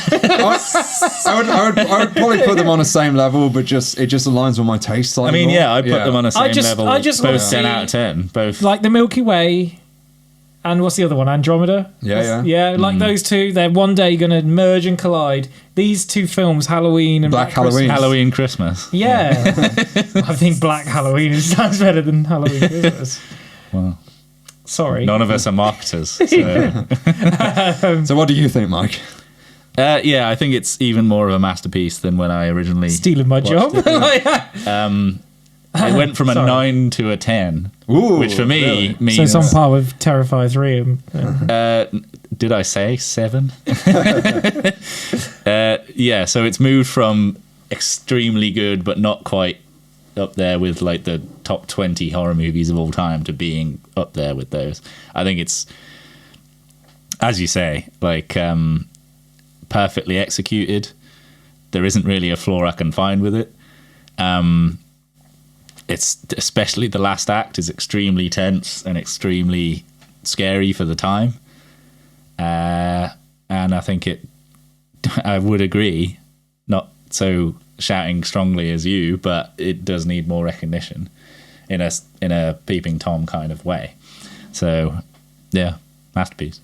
Speaker 1: I would probably put them on the same level, but it just aligns with my taste slightly
Speaker 3: I mean,
Speaker 1: more.
Speaker 3: yeah, I put them on the same level.
Speaker 2: I just wanna
Speaker 3: both 10
Speaker 2: see-
Speaker 3: out of 10. Both.
Speaker 2: Like the Milky Way, and what's the other one? Andromeda.
Speaker 1: Yeah.
Speaker 2: Yeah, like those two. They're one day going to merge and collide. These two films, Halloween and
Speaker 1: Black
Speaker 2: Christmas.
Speaker 1: Halloween.
Speaker 3: Halloween, Christmas.
Speaker 2: Yeah, I think Black Halloween sounds better than Halloween Christmas.
Speaker 3: Well,
Speaker 2: Sorry.
Speaker 3: None of us are marketers. So.
Speaker 1: So what do you think, Mike?
Speaker 3: Yeah, I think it's even more of a masterpiece than when I originally
Speaker 2: Stealing my job.
Speaker 3: watched it. It went from a
Speaker 2: Sorry.
Speaker 3: 9 to a 10,
Speaker 1: Ooh,
Speaker 3: which for me
Speaker 1: really?
Speaker 2: So
Speaker 3: means...
Speaker 2: it's on par with Terrifier 3.
Speaker 3: did I say 7? Yeah, so it's moved from extremely good but not quite up there with like the top 20 horror movies of all time to being up there with those. I think it's, as you say, like perfectly executed. There isn't really a flaw I can find with it. It's especially the last act is extremely tense and extremely scary for the time. And I think I would agree, not so shouting strongly as you, but it does need more recognition in a Peeping Tom kind of way. So, yeah, masterpiece.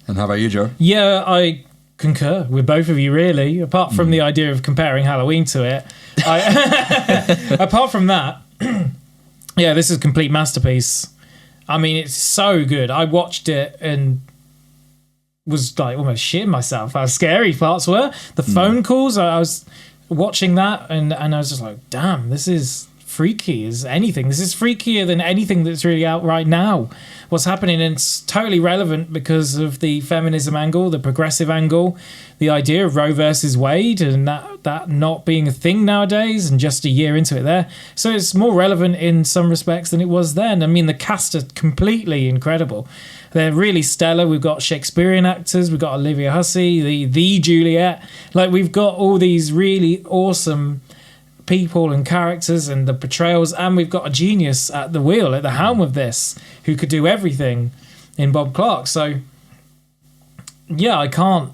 Speaker 1: And how about you, Joe?
Speaker 2: Yeah, I concur with both of you, really. Apart from the idea of comparing Halloween to it, apart from that, yeah, this is a complete masterpiece. I mean, it's so good. I watched it and was like almost shitting myself how scary parts were. The phone calls, I was watching that and I was just like, damn, this is freaky as anything. This is freakier than anything that's really out right now. What's happening, and it's totally relevant because of the feminism angle, the progressive angle, the idea of Roe versus Wade, and that not being a thing nowadays, and just a year into it there. So it's more relevant in some respects than it was then. I mean, the cast are completely incredible. They're really stellar. We've got Shakespearean actors. We've got Olivia Hussey, the Juliet. Like, we've got all these really awesome people and characters and the portrayals, and we've got a genius at the wheel, at the helm of this, who could do everything in Bob Clark. So yeah, I can't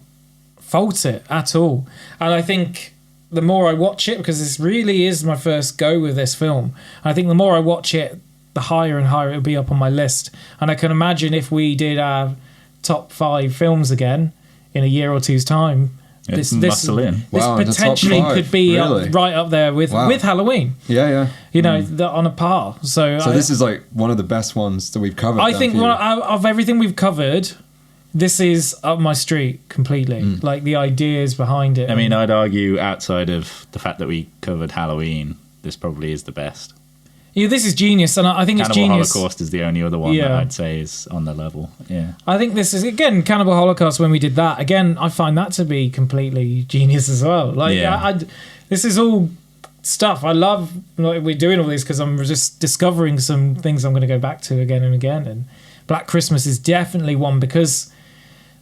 Speaker 2: fault it at all. And I think the more I watch it, because this really is my first go with this film, I think the more I watch it, the higher and higher it'll be up on my list. And I can imagine if we did our top 5 films again in a year or two's time, this
Speaker 3: muscle in.
Speaker 1: Wow, in the top
Speaker 2: potentially
Speaker 1: 5,
Speaker 2: could be
Speaker 1: really?
Speaker 2: right up there with Halloween.
Speaker 1: Yeah.
Speaker 2: You know, on a par. So
Speaker 1: This is like one of the best ones that we've covered.
Speaker 2: I
Speaker 1: then
Speaker 2: think
Speaker 1: for you.
Speaker 2: of everything we've covered, this is up my street completely. Like the ideas behind it.
Speaker 3: I mean, I'd argue outside of the fact that we covered Halloween, this probably is the best.
Speaker 2: Yeah, this is genius, and I think it's
Speaker 3: Cannibal
Speaker 2: genius.
Speaker 3: Holocaust is the only other one that
Speaker 2: Yeah.
Speaker 3: I'd say is on the level. Yeah.
Speaker 2: I think this is, again, Cannibal Holocaust, when we did that, again, I find that to be completely genius as well. Like,
Speaker 3: Yeah.
Speaker 2: this is all stuff. I love, like, we're doing all this because I'm just discovering some things I'm going to go back to again and again. And Black Christmas is definitely one, because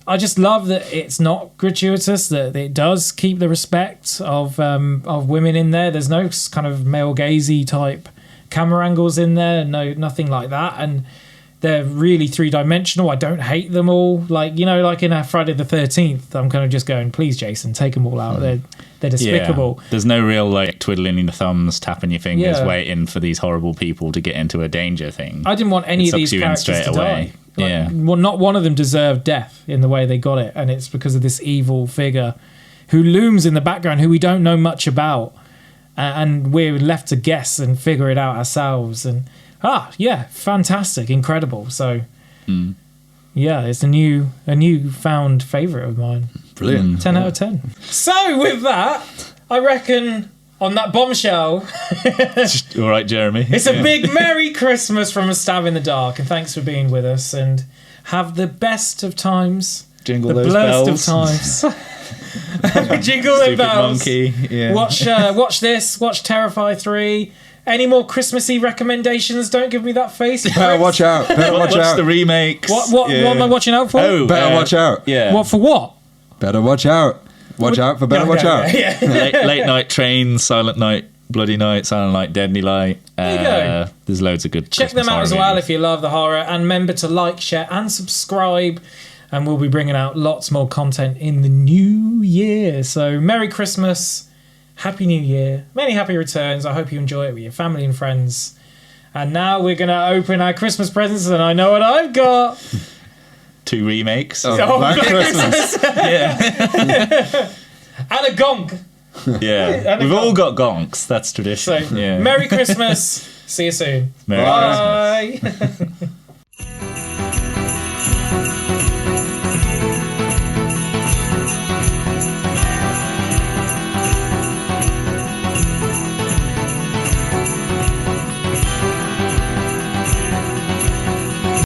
Speaker 2: I just love that it's not gratuitous, that it does keep the respect of women in there. There's no kind of male gazy type camera angles in there, nothing like that, and they're really 3-dimensional. I don't hate them all, like, you know, like in a Friday the 13th, I'm kind of just going, please Jason, take them all out. They're despicable.
Speaker 3: Yeah. There's no real like twiddling your thumbs, tapping your fingers,
Speaker 2: Yeah.
Speaker 3: waiting for these horrible people to get into a danger thing.
Speaker 2: I didn't want any
Speaker 3: It
Speaker 2: of these
Speaker 3: sucks you in
Speaker 2: characters
Speaker 3: straight
Speaker 2: to
Speaker 3: away.
Speaker 2: die. Like,
Speaker 3: Yeah.
Speaker 2: well, not one of them deserved death in the way they got it, and it's because of this evil figure who looms in the background, who we don't know much about, and we're left to guess and figure it out ourselves. And fantastic, incredible. So yeah, it's a new found favorite of mine.
Speaker 1: Brilliant.
Speaker 2: 10 out of 10. So with that, I reckon on that bombshell,
Speaker 3: All right, Jeremy.
Speaker 2: it's a big Merry Christmas from A Stab in the Dark, and thanks for being with us, and have the best of times,
Speaker 3: Jingle
Speaker 2: the
Speaker 3: those
Speaker 2: blurst
Speaker 3: bells.
Speaker 2: of times. Jingle the
Speaker 3: Stupid
Speaker 2: bells.
Speaker 3: monkey. Yeah.
Speaker 2: Watch this. Watch Terrify 3. Any more Christmassy recommendations? Don't give me that face.
Speaker 1: Better watch out. Better watch
Speaker 3: Watch
Speaker 1: out.
Speaker 3: the remakes.
Speaker 2: What am I watching out for?
Speaker 3: Oh,
Speaker 1: Better watch out.
Speaker 3: Yeah.
Speaker 2: What for what?
Speaker 1: Better watch out. Watch out for better watch out.
Speaker 2: Yeah.
Speaker 3: late night trains, Silent Night, Bloody Night, Silent Night, Deadly Light.
Speaker 2: There you go.
Speaker 3: There's loads of good.
Speaker 2: Check
Speaker 3: Christmas
Speaker 2: them out as
Speaker 3: horror
Speaker 2: well
Speaker 3: movies.
Speaker 2: if you love the horror, and remember to like, share and subscribe, and we'll be bringing out lots more content in the new year. So Merry Christmas, Happy New Year, many happy returns. I hope you enjoy it with your family and friends. And now we're going to open our Christmas presents, and I know what I've got.
Speaker 3: 2 remakes.
Speaker 1: Oh,
Speaker 2: Oh,
Speaker 1: Black
Speaker 2: Black
Speaker 1: Christmas.
Speaker 3: Yeah.
Speaker 2: And a gong.
Speaker 3: Yeah. We've all got gonks. That's
Speaker 2: So
Speaker 3: tradition. Yeah.
Speaker 2: Merry Christmas. See you soon.
Speaker 3: Merry
Speaker 2: Bye.
Speaker 3: Christmas.